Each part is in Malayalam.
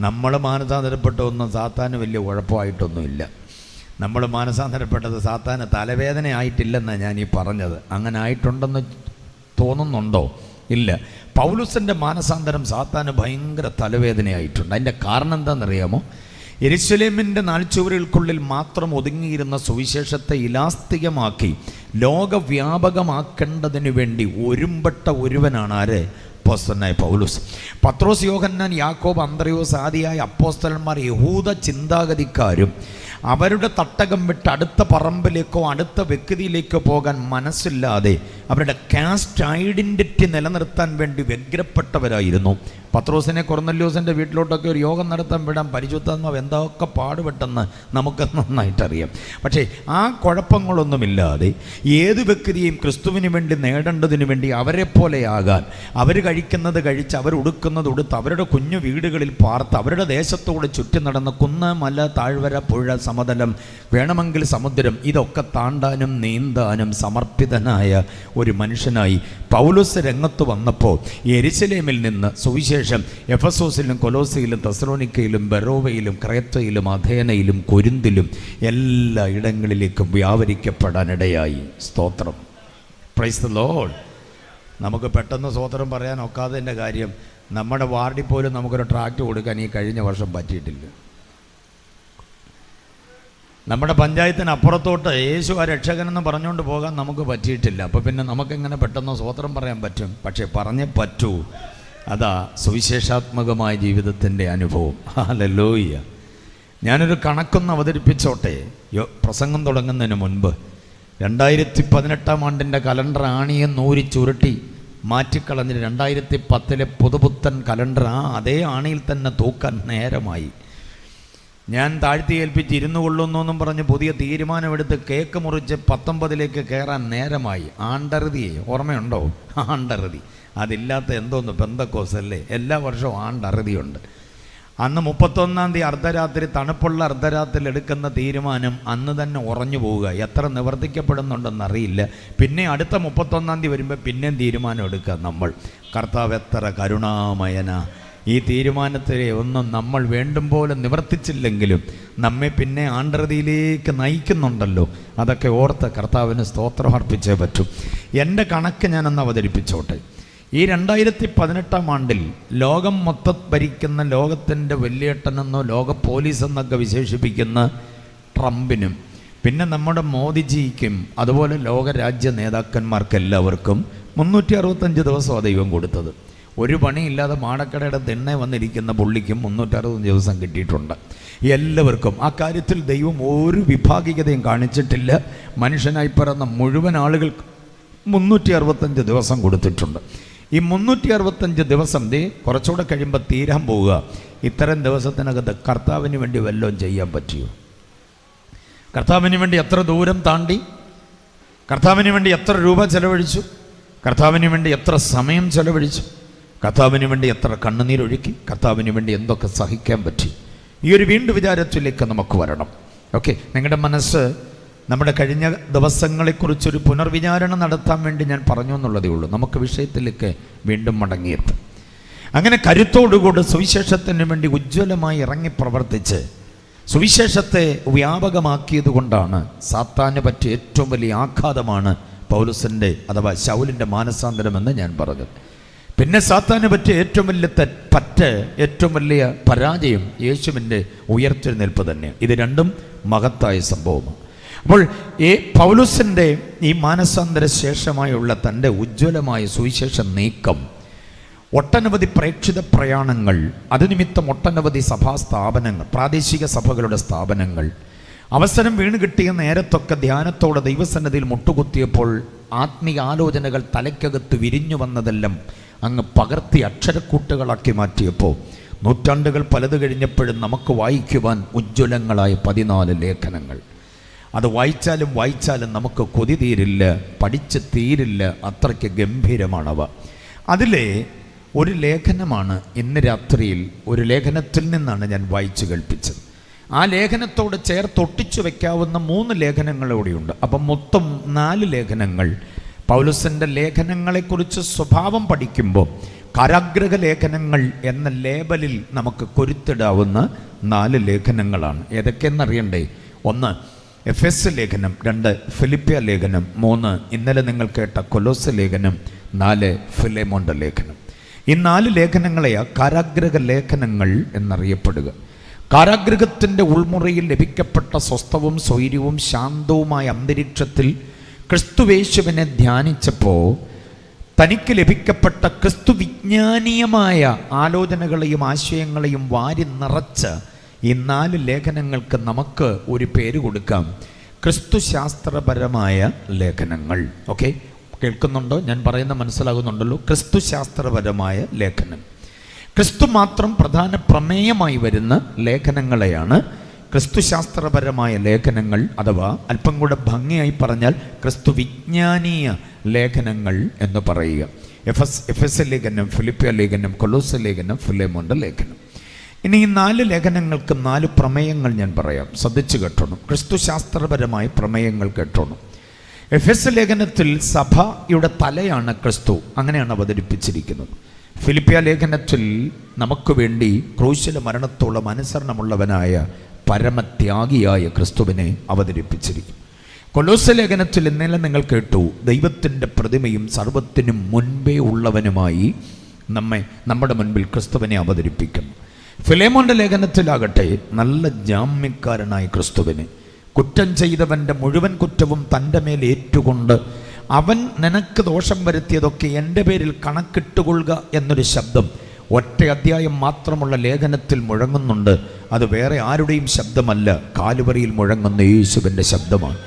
നമ്മൾ മാനസാന്തരപ്പെട്ട ഒന്നും സാത്താന് വലിയ കുഴപ്പമായിട്ടൊന്നുമില്ല. നമ്മൾ മാനസാന്തരപ്പെട്ടത് സാത്താന് തലവേദന ആയിട്ടില്ലെന്നാണ് ഞാൻ ഈ പറഞ്ഞത്. അങ്ങനെ ആയിട്ടുണ്ടെന്ന് തോന്നുന്നുണ്ടോ? ഇല്ല. പൗലുസിൻ്റെ മാനസാന്തരം സാത്താന് ഭയങ്കര തലവേദനയായിട്ടുണ്ട്. അതിൻ്റെ കാരണം എന്താണെന്നറിയാമോ? യെരുശലേമിൻ്റെ നാൽച്ചുവരുകൾക്കുള്ളിൽ മാത്രം ഒതുങ്ങിയിരുന്ന സുവിശേഷത്തെ ഇലാസ്തികമാക്കി ലോകവ്യാപകമാക്കേണ്ടതിന് വേണ്ടി ഒരുമ്പെട്ട ഒരുവനാണ് ആര്? അപ്പോസ്തലനായ പൗലോസ്. പത്രോസ്, യോഹന്നാൻ, യാക്കോബ്, അന്ത്രയോസ് ആദിയായ അപ്പോസ്തലന്മാർ യഹൂദ ചിന്താഗതിക്കാരും അവരുടെ തട്ടകം വിട്ട് അടുത്ത പറമ്പിലേക്കോ അടുത്ത വ്യക്തിയിലേക്കോ പോകാൻ മനസ്സില്ലാതെ അവരുടെ കാസ്റ്റ് ഐഡൻറ്റിറ്റി നിലനിർത്താൻ വേണ്ടി വ്യഗ്രപ്പെട്ടവരായിരുന്നു. പത്രോസിനെ കൊർന്നല്യോസിൻ്റെ വീട്ടിലോട്ടൊക്കെ ഒരു യോഗം നടത്താൻ വിടാൻ പരിശുദ്ധാത്മാവ് എന്തൊക്കെ പാടുപെട്ടെന്ന് നമുക്ക് നന്നായിട്ടറിയാം. പക്ഷേ ആ കുഴപ്പങ്ങളൊന്നുമില്ലാതെ ഏത് വ്യക്തിയെയും ക്രിസ്തുവിന് വേണ്ടി നേടേണ്ടതിന് വേണ്ടി അവരെ പോലെയാകാൻ, അവർ കഴിക്കുന്നത് കഴിച്ച്, അവർ ഉടുക്കുന്നത് ഉടുത്ത്, അവരുടെ കുഞ്ഞു വീടുകളിൽ പാർത്ത്, അവരുടെ ദേശത്തോട് ചുറ്റി നടന്ന് കുന്ന്, മല, താഴ്വര, പുഴ, സമതലം, വേണമെങ്കിൽ സമുദ്രം, ഇതൊക്കെ താണ്ടാനും നീന്താനും സമർപ്പിതനായ ഒരു മനുഷ്യനായി പൗലോസ് രംഗത്ത് വന്നപ്പോൾ യെരുശലേമിൽ നിന്ന് സുവിശേഷം എഫെസോസിലും കൊലോസിയിലും തെസ്സലോനിക്കയിലും ബെറോവയിലും ക്രേത്തയിലും അഥേനയിലും കൊരിന്തിലും എല്ലാ ഇടങ്ങളിലേക്കും വ്യാപരിക്കപ്പെടാനിടയായി. സ്തോത്രം. Price the Lord. നമുക്ക് പെട്ടെന്ന് സ്തോത്രം പറയാൻ ഒക്കാത്തതിൻ്റെ കാര്യം, നമ്മുടെ വാർഡിൽ പോലും നമുക്കൊരു ട്രാക്ട് കൊടുക്കാൻ ഈ കഴിഞ്ഞ വർഷം പറ്റിയിട്ടില്ല. നമ്മുടെ പഞ്ചായത്തിന് അപ്പുറത്തോട്ട് യേശു ആ രക്ഷകനെന്ന് പറഞ്ഞുകൊണ്ട് പോകാൻ നമുക്ക് പറ്റിയിട്ടില്ല. അപ്പോൾ പിന്നെ നമുക്കെങ്ങനെ പെട്ടെന്ന് സ്തോത്രം പറയാൻ പറ്റും? പക്ഷേ പറഞ്ഞേ പറ്റൂ. അതാ സുവിശേഷാത്മകമായ ജീവിതത്തിൻ്റെ അനുഭവം. ഹല്ലേലൂയ. ഞാനൊരു കണക്കൊന്ന് അവതരിപ്പിച്ചോട്ടെ. പ്രസംഗം തുടങ്ങുന്നതിന് മുൻപ് 2018 ആണ്ടിൻ്റെ കലണ്ടർ ആണിയെ നൂരി ചുരുട്ടി മാറ്റിക്കളഞ്ഞിട്ട് 2010 പുതുപുത്തൻ കലണ്ടർ അതേ ആണിയിൽ തന്നെ തൂക്കാൻ നേരമായി. ഞാൻ താഴ്ത്തി ഏൽപ്പിച്ച് ഇരുന്നു കൊള്ളുന്നു എന്നും പറഞ്ഞ് പുതിയ തീരുമാനമെടുത്ത് കേക്ക് മുറിച്ച് 19 കയറാൻ നേരമായി. ആണ്ടറുതിയെ ഓർമ്മയുണ്ടോ? ആണ്ടറുതി. അതില്ലാത്ത എന്തോന്ന് പെന്തക്കോസല്ലേ? എല്ലാ വർഷവും ആണ്ടറുതിയുണ്ട്. അന്ന് 31-ാം തീയതി അർദ്ധരാത്രി, തണുപ്പുള്ള അർദ്ധരാത്രിയിൽ എടുക്കുന്ന തീരുമാനം അന്ന് തന്നെ ഉറഞ്ഞു പോവുക. എത്ര നിവർത്തിക്കപ്പെടുന്നുണ്ടെന്നറിയില്ല. പിന്നെ അടുത്ത 31-ാം തീയതി വരുമ്പോൾ പിന്നെയും തീരുമാനം എടുക്കുക നമ്മൾ. കർത്താവ് എത്ര കരുണാമയന. ഈ തീരുമാനത്തെ ഒന്നും നമ്മൾ വേണ്ടും പോലെ നിവർത്തിച്ചില്ലെങ്കിലും നമ്മെ പിന്നെ ആണ്ടൃതിയിലേക്ക് നയിക്കുന്നുണ്ടല്ലോ. അതൊക്കെ ഓർത്ത് കർത്താവിന് സ്തോത്രം അർപ്പിച്ചേ പറ്റൂ. എൻ്റെ കണക്ക് ഞാനൊന്ന് അവതരിപ്പിച്ചോട്ടെ. ഈ 2018 ആണ്ടിൽ ലോകം മൊത്തം ഭരിക്കുന്ന ലോകത്തിൻ്റെ വലിയേട്ടനെന്നോ ലോക പോലീസ് എന്നൊക്കെ വിശേഷിപ്പിക്കുന്ന ട്രംപിനും, പിന്നെ നമ്മുടെ മോദിജിക്കും, അതുപോലെ ലോകരാജ്യ നേതാക്കന്മാർക്കെല്ലാവർക്കും 365 ദിവസമാണ് ദൈവം കൊടുത്തത്. ഒരു പണിയില്ലാതെ മാടക്കടയുടെ തിണ്ണെ വന്നിരിക്കുന്ന പുള്ളിക്കും 360 ദിവസം കിട്ടിയിട്ടുണ്ട്. എല്ലാവർക്കും ആ കാര്യത്തിൽ ദൈവം ഒരു വിഭാഗികതയും കാണിച്ചിട്ടില്ല. മനുഷ്യനായി പിറന്ന മുഴുവൻ ആളുകൾക്ക് 365 ദിവസം കൊടുത്തിട്ടുണ്ട്. ഈ 365 ദിവസം കുറച്ചുകൂടെ കഴിയുമ്പോൾ തീരാൻ പോവുക. ഇത്തരം ദിവസത്തിനകത്ത് കർത്താവിന് വേണ്ടി വല്ലതും ചെയ്യാൻ പറ്റിയോ? കർത്താവിന് വേണ്ടി എത്ര ദൂരം താണ്ടി? കർത്താവിന് വേണ്ടി എത്ര രൂപ ചെലവഴിച്ചു? കർത്താവിന് വേണ്ടി എത്ര സമയം ചെലവഴിച്ചു? കർത്താവിന് വേണ്ടി എത്ര കണ്ണുനീരൊഴുക്കി? കർത്താവിന് വേണ്ടി എന്തൊക്കെ സഹിക്കാൻ പറ്റി? ഈ ഒരു വീണ്ടും വിചാരത്തിലേക്ക് നമുക്ക് വരണം. ഓക്കെ, നിങ്ങളുടെ മനസ്സ് നമ്മുടെ കഴിഞ്ഞ ദിവസങ്ങളെക്കുറിച്ചൊരു പുനർവിചാരണ നടത്താൻ വേണ്ടി ഞാൻ പറഞ്ഞു എന്നുള്ളതേ ഉള്ളൂ. നമുക്ക് വിഷയത്തിലേക്ക് വീണ്ടും മടങ്ങിയെത്തും. അങ്ങനെ കരുത്തോടുകൂടി സുവിശേഷത്തിന് വേണ്ടി ഉജ്ജ്വലമായി ഇറങ്ങി പ്രവർത്തിച്ച് സുവിശേഷത്തെ വ്യാപകമാക്കിയത് കൊണ്ടാണ് സാത്താന് പറ്റിയ ഏറ്റവും വലിയ ആഘാതമാണ് പൗലോസിൻ്റെ അഥവാ ശൗലിൻ്റെ മാനസാന്തരമെന്ന് ഞാൻ പറഞ്ഞത്. പിന്നെ സാത്താന് പറ്റിയ ഏറ്റവും വലിയ ഏറ്റവും വലിയ പരാജയം യേശുവിൻ്റെ ഉയർത്തെഴുന്നേൽപ്പ് തന്നെ. ഇത് രണ്ടും മഹത്തായ സംഭവമാണ്. അപ്പോൾ പൗലോസിൻ്റെ ഈ മാനസാന്തര ശേഷമായുള്ള തൻ്റെ ഉജ്ജ്വലമായ സുവിശേഷ നീക്കം, ഒട്ടനവധി പ്രേക്ഷിത പ്രയാണങ്ങൾ, അതുനിമിത്തം ഒട്ടനവധി സഭാസ്ഥാപനങ്ങൾ, പ്രാദേശിക സഭകളുടെ സ്ഥാപനങ്ങൾ, അവസരം വീണ് കിട്ടിയ നേരത്തൊക്കെ ധ്യാനത്തോടെ ദൈവസന്നിധിയിൽ മുട്ടുകുത്തിയപ്പോൾ ആത്മീയ ആലോചനകൾ തലയ്ക്കകത്ത് വിരിഞ്ഞു വന്നതെല്ലാം അങ്ങ് പകർത്തി അക്ഷരക്കൂട്ടുകളാക്കി മാറ്റിയപ്പോൾ നൂറ്റാണ്ടുകൾ പലത് കഴിഞ്ഞപ്പോഴും നമുക്ക് വായിക്കുവാൻ ഉജ്ജ്വലങ്ങളായ 14 ലേഖനങ്ങൾ. അത് വായിച്ചാലും നമുക്ക് കൊതി തീരില്ല, പഠിച്ച് തീരില്ല, അത്രയ്ക്ക് ഗംഭീരമാണവ. അതിലെ ഒരു ലേഖനമാണ് ഇന്ന് രാത്രിയിൽ, ഒരു ലേഖനത്തിൽ നിന്നാണ് ഞാൻ വായിച്ചു കേൾപ്പിച്ചത്. ആ ലേഖനത്തോട് ചേർത്തൊട്ടിച്ചു വയ്ക്കാവുന്ന 3 ലേഖനങ്ങളോടെയുണ്ട്. അപ്പം മൊത്തം 4 ലേഖനങ്ങൾ. പൗലോസിൻ്റെ ലേഖനങ്ങളെക്കുറിച്ച് സ്വഭാവം പഠിക്കുമ്പോൾ കാരാഗ്രഹ ലേഖനങ്ങൾ എന്ന ലേബലിൽ നമുക്ക് കൊരുത്തിടാവുന്ന 4 ലേഖനങ്ങളാണ്. ഏതൊക്കെയെന്നറിയണ്ടേ? 1 എഫെസ് ലേഖനം, 2 ഫിലിപ്പിയ ലേഖനം, 3 ഇന്നലെ നിങ്ങൾ കേട്ട കൊലോസ് ലേഖനം, 4 ഫിലേമോന്റെ ലേഖനം. ഈ 4 ലേഖനങ്ങളെയാ കാരാഗ്രഹ ലേഖനങ്ങൾ എന്നറിയപ്പെടുക. കാരാഗ്രഹത്തിൻ്റെ ഉൾമുറയിൽ ലഭിക്കപ്പെട്ട സ്വസ്ഥവും സ്വൈര്യവും ശാന്തവുമായ അന്തരീക്ഷത്തിൽ ക്രിസ്തുവേശുവിനെ ധ്യാനിച്ചപ്പോൾ തനിക്ക് ലഭിക്കപ്പെട്ട ക്രിസ്തു വിജ്ഞാനീയമായ ആലോചനകളെയും ആശയങ്ങളെയും വാരി നിറച്ച ഈ 4 ലേഖനങ്ങൾക്ക് നമുക്ക് ഒരു പേര് കൊടുക്കാം: ക്രിസ്തുശാസ്ത്രപരമായ ലേഖനങ്ങൾ. ഓക്കെ, കേൾക്കുന്നുണ്ടോ? ഞാൻ പറയുന്നത് മനസ്സിലാകുന്നുണ്ടല്ലോ. ക്രിസ്തുശാസ്ത്രപരമായ ലേഖനം. ക്രിസ്തു മാത്രം പ്രധാന പ്രമേയമായി വരുന്ന ലേഖനങ്ങളെയാണ് ക്രിസ്തുശാസ്ത്രപരമായ ലേഖനങ്ങൾ, അഥവാ അല്പം കൂടെ ഭംഗിയായി പറഞ്ഞാൽ ക്രിസ്തു വിജ്ഞാനീയ ലേഖനങ്ങൾ എന്ന് പറയുക. എഫെസ് ലേഖനം, ഫിലിപ്പിയ ലേഖനം, കൊലോസ് ലേഖനം, ഫിലേമോന്റെ ലേഖനം. ഇനി ഈ 4 ലേഖനങ്ങൾക്ക് 4 പ്രമേയങ്ങൾ ഞാൻ പറയാം, ശ്രദ്ധിച്ചു കേട്ടോണം. ക്രിസ്തുശാസ്ത്രപരമായ പ്രമേയങ്ങൾ കേട്ടോണം. എഫെസ് ലേഖനത്തിൽ സഭയുടെ തലയാണ് ക്രിസ്തു, അങ്ങനെയാണ് അവതരിപ്പിച്ചിരിക്കുന്നത്. ഫിലിപ്പിയ ലേഖനത്തിൽ നമുക്ക് വേണ്ടി ക്രൂശിലെ മരണത്തോളം അനുസരണമുള്ളവനായ പരമത്യാഗിയായ ക്രിസ്തുവിനെ അവതരിപ്പിച്ചിരിക്കും. കൊലോസ് ലേഖനത്തിൽ ഇന്നലെ നിങ്ങൾ കേട്ടു, ദൈവത്തിൻ്റെ പ്രതിമയും സർവത്തിനും മുൻപേ ഉള്ളവനുമായി നമ്മുടെ മുൻപിൽ ക്രിസ്തുവിനെ അവതരിപ്പിക്കുന്നു. ഫിലേമോന്റെ ലേഖനത്തിലാകട്ടെ നല്ല ജാമ്യക്കാരനായ ക്രിസ്തുവിനെ, കുറ്റം ചെയ്തവൻ്റെ മുഴുവൻ കുറ്റവും തൻ്റെ മേൽ ഏറ്റുകൊണ്ട് അവൻ നിനക്ക് ദോഷം വരുത്തിയതൊക്കെ എൻ്റെ പേരിൽ കണക്കിട്ടുകൊള്ളുക എന്നൊരു ശബ്ദം ഒറ്റ അധ്യായം മാത്രമുള്ള ലേഖനത്തിൽ മുഴങ്ങുന്നുണ്ട്. അത് വേറെ ആരുടെയും ശബ്ദമല്ല, കാലുവരിയിൽ മുഴങ്ങുന്ന യേശുവിൻ്റെ ശബ്ദമാണ്.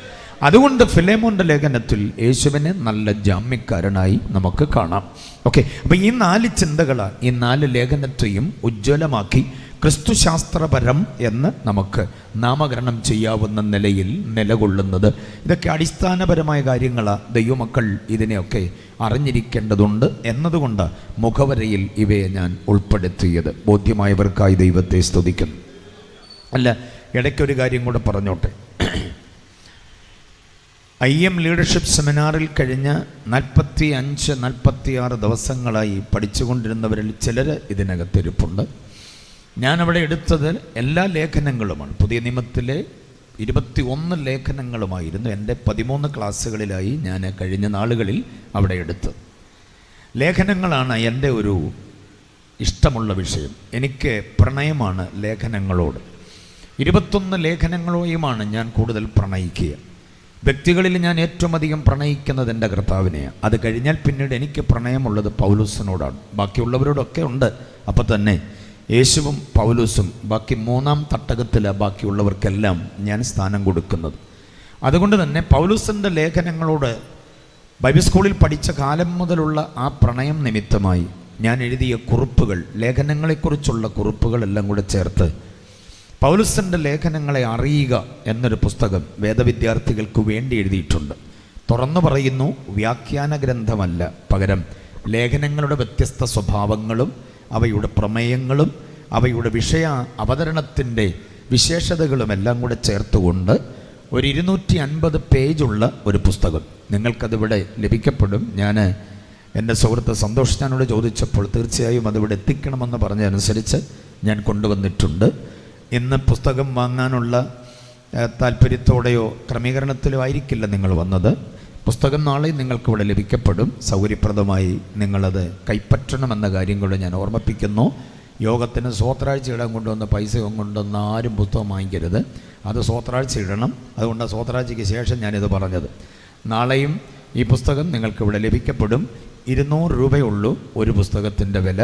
അതുകൊണ്ട് ഫിലേമോന്റെ ലേഖനത്തിൽ യേശുവിനെ നല്ല ജാമ്യക്കാരനായി നമുക്ക് കാണാം. ഓക്കെ, അപ്പം ഈ 4 ചിന്തകളാണ് ഈ 4 ലേഖനത്തെയും ഉജ്ജ്വലമാക്കി ക്രിസ്തുശാസ്ത്രപരം എന്ന് നമുക്ക് നാമകരണം ചെയ്യാവുന്ന നിലയിൽ നിലകൊള്ളുന്നത്. ഇതൊക്കെ അടിസ്ഥാനപരമായ കാര്യങ്ങളാണ്. ദൈവമക്കൾ ഇതിനെയൊക്കെ അറിഞ്ഞിരിക്കേണ്ടതുണ്ട് എന്നതുകൊണ്ട് മുഖവരയിൽ ഇവയെ ഞാൻ ഉൾപ്പെടുത്തിയത്. ബോധ്യമായവർക്കായി ദൈവത്തെ സ്തുതിക്കുന്നു. അല്ല, ഇടയ്ക്കൊരു കാര്യം കൂടെ പറഞ്ഞോട്ടെ. IM ലീഡർഷിപ്പ് സെമിനാറിൽ കഴിഞ്ഞ 45-46 ദിവസങ്ങളായി പഠിച്ചുകൊണ്ടിരുന്നവരിൽ ചിലർ ഇതിനകത്തിരിപ്പുണ്ട്. ഞാനവിടെ എടുത്തത് എല്ലാ ലേഖനങ്ങളുമാണ്. പുതിയ നിയമത്തിലെ 21 ലേഖനങ്ങളുമായിരുന്നു എൻ്റെ 13 ക്ലാസ്സുകളിലായി ഞാൻ കഴിഞ്ഞ നാളുകളിൽ അവിടെ എടുത്തത്. ലേഖനങ്ങളാണ് എൻ്റെ ഒരു ഇഷ്ടമുള്ള വിഷയം. എനിക്ക് പ്രണയമാണ് ലേഖനങ്ങളോട്. 21 ലേഖനങ്ങളുമായുമാണ് ഞാൻ കൂടുതൽ പ്രണയിക്കുക. വ്യക്തികളിൽ ഞാൻ ഏറ്റവും അധികം പ്രണയിക്കുന്നത് എൻ്റെ കർത്താവിനെയാണ്. അത് കഴിഞ്ഞാൽ പിന്നീട് എനിക്ക് പ്രണയമുള്ളത് പൗലോസിനോടാണ്. ബാക്കിയുള്ളവരോടൊക്കെ ഉണ്ട്. അപ്പം തന്നെ യേശുവും പൗലോസും ബാക്കി 3-ാം തട്ടകത്തിലാണ് ബാക്കിയുള്ളവർക്കെല്ലാം ഞാൻ സ്ഥാനം കൊടുക്കുന്നത്. അതുകൊണ്ട് തന്നെ പൗലോസിൻ്റെ ലേഖനങ്ങളോട് ബൈബിൾ സ്കൂളിൽ പഠിച്ച കാലം മുതലുള്ള ആ പ്രണയം നിമിത്തമായി ഞാൻ എഴുതിയ കുറിപ്പുകൾ, ലേഖനങ്ങളെക്കുറിച്ചുള്ള കുറിപ്പുകളെല്ലാം കൂടെ ചേർത്ത് പൗലോസിൻ്റെ ലേഖനങ്ങളെ അറിയുക എന്നൊരു പുസ്തകം വേദവിദ്യാർത്ഥികൾക്ക് വേണ്ടി എഴുതിയിട്ടുണ്ട്. തുറന്നു പറയുന്നു, വ്യാഖ്യാന ഗ്രന്ഥമല്ല, പകരം ലേഖനങ്ങളുടെ വ്യത്യസ്ത സ്വഭാവങ്ങളും അവയുടെ പ്രമേയങ്ങളും അവയുടെ വിഷയ അവതരണത്തിൻ്റെ വിശേഷതകളുമെല്ലാം കൂടെ ചേർത്തുകൊണ്ട് ഒരു 250 പേജുള്ള ഒരു പുസ്തകം നിങ്ങൾക്കതിവിടെ ലഭിക്കപ്പെടും. ഞാൻ എൻ്റെ സുഹൃത്ത് സന്തോഷിനോട് ചോദിച്ചപ്പോൾ തീർച്ചയായും അതിവിടെ എത്തിക്കണമെന്ന് പറഞ്ഞതനുസരിച്ച് ഞാൻ കൊണ്ടുവന്നിട്ടുണ്ട്. ഇന്ന് പുസ്തകം വാങ്ങാനുള്ള താല്പര്യത്തോടെയോ ക്രമീകരണത്തിലോ ആയിരിക്കില്ല നിങ്ങൾ വന്നത്. പുസ്തകം നാളെ നിങ്ങൾക്കിവിടെ ലഭിക്കപ്പെടും. സൗകര്യപ്രദമായി നിങ്ങളത് കൈപ്പറ്റണമെന്ന കാര്യം കൂടെ ഞാൻ ഓർമ്മിപ്പിക്കുന്നു. യോഗത്തിന് സ്വോത്രാഴ്ച ഇടാൻ കൊണ്ടുവന്ന പൈസ കൊണ്ടുവന്ന ആരും പുസ്തകം വാങ്ങിക്കരുത്. അത് സ്വോത്രാഴ്ച ഇടണം. അതുകൊണ്ട് സ്വോത്രാഴ്ചയ്ക്ക് ശേഷം ഞാനിത് പറഞ്ഞത്. നാളെയും ഈ പുസ്തകം നിങ്ങൾക്കിവിടെ ലഭിക്കപ്പെടും. 200 രൂപയുള്ളൂ ഒരു പുസ്തകത്തിൻ്റെ വില.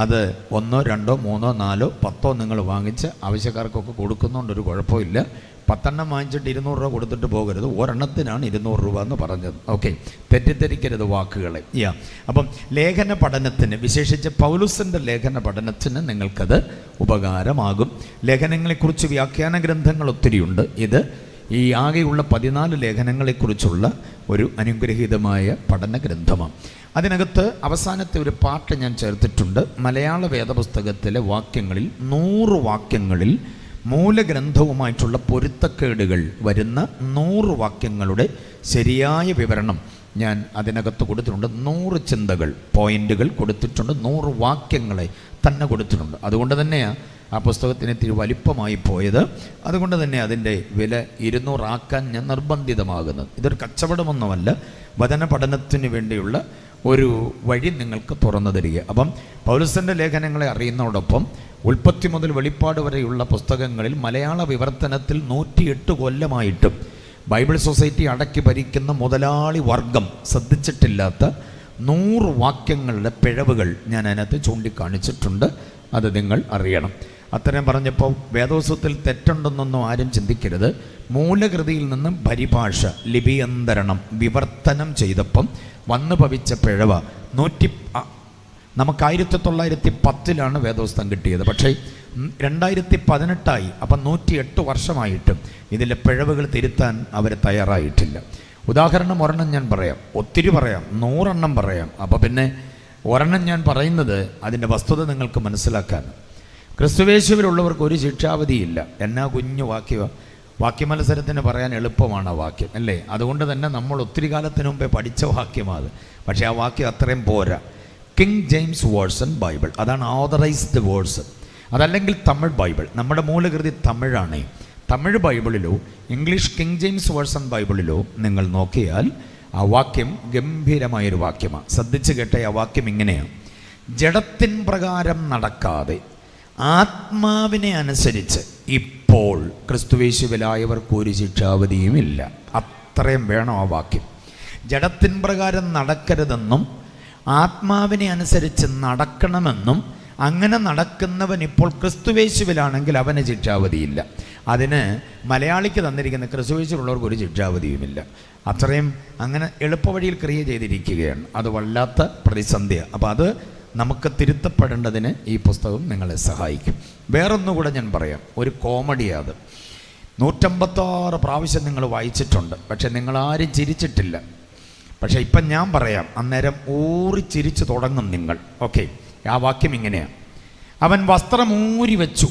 അത് 1, 2, 3, 4, 10 നിങ്ങൾ വാങ്ങിച്ച് ആവശ്യക്കാർക്കൊക്കെ കൊടുക്കുന്നുണ്ട്, ഒരു കുഴപ്പമില്ല. 10 എണ്ണം വാങ്ങിച്ചിട്ട് 200 രൂപ കൊടുത്തിട്ട് പോകരുത്. ഒരെണ്ണത്തിനാണ് 200 രൂപ എന്ന് പറഞ്ഞത്. ഓക്കെ, തെറ്റിദ്ധരിക്കരുത് വാക്കുകളെ. അപ്പം ലേഖന പഠനത്തിന്, വിശേഷിച്ച് പൗലോസിൻ്റെ ലേഖന പഠനത്തിന് നിങ്ങൾക്കത് ഉപകാരമാകും. ലേഖനങ്ങളെക്കുറിച്ച് വ്യാഖ്യാന ഗ്രന്ഥങ്ങൾ ഒത്തിരിയുണ്ട്. ഇത് ഈ ആകെയുള്ള 14 ലേഖനങ്ങളെക്കുറിച്ചുള്ള ഒരു അനുഗ്രഹീതമായ പഠന ഗ്രന്ഥമാണ്. അതിനകത്ത് അവസാനത്തെ ഒരു പാർട്ട് ഞാൻ ചേർത്തിട്ടുണ്ട്. മലയാള വേദപുസ്തകത്തിലെ വാക്യങ്ങളിൽ 100 വാക്യങ്ങളിൽ മൂലഗ്രന്ഥവുമായിട്ടുള്ള പൊരുത്തക്കേടുകൾ വരുന്ന 100 വാക്യങ്ങളുടെ ശരിയായ വിവരണം ഞാൻ അതിനകത്ത് കൊടുത്തിട്ടുണ്ട്. 100 ചിന്തകൾ, പോയിന്റുകൾ കൊടുത്തിട്ടുണ്ട്. 100 വാക്യങ്ങളെ തന്നെ കൊടുത്തിട്ടുണ്ട്. അതുകൊണ്ട് തന്നെയാണ് ആ പുസ്തകത്തിന് ഇത്തിരി വലിപ്പമായി പോയത്. അതുകൊണ്ട് തന്നെ അതിൻ്റെ വില 200 ആക്കാൻ ഞാൻ നിർബന്ധിതമാകുന്നത്. ഇതൊരു കച്ചവടമൊന്നുമല്ല, വചന പഠനത്തിന് വേണ്ടിയുള്ള ഒരു വഴി നിങ്ങൾക്ക് തുറന്നു തരിക. അപ്പം പൗലോസിൻ്റെ ലേഖനങ്ങളെ അറിയുന്നതോടൊപ്പം ഉൽപ്പത്തി മുതൽ വെളിപ്പാട് വരെയുള്ള പുസ്തകങ്ങളിൽ മലയാള വിവർത്തനത്തിൽ 108 കൊല്ലമായിട്ടും ബൈബിൾ സൊസൈറ്റി അടക്കി ഭരിക്കുന്ന മുതലാളി വർഗം ശ്രദ്ധിച്ചിട്ടില്ലാത്ത 100 വാക്യങ്ങളുടെ പിഴവുകൾ ഞാൻ അതിനകത്ത് ചൂണ്ടിക്കാണിച്ചിട്ടുണ്ട്. അത് നിങ്ങൾ അറിയണം. അത്രയും പറഞ്ഞപ്പോൾ വേദോത്സവത്തിൽ തെറ്റുണ്ടെന്നൊന്നും ആരും ചിന്തിക്കരുത്. മൂലകൃതിയിൽ നിന്നും പരിഭാഷ, ലിപിയന്തരണം, വിവർത്തനം ചെയ്തപ്പം വന്നു ഭവിച്ച പിഴവ നമുക്ക് 1910 വേദോസ്തം കിട്ടിയത്. പക്ഷേ 2018 അപ്പം 108 വർഷമായിട്ടും ഇതിലെ പിഴവുകൾ തിരുത്താൻ അവർ തയ്യാറായിട്ടില്ല. ഉദാഹരണം ഒരെണ്ണം ഞാൻ പറയാം, ഒത്തിരി പറയാം, 100 പറയാം. അപ്പോൾ പിന്നെ ഒരെണ്ണം ഞാൻ പറയുന്നത് അതിൻ്റെ വസ്തുത നിങ്ങൾക്ക് മനസ്സിലാക്കാൻ. ക്രിസ്തുവേശുവിലുള്ളവർക്ക് ഒരു ശിക്ഷാവധിയില്ല. എന്നാ കുഞ്ഞു വാക്യമത്സരത്തിന് പറയാൻ എളുപ്പമാണ് ആ വാക്യം, അല്ലേ? അതുകൊണ്ട് തന്നെ നമ്മൾ ഒത്തിരി കാലത്തിന് മുമ്പേ പഠിച്ച വാക്യമാണ്. പക്ഷേ ആ വാക്യം അത്രയും പോരാ. കിങ് ജെയിംസ് വേർഷൻ ബൈബിൾ, അതാണ് ഓതറൈസ്ഡ് വേർഷൻ. അതല്ലെങ്കിൽ തമിഴ് ബൈബിൾ, നമ്മുടെ മൂലകൃതി തമിഴാണ്. തമിഴ് ബൈബിളിലോ ഇംഗ്ലീഷ് കിങ് ജെയിംസ് വേർഷൻ ബൈബിളിലോ നിങ്ങൾ നോക്കിയാൽ ആ വാക്യം ഗംഭീരമായൊരു വാക്യമാണ്. ശ്രദ്ധിച്ച് കേട്ട ആ വാക്യം ഇങ്ങനെയാണ്: ജഡത്തിൻ പ്രകാരം നടക്കാതെ ആത്മാവിനെ അനുസരിച്ച് ഇപ്പോൾ ക്രിസ്തുവേശുവിലായവർക്ക് ഒരു ശിക്ഷാവധിയുമില്ല. അത്രയും വേണം ആ വാക്യം. ജഡത്തിൻ പ്രകാരം നടക്കരുതെന്നും ആത്മാവിനെ അനുസരിച്ച് നടക്കണമെന്നും, അങ്ങനെ നടക്കുന്നവൻ ഇപ്പോൾ ക്രിസ്തുവേശുവിലാണെങ്കിൽ അവന് ശിക്ഷാവധിയില്ല. അതിന് മലയാളിക്ക് തന്നിരിക്കുന്ന ക്രിസ്തുവേശുവിലുള്ളവർക്ക് ഒരു ശിക്ഷാവധിയുമില്ല. അത്രയും അങ്ങനെ എളുപ്പവഴിയിൽ ക്രിയ ചെയ്തിരിക്കുകയാണ്. അത് വല്ലാത്ത പ്രതിസന്ധിയാണ്. അപ്പോൾ അത് നമുക്ക് തിരുത്തപ്പെടേണ്ടതിന് ഈ പുസ്തകം നിങ്ങളെ സഹായിക്കും. വേറൊന്നുകൂടെ ഞാൻ പറയാം, ഒരു കോമഡിയാണ്. 156 പ്രാവശ്യം നിങ്ങൾ വായിച്ചിട്ടുണ്ട്, പക്ഷെ നിങ്ങളാരും ചിരിച്ചിട്ടില്ല. പക്ഷെ ഇപ്പം ഞാൻ പറയാം, അന്നേരം ഊറിച്ചിരിച്ച് തുടങ്ങും നിങ്ങൾ. ഓക്കെ, ആ വാക്യം ഇങ്ങനെയാണ്: അവൻ വസ്ത്രം ഊരി വെച്ചു,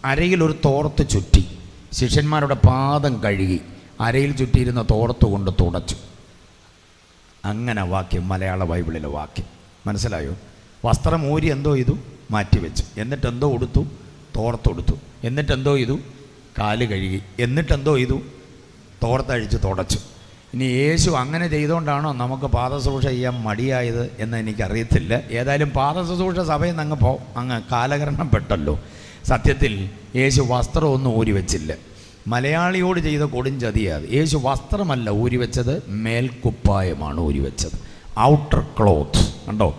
അരയിൽ ഒരു തോർത്ത് ചുറ്റി, ശിഷ്യന്മാരുടെ പാദം കഴുകി, അരയിൽ ചുറ്റിയിരുന്ന തോർത്ത് കൊണ്ട് തുടച്ചു. അങ്ങനെ വാക്യം മലയാള ബൈബിളിലെ വാക്യം. മനസ്സിലായോ? വസ്ത്രം ഊരി എന്തോ ചെയ്തു? മാറ്റിവെച്ചു. എന്നിട്ടെന്തോ കൊടുത്തു? തോർത്തെടുത്തു. എന്നിട്ടെന്തോ ചെയ്തു? കാല് കഴുകി. എന്നിട്ടെന്തോ ചെയ്തു? തോർത്തഴിച്ച് തുടച്ചു. ഇനി യേശു അങ്ങനെ ചെയ്തുകൊണ്ടാണോ നമുക്ക് പാദശുശ്രൂഷ ചെയ്യാൻ മടിയായത് എന്ന് എനിക്കറിയത്തില്ല. ഏതായാലും പാദശുശ്രൂഷ സഭയിൽ നിന്ന് അങ്ങ് കാലകരണപ്പെട്ടല്ലോ. സത്യത്തിൽ യേശു വസ്ത്രമൊന്നും ഊരി വെച്ചില്ല. മലയാളിയോട് ചെയ്ത കൊടുംചതിയാണ്. യേശു വസ്ത്രമല്ല ഊരി വെച്ചത്, മേൽക്കുപ്പായമാണ് ഊരി വെച്ചത്, ഔട്ടർ ക്ലോത്ത്. കണ്ടോ?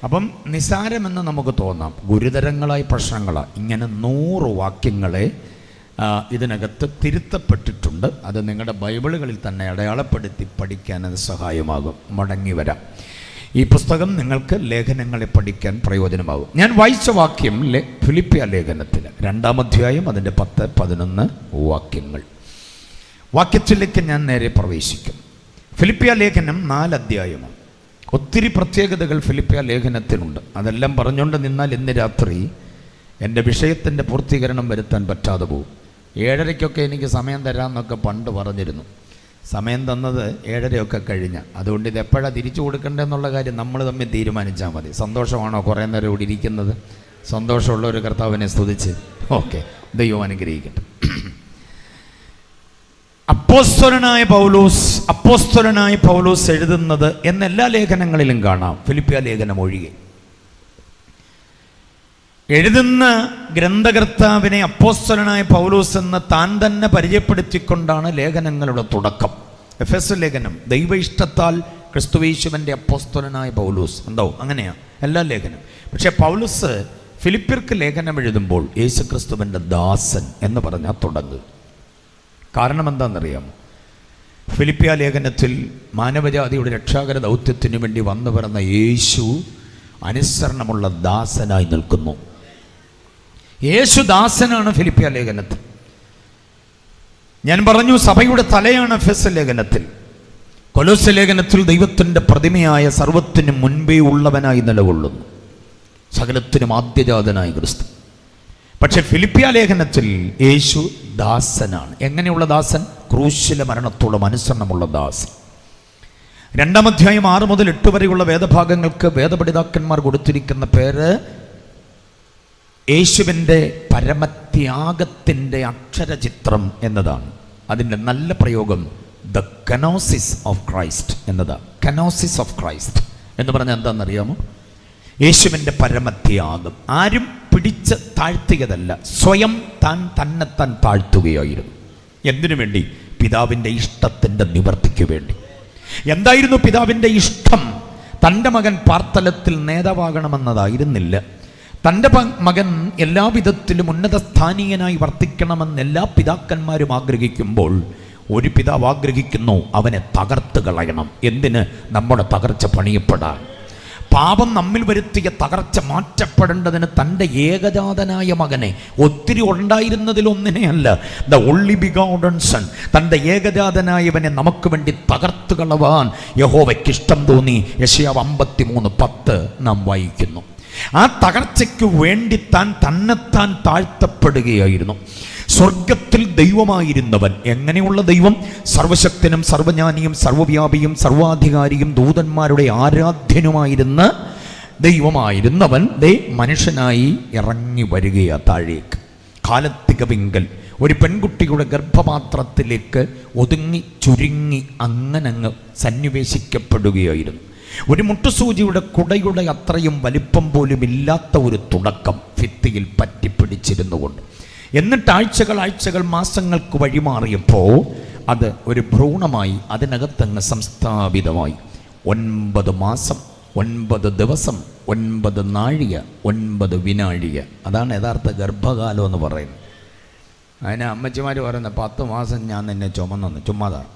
അപ്പം നിസാരമെന്ന് നമുക്ക് തോന്നാം, ഗുരുതരങ്ങളായ പ്രശ്നങ്ങളാണ്. ഇങ്ങനെ 100 വാക്യങ്ങളെ ഇതിനകത്ത് തിരുത്തപ്പെട്ടിട്ടുണ്ട്. അത് നിങ്ങളുടെ ബൈബിളുകളിൽ തന്നെ അടയാളപ്പെടുത്തി പഠിക്കാൻ അത് സഹായമാകും. മടങ്ങി വരാം. ഈ പുസ്തകം നിങ്ങൾക്ക് ലേഖനങ്ങളെ പഠിക്കാൻ പ്രയോജനമാകും. ഞാൻ വായിച്ച വാക്യം ഫിലിപ്പിയ ലേഖനത്തിൽ 2-ാം അധ്യായം അതിൻ്റെ 10-11 വാക്യങ്ങൾ. വാക്യത്തിലേക്ക് ഞാൻ നേരെ പ്രവേശിക്കും. ഫിലിപ്പിയ ലേഖനം 4 അധ്യായമാണ്. ഒത്തിരി പ്രത്യേകതകൾ ഫിലിപ്പിയ ലേഖനത്തിനുണ്ട്. അതെല്ലാം പറഞ്ഞുകൊണ്ട് നിന്നാൽ ഇന്ന് രാത്രി എൻ്റെ വിഷയത്തിൻ്റെ പൂർത്തീകരണം വരുത്താൻ പറ്റാതെ പോകും. 7:30 എനിക്ക് സമയം തരാമെന്നൊക്കെ പണ്ട് പറഞ്ഞിരുന്നു. സമയം തന്നത് 7:30 കഴിഞ്ഞ. അതുകൊണ്ട് ഇത് എപ്പോഴാണ് തിരിച്ചു കൊടുക്കേണ്ടതെന്നുള്ള കാര്യം നമ്മൾ തമ്മിൽ തീരുമാനിച്ചാൽ മതി. സന്തോഷമാണോ കുറേ നേരം ഇവിടെ ഇരിക്കുന്നത്? സന്തോഷമുള്ള ഒരു കർത്താവിനെ സ്തുതിച്ച് ഓക്കെ, ദൈവം അനുഗ്രഹിക്കട്ടെ. അപ്പോസ്തലനായ പൗലോസ് എഴുതുന്നത് എന്നെല്ലാ ലേഖനങ്ങളിലും കാണാം, ഫിലിപ്പിയ ലേഖനം ഒഴികെ. എഴുതുന്ന ഗ്രന്ഥകർത്താവിനെ അപ്പോസ്തലനായ പൗലോസ് എന്ന് താൻ തന്നെ പരിചയപ്പെടുത്തിക്കൊണ്ടാണ് ലേഖനങ്ങളുടെ തുടക്കം. എഫെസ് ലേഖനം ദൈവ ഇഷ്ടത്താൽ ക്രിസ്തുയേശുവിൻ്റെ അപ്പോസ്തലനായ പൗലോസ്. ഉണ്ടോ? അങ്ങനെയാണ് എല്ലാ ലേഖനം. പക്ഷേ പൗലോസ് ഫിലിപ്പിയർക്ക് ലേഖനം എഴുതുമ്പോൾ യേശുക്രിസ്തുവിൻ്റെ ദാസൻ എന്ന് പറഞ്ഞാൽ തുടങ്ങുക. കാരണം എന്താണെന്നറിയാമോ? ഫിലിപ്പിയ ലേഖനത്തിൽ മാനവജാതിയുടെ രക്ഷാകര ദൗത്യത്തിനു വേണ്ടി വന്നു പിറന്ന യേശു അനുസരണമുള്ള ദാസനായി നിൽക്കുന്നു. യേശു ദാസനാണ് ഫിലിപ്പിയ ലേഖനത്തിൽ. ഞാൻ പറഞ്ഞു, സഭയുടെ തലയാണ് എഫെസ് ലേഖനത്തിൽ. കൊലോസ്യ ലേഖനത്തിൽ ദൈവത്തിൻ്റെ പ്രതിമയായ സർവത്തിനും മുൻപേ ഉള്ളവനായി നിലകൊള്ളുന്നു, സകലത്തിനും ആദ്യജാതനായി ക്രിസ്തു. പക്ഷെ ഫിലിപ്പിയ ലേഖനത്തിൽ യേശു ദാസനാണ്. എങ്ങനെയുള്ള ദാസൻ? ക്രൂശിലെ മരണത്തോളം അനുസരണമുള്ള ദാസൻ. 2-ാം അധ്യായം 6 മുതൽ 8 വരെയുള്ള വേദഭാഗങ്ങൾക്ക് വേദപണ്ഡിതാക്കന്മാർ കൊടുത്തിരിക്കുന്ന പേര് യേശുവിൻ്റെ പരമത്യാഗത്തിൻ്റെ അക്ഷരചിത്രം എന്നതാണ്. അതിൻ്റെ നല്ല പ്രയോഗം ദ കനോസിസ് ഓഫ് ക്രൈസ്റ്റ് എന്നതാണ്. കനോസിസ് ഓഫ് ക്രൈസ്റ്റ് എന്ന് പറഞ്ഞാൽ എന്താണെന്നറിയാമോ? യേശുവിൻ്റെ പരമത്യാഗം. ആരും പിടിച്ച് താഴ്ത്തിയതല്ല, സ്വയം തന്നെത്താൻ താഴ്ത്തുകയായിരുന്നു. എന്തിനു വേണ്ടി? പിതാവിൻ്റെ ഇഷ്ടത്തിൻ്റെ നിവർത്തിക്ക് വേണ്ടി. എന്തായിരുന്നു പിതാവിൻ്റെ ഇഷ്ടം? തൻ്റെ മകൻ പാർത്തലത്തിൽ നേതാവാകണമെന്നതായിരുന്നില്ല. തൻ്റെ മകൻ എല്ലാവിധത്തിലും ഉന്നത സ്ഥാനീയനായി വർത്തിക്കണമെന്ന് എല്ലാ പിതാക്കന്മാരും ആഗ്രഹിക്കുമ്പോൾ ഒരു പിതാവ് ആഗ്രഹിക്കുന്നു, അവനെ തകർത്ത് കളയണം. എന്തിന്? നമ്മുടെ തകർച്ച പണിയപ്പെടാൻ. പാപം നമ്മിൽ വരുത്തിയ തകർച്ച മാറ്റപ്പെടേണ്ടതിന് തൻ്റെ ഏകജാതനായ മകനെ, ഒത്തിരി ഉണ്ടായിരുന്നതിലൊന്നിനെയല്ല, ദ ഓൺലി ബിഗോട്ടൻ സൺ, തൻ്റെ ഏകജാതനായവനെ നമുക്ക് വേണ്ടി തകർത്ത് കളവാൻ യഹോവയ്ക്ക് ഇഷ്ടം തോന്നി. യെശയ്യാവ് 53:10 നാം വായിക്കുന്നു. ആ തകർച്ചയ്ക്ക് വേണ്ടി തന്നെത്താൻ താഴ്ത്തപ്പെടുകയായിരുന്നു. സ്വർഗത്തിൽ ദൈവമായിരുന്നവൻ, എങ്ങനെയുള്ള ദൈവം? സർവശക്തനും സർവജ്ഞാനിയും സർവവ്യാപിയും സർവാധികാരിയും ദൂതന്മാരുടെ ആരാധ്യനുമായിരുന്ന ദൈവമായിരുന്നവൻ മനുഷ്യനായി ഇറങ്ങി വരികയാ താഴേക്ക്. കാലത്തികവിങ്കൽ ഒരു പെൺകുട്ടിയുടെ ഗർഭപാത്രത്തിലേക്ക് ഒതുങ്ങി ചുരുങ്ങി അങ്ങനങ്ങ് സന്നിവേശിക്കപ്പെടുകയായിരുന്നു. ഒരു മുട്ടുസൂചിയുടെ കുടയുടെ അത്രയും വലിപ്പം പോലും ഇല്ലാത്ത ഒരു തുടക്കം ഭിത്തിയിൽ പറ്റിപ്പിടിച്ചിരുന്നുകൊണ്ട്. എന്നിട്ട് ആഴ്ചകൾ മാസങ്ങൾക്ക് വഴിമാറിയപ്പോൾ അത് ഒരു ഭ്രൂണമായി അതിനകത്തങ്ങ് സംസ്ഥാപിതമായി. 9 മാസം 9 ദിവസം 9 നാഴിക 9 വിനാഴിക. അതാണ് യഥാർത്ഥ ഗർഭകാലം എന്ന് പറയുന്നത്. അതിന് അമ്മച്ചിമാർ പറയുന്നത് 10 മാസം ഞാൻ നിന്നെ ചുമന്നു. ചുമ്മാതാണ്.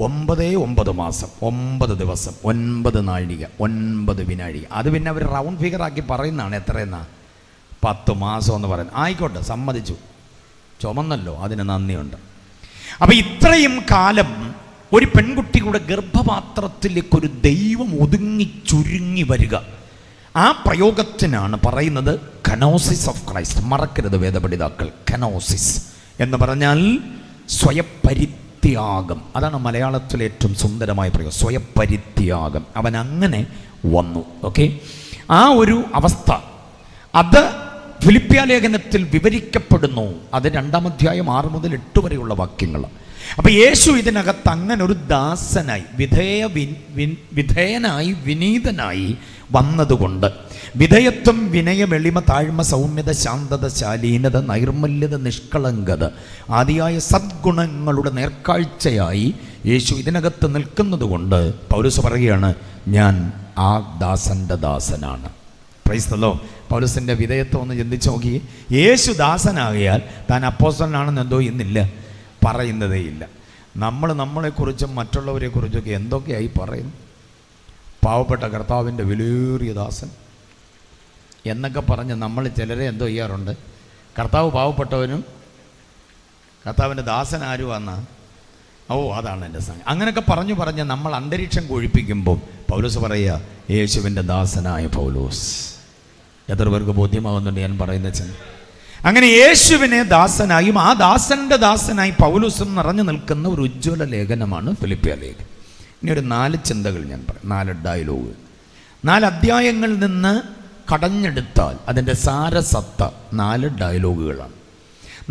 9 മാസം 9 ദിവസം 9 നാഴിക 9 വിനാഴിക. അത് പിന്നെ അവർ റൗണ്ട് ഫിഗർ ആക്കി പറയുന്നതാണ്. എത്രയെന്നാ? 10 മാസം എന്ന് പറയുന്നത്. ആയിക്കോട്ടെ, സമ്മതിച്ചു, ചുമന്നല്ലോ, അതിന് നന്ദിയുണ്ട്. അപ്പം ഇത്രയും കാലം ഒരു പെൺകുട്ടിയുടെ ഗർഭപാത്രത്തിലേക്കൊരു ദൈവം ഒതുങ്ങി ചുരുങ്ങി വരിക. ആ പ്രയോഗത്തിനാണ് പറയുന്നത് കനോസിസ് ഓഫ് ക്രൈസ്റ്റ്. മറക്കരുത് വേദപണ്ഡിതാക്കൾ, കനോസിസ് എന്ന് പറഞ്ഞാൽ സ്വയപരിത്യാഗം. അതാണ് മലയാളത്തിലെ ഏറ്റവും സുന്ദരമായ പ്രയോഗം, സ്വയപരിത്യാഗം. അവൻ അങ്ങനെ വന്നു. ഓക്കെ, ആ ഒരു അവസ്ഥ അത് ഫിലിപ്പിയ ലേഖനത്തിൽ വിവരിക്കപ്പെടുന്നു. അത് 2-ാം അധ്യായം 6 മുതൽ 8 വരെയുള്ള വാക്യങ്ങൾ. അപ്പം യേശു ഇതിനകത്ത് അങ്ങനെ ഒരു ദാസനായി വിധേയനായി വിനീതനായി വന്നതുകൊണ്ട് വിധേയത്വം, വിനയം, എളിമ, താഴ്മ, സൗമ്യത, ശാന്തത, ശാലീനത, നൈർമല്യത, നിഷ്കളങ്കത ആദിയായ സദ്ഗുണങ്ങളുടെ നേർക്കാഴ്ചയായി യേശു ഇതിനകത്ത് നിൽക്കുന്നത് കൊണ്ട് പൗലോസ് പറയുകയാണ്, ഞാൻ ആ ദാസൻ്റെ ദാസനാണ്. Praise the lord. പൗലോസിൻ്റെ വിധേയത്വം ഒന്ന് ചിന്തിച്ച് നോക്കിയേ. യേശു ദാസനാകിയാൽ താൻ അപ്പോസ്തലനാണെന്ന് എന്തോ ഇന്നില്ല, പറയുന്നതേയില്ല. നമ്മളെക്കുറിച്ചും മറ്റുള്ളവരെക്കുറിച്ചൊക്കെ എന്തൊക്കെയായി പറയുന്നു. പാവപ്പെട്ട കർത്താവിൻ്റെ വിലയേറിയ ദാസൻ എന്നൊക്കെ പറഞ്ഞ് നമ്മൾ ചിലരെ എന്തോ ചെയ്യാറുണ്ട്. കർത്താവ് പാവപ്പെട്ടവനും കർത്താവിൻ്റെ ദാസൻ ആരും വന്ന അതാണ് എൻ്റെ സംഗതി. അങ്ങനെയൊക്കെ പറഞ്ഞ് നമ്മൾ അന്തരീക്ഷം കൊഴിപ്പിക്കുമ്പോൾ പൗലോസ് പറയുക, യേശുവിൻ്റെ ദാസനായ പൗലോസ്. എത്ര പേർക്ക് ബോധ്യമാകുന്നുണ്ട് ഞാൻ പറയുന്നത്? അങ്ങനെ യേശുവിനെ ദാസനായും ആ ദാസൻ്റെ ദാസനായി പൗലോസും നിറഞ്ഞു നിൽക്കുന്ന ഒരു ഉജ്ജ്വല ലേഖനമാണ് ഫിലിപ്പിയ ലേഖനം. ഇനി ഒരു 4 ചിന്തകൾ ഞാൻ പറയാം, 4 ഡയലോഗ്. 4 അധ്യായങ്ങളിൽ നിന്ന് കടഞ്ഞെടുത്താൽ അതിൻ്റെ സാരസത്ത 4 ഡയലോഗുകളാണ്.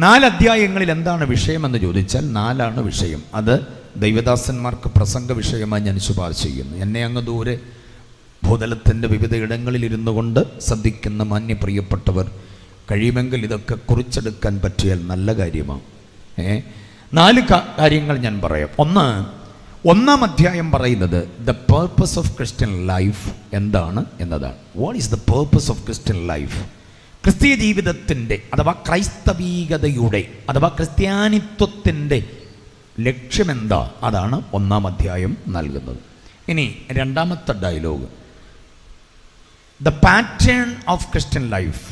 4 അധ്യായങ്ങളിൽ എന്താണ് വിഷയമെന്ന് ചോദിച്ചാൽ 4 വിഷയം. അത് ദൈവദാസന്മാർക്ക് പ്രസംഗ വിഷയമായി ഞാൻ ശുപാർശ ചെയ്യുന്നു. എന്നെ അങ്ങ് ദൂരെ ഭൂതലത്തിൻ്റെ വിവിധ ഇടങ്ങളിലിരുന്നു കൊണ്ട് ശ്രദ്ധിക്കുന്ന മാന്യപ്രിയപ്പെട്ടവർ കഴിയുമെങ്കിൽ ഇതൊക്കെ കുറിച്ചെടുക്കാൻ പറ്റിയാൽ നല്ല കാര്യമാണ്. 4 കാര്യങ്ങൾ ഞാൻ പറയാം. 1-ാം അധ്യായം പറയുന്നത് the purpose of Christian life എന്താണ് എന്നതാണ്. What is the purpose of Christian life? ക്രിസ്തീയ ജീവിതത്തിൻ്റെ അഥവാ ക്രൈസ്തവീകതയുടെ അഥവാ ക്രിസ്ത്യാനിത്വത്തിൻ്റെ ലക്ഷ്യമെന്താ? അതാണ് 1-ാം അധ്യായം നൽകുന്നത്. ഇനി 2-ാമത്തെ dialogue the pattern of Christian life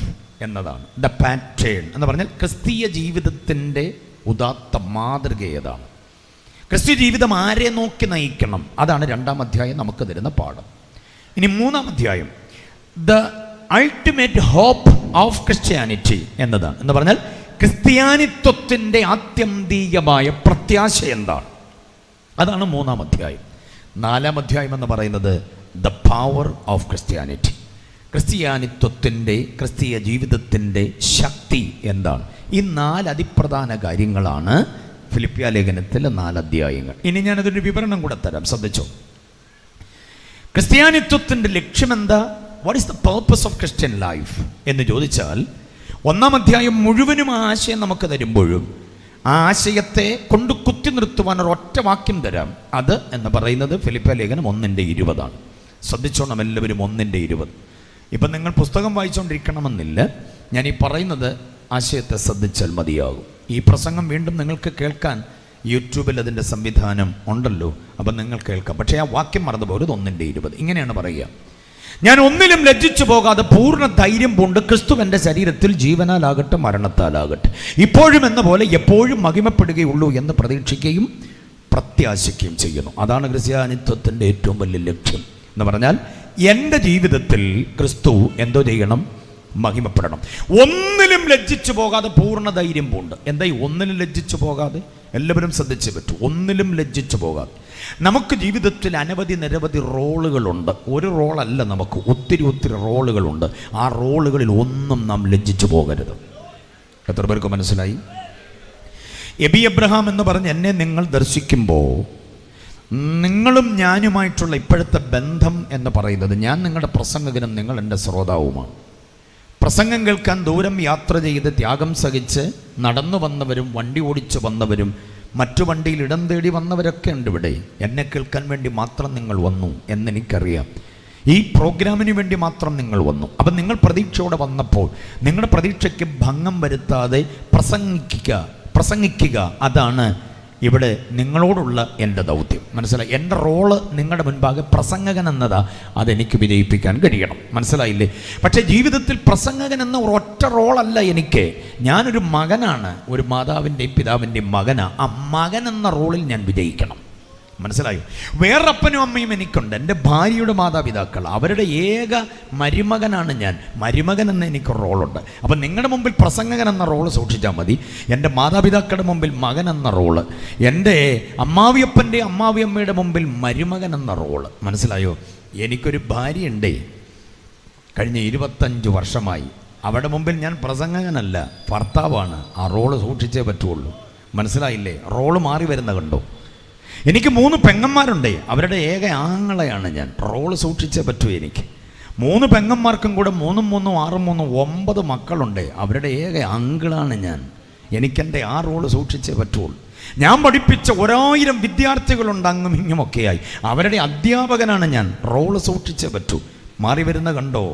എന്നതാണ്. ദ പാറ്റേൺ എന്ന് പറഞ്ഞാൽ ക്രിസ്തീയ ജീവിതത്തിൻ്റെ ഉദാത്ത മാതൃക ഏതാണ്? ക്രിസ്തീയ ജീവിതം ആരെ നോക്കി നയിക്കണം? അതാണ് 2-ാം അധ്യായം നമുക്ക് തരുന്ന പാഠം. ഇനി 3-ാം അധ്യായം the ultimate hope of Christianity എന്നതാണ്. എന്ന് പറഞ്ഞാൽ ക്രിസ്ത്യാനിത്വത്തിൻ്റെ ആത്യന്തികമായ പ്രത്യാശ എന്താണ്? അതാണ് 3-ാം അധ്യായം. 4-ാം അധ്യായം എന്ന് പറയുന്നത് ദ പവർ ഓഫ് ക്രിസ്ത്യാനിറ്റി. ക്രിസ്ത്യാനിത്വത്തിൻ്റെ, ക്രിസ്തീയ ജീവിതത്തിൻ്റെ ശക്തി എന്താണ്? ഈ 4 അതിപ്രധാന കാര്യങ്ങളാണ് ഫിലിപ്പിയ ലേഖനത്തിലെ 4 അധ്യായങ്ങൾ. ഇനി ഞാനതൊരു വിവരണം കൂടെ തരാം, ശ്രദ്ധിച്ചോ. ക്രിസ്ത്യാനിത്വത്തിൻ്റെ ലക്ഷ്യമെന്താ? What is the purpose of Christian life എന്ന് ചോദിച്ചാൽ, 1-ാം അധ്യായം മുഴുവനും ആ ആശയം നമുക്ക് തരുമ്പോഴും ആ ആശയത്തെ കൊണ്ട് കുത്തി നിർത്തുവാൻ ഒരൊറ്റ വാക്യം തരാം. അത് എന്ന് പറയുന്നത് ഫിലിപ്പിയ ലേഖനം 1:20. ശ്രദ്ധിച്ചോണം എല്ലാവരും, 1:20. ഇപ്പം നിങ്ങൾ പുസ്തകം വായിച്ചുകൊണ്ടിരിക്കണമെന്നില്ല, ഞാൻ ഈ പറയുന്നത് ആശയത്തെ ശ്രദ്ധിച്ചാൽ മതിയാകും. ഈ പ്രസംഗം വീണ്ടും നിങ്ങൾക്ക് കേൾക്കാൻ യൂട്യൂബിൽ അതിൻ്റെ സംവിധാനം ഉണ്ടല്ലോ, അപ്പം നിങ്ങൾ കേൾക്കാം. പക്ഷേ ആ വാക്യം മറന്നുപോകരുത്. 1:20 ഇങ്ങനെയാണ് പറയുക: ഞാൻ ഒന്നിലും ലജ്ജിച്ചു പോകാതെ പൂർണ്ണ ധൈര്യം പൂണ്ട് ക്രിസ്തുവിൻ്റെ ശരീരത്തിൽ ജീവനാലാകട്ടെ മരണത്താലാകട്ടെ ഇപ്പോഴും എന്ന പോലെ എപ്പോഴും മഹിമപ്പെടുകയുള്ളൂ എന്ന് പ്രതീക്ഷിക്കുകയും പ്രത്യാശിക്കുകയും ചെയ്യുന്നു. അതാണ് ക്രിസ്ത്യാനിത്വത്തിൻ്റെ ഏറ്റവും വലിയ ലക്ഷ്യം എന്ന് പറഞ്ഞാൽ, എൻ്റെ ജീവിതത്തിൽ ക്രിസ്തു എന്തോ ചെയ്യണം? മഹിമപ്പെടണം. ഒന്നിലും ലജ്ജിച്ചു പോകാതെ പൂർണ്ണ ധൈര്യം പൂണ്ട്. എന്താ ഈ ഒന്നിലും ലജ്ജിച്ചു പോകാതെ? എല്ലാവരും ശ്രദ്ധിച്ചേ പറ്റൂ. ഒന്നിലും ലജ്ജിച്ചു പോകാതെ. നമുക്ക് ജീവിതത്തിൽ നിരവധി റോളുകളുണ്ട്. ഒരു റോളല്ല, നമുക്ക് ഒത്തിരി റോളുകളുണ്ട്. ആ റോളുകളിൽ ഒന്നും നാം ലജ്ജിച്ചു പോകരുത്. എത്ര പേർക്ക് മനസ്സിലായി? എബി എബ്രഹാം എന്ന് പറഞ്ഞ് എന്നെ നിങ്ങൾ ദർശിക്കുമ്പോൾ നിങ്ങളും ഞാനുമായിട്ടുള്ള ഇപ്പോഴത്തെ ബന്ധം എന്ന് പറയുന്നത്, ഞാൻ നിങ്ങളുടെ പ്രസംഗകനും നിങ്ങൾ എൻ്റെ ശ്രോതാവുമാണ്. പ്രസംഗം കേൾക്കാൻ ദൂരം യാത്ര ചെയ്ത് ത്യാഗം സഹിച്ച് നടന്നു വന്നവരും വണ്ടി ഓടിച്ച് വന്നവരും മറ്റു വണ്ടിയിൽ ഇടം തേടി വന്നവരൊക്കെ ഉണ്ട് ഇവിടെ. എന്നെ കേൾക്കാൻ വേണ്ടി മാത്രം നിങ്ങൾ വന്നു എന്നെനിക്കറിയാം. ഈ പ്രോഗ്രാമിന് വേണ്ടി മാത്രം നിങ്ങൾ വന്നു. അപ്പം നിങ്ങൾ പ്രതീക്ഷയോടെ വന്നപ്പോൾ നിങ്ങളുടെ പ്രതീക്ഷയ്ക്ക് ഭംഗം വരുത്താതെ പ്രസംഗിക്കുക അതാണ് ഇവിടെ നിങ്ങളോടുള്ള എൻ്റെ ദൗത്യം. മനസ്സിലായി? എൻ്റെ റോള് നിങ്ങളുടെ മുൻപാകെ പ്രസംഗകൻ എന്നതാ. അതെനിക്ക് വിജയിപ്പിക്കാൻ കഴിയണം. മനസ്സിലായില്ലേ? പക്ഷേ ജീവിതത്തിൽ പ്രസംഗകൻ എന്ന ഒരൊറ്റ റോളല്ല എനിക്ക്. ഞാനൊരു മകനാണ്, ഒരു മാതാവിൻ്റെയും പിതാവിൻ്റെയും മകനാണ്. ആ മകൻ എന്ന റോളിൽ ഞാൻ വിജയിക്കണം. മനസ്സിലായോ? വേറൊപ്പനും അമ്മയും എനിക്കുണ്ട്. എൻ്റെ ഭാര്യയുടെ മാതാപിതാക്കൾ, അവരുടെ ഏക മരുമകനാണ് ഞാൻ. മരുമകൻ എന്ന എനിക്ക് റോളുണ്ട്. അപ്പം നിങ്ങളുടെ മുമ്പിൽ പ്രസംഗകൻ എന്ന റോള് സൂക്ഷിച്ചാൽ മതി. എൻ്റെ മാതാപിതാക്കളുടെ മുമ്പിൽ മകൻ എന്ന റോള്, എൻ്റെ അമ്മാവിയപ്പൻ്റെ അമ്മാവിയമ്മയുടെ മുമ്പിൽ മരുമകൻ എന്ന റോള്. മനസ്സിലായോ? എനിക്കൊരു ഭാര്യയുണ്ടേ, കഴിഞ്ഞ 25 വർഷമായി. അവിടെ മുമ്പിൽ ഞാൻ പ്രസംഗകനല്ല, ഭർത്താവാണ്. ആ റോള് സൂക്ഷിച്ചേ പറ്റുള്ളൂ. മനസ്സിലായില്ലേ? റോള് മാറി വരുന്ന കണ്ടോ? എനിക്ക് 3 പെങ്ങന്മാരുണ്ട്, അവരുടെ ഏക ആങ്ങളെയാണ് ഞാൻ. റോള് സൂക്ഷിച്ചേ പറ്റൂ എനിക്ക്. 3 പെങ്ങന്മാർക്കും കൂടെ 3 3 6 3 9 മക്കളുണ്ട്, അവരുടെ ഏക അങ്കിളാണ് ഞാൻ. എനിക്കെൻ്റെ ആ റോള് സൂക്ഷിച്ചേ പറ്റുള്ളൂ. ഞാൻ പഠിപ്പിച്ച 1000 വിദ്യാർത്ഥികളുണ്ട് അങ്ങും ഇങ്ങുമൊക്കെയായി, അവരുടെ അധ്യാപകനാണ് ഞാൻ. റോള് സൂക്ഷിച്ചേ പറ്റൂ. മാറി വരുന്ന കണ്ടോ?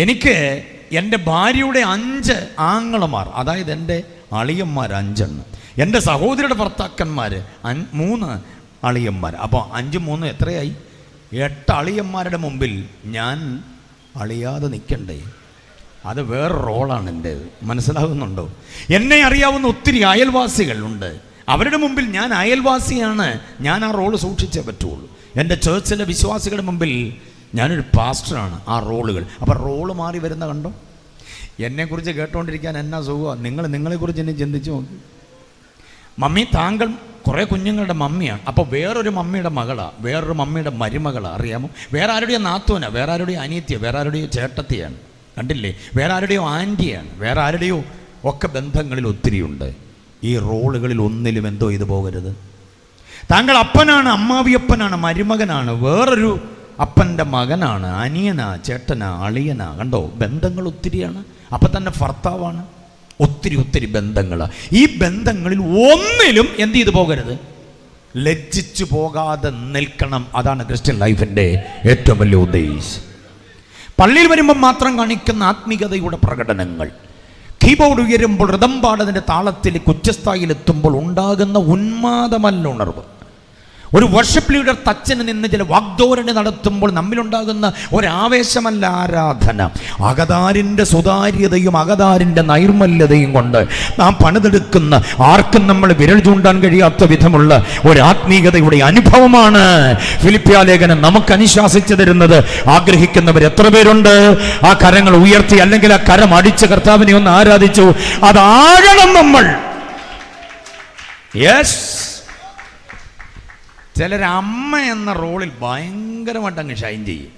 എനിക്ക് എൻ്റെ ഭാര്യയുടെ 5 ആങ്ങളമാർ, അതായത് എൻ്റെ അളിയന്മാർ 5 എണ്ണം. എൻ്റെ സഹോദരിയുടെ ഭർത്താക്കന്മാർ 3 അളിയന്മാർ. അപ്പോൾ 5 3 എത്രയായി? 8 അളിയന്മാരുടെ മുമ്പിൽ ഞാൻ അളിയാതെ നിൽക്കണ്ടേ? അത് വേറെ റോളാണ് എൻ്റേത്. മനസ്സിലാകുന്നുണ്ടോ? എന്നെ അറിയാവുന്ന ഒത്തിരി അയൽവാസികളുണ്ട്, അവരുടെ മുമ്പിൽ ഞാൻ അയൽവാസിയാണ്. ഞാൻ ആ റോള് സൂക്ഷിച്ചേ പറ്റുള്ളൂ. എൻ്റെ ചേർച്ചിലെ വിശ്വാസികളുടെ മുമ്പിൽ ഞാനൊരു പാസ്റ്ററാണ്. ആ റോളുകൾ. അപ്പോൾ റോള് മാറി വരുന്ന കണ്ടോ? എന്നെക്കുറിച്ച് കേട്ടുകൊണ്ടിരിക്കാൻ എന്നാ സുഖമാണ്. നിങ്ങളെക്കുറിച്ച് എന്നെ ചിന്തിച്ച് നോക്കി. മമ്മി, താങ്കൾ കുറേ കുഞ്ഞുങ്ങളുടെ മമ്മിയാണ്. അപ്പോൾ വേറൊരു മമ്മിയുടെ മകളാണ്, വേറൊരു മമ്മിയുടെ മരുമകളാണ്. അറിയാമോ? വേറെ ആരുടെയോ നാത്തൂനാണ്, വേറെ ആരുടെയോ അനിയത്തിയാണ്, വേറെ ആരുടെയോ ചേട്ടത്തിയാണ്. കണ്ടില്ലേ? വേറെ ആരുടെയോ ആൻറ്റിയാണ്, വേറെ ആരുടെയോ ഒക്കെ ബന്ധങ്ങളിൽ ഒത്തിരിയുണ്ട്. ഈ റോളുകളിൽ ഒന്നിലും എന്തോ ഇത് പോകരുത്. താങ്കൾ അപ്പനാണ്, അമ്മാവിയപ്പനാണ്, മരുമകനാണ്, വേറൊരു അപ്പൻ്റെ മകനാണ്, അനിയനാ, ചേട്ടനാ, അളിയനാ. കണ്ടോ? ബന്ധങ്ങൾ ഒത്തിരിയാണ്. അപ്പം തന്നെ ഭർത്താവാണ്. ഒത്തിരി ബന്ധങ്ങളാണ്. ഈ ബന്ധങ്ങളിൽ ഒന്നിലും എന്ത് ചെയ്തു പോകരുത്? ലജ്ജിച്ചു പോകാതെ നിൽക്കണം. അതാണ് ക്രിസ്ത്യൻ ലൈഫിൻ്റെ ഏറ്റവും വലിയ ഉദ്ദേശം. പള്ളിയിൽ വരുമ്പോൾ മാത്രം കാണിക്കുന്ന ആത്മീയതയുടെ പ്രകടനങ്ങൾ, കീബോർഡ് ഉയരുമ്പോൾ ഋതം പാടതിൻ്റെ താളത്തിൽ ഉച്ചസ്ഥായിലെത്തുമ്പോൾ ഉണ്ടാകുന്ന ഉന്മാദമല്ല ഉണർവ്. ഒരു വർഷിപ്പ് ലീഡർ തച്ചന് നിന്ന് ചില വാഗ്ദോരണി നടത്തുമ്പോൾ നമ്മിലുണ്ടാകുന്ന ഒരാവേശമല്ല ആരാധന. അകതാരിൻ്റെ സുതാര്യതയും അകതാരിൻ്റെ നൈർമല്യതയും കൊണ്ട് നാം പണിതെടുക്കുന്ന, ആർക്കും നമ്മൾ വിരൽ ചൂണ്ടാൻ കഴിയാത്ത വിധമുള്ള ഒരു ആത്മീയതയുടെ അനുഭവമാണ് ഫിലിപ്പിയ ലേഖനം നമുക്ക് അനുശാസിച്ചു തരുന്നത്. ആഗ്രഹിക്കുന്നവർ എത്ര പേരുണ്ട്? ആ കരങ്ങൾ ഉയർത്തി, അല്ലെങ്കിൽ ആ കരം അടിച്ച് കർത്താവിനെ ഒന്ന് ആരാധിച്ചു. അതാകണം നമ്മൾ. യെസ്. ചിലരമ്മ എന്ന റോളിൽ ഭയങ്കരമായിട്ട് അങ്ങ് ഷൈൻ ചെയ്യും.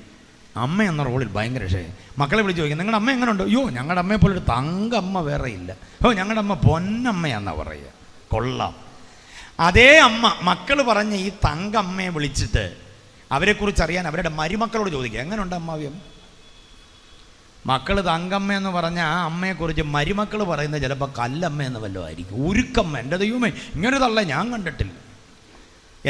അമ്മ എന്ന റോളിൽ ഭയങ്കര ഷൈൻ. മക്കളെ വിളിച്ച് ചോദിക്കും, നിങ്ങളുടെ അമ്മ എങ്ങനെ ഉണ്ട്? അയ്യോ, ഞങ്ങളുടെ അമ്മയെ പോലെ ഒരു തങ്കമ്മ വേറെ ഇല്ല. ഓ, ഞങ്ങളുടെ അമ്മ പൊന്നമ്മയാന്നാ പറയുക. കൊള്ളാം. അതേ അമ്മ മക്കൾ പറഞ്ഞ ഈ തങ്കമ്മയെ വിളിച്ചിട്ട് അവരെക്കുറിച്ച് അറിയാൻ അവരുടെ മരുമക്കളോട് ചോദിക്കുക, എങ്ങനെയുണ്ട് അമ്മാവ്യം? മക്കൾ തങ്കമ്മ എന്ന് പറഞ്ഞ ആ അമ്മയെക്കുറിച്ച് മരുമക്കൾ പറയുന്നത് ചിലപ്പോൾ കല്ലമ്മ എന്ന് വല്ലതും ആയിരിക്കും. ഉരുക്കമ്മ. എൻ്റെ ദൈവമേ, ഇങ്ങനൊരു തള്ള ഞാൻ കണ്ടിട്ടില്ല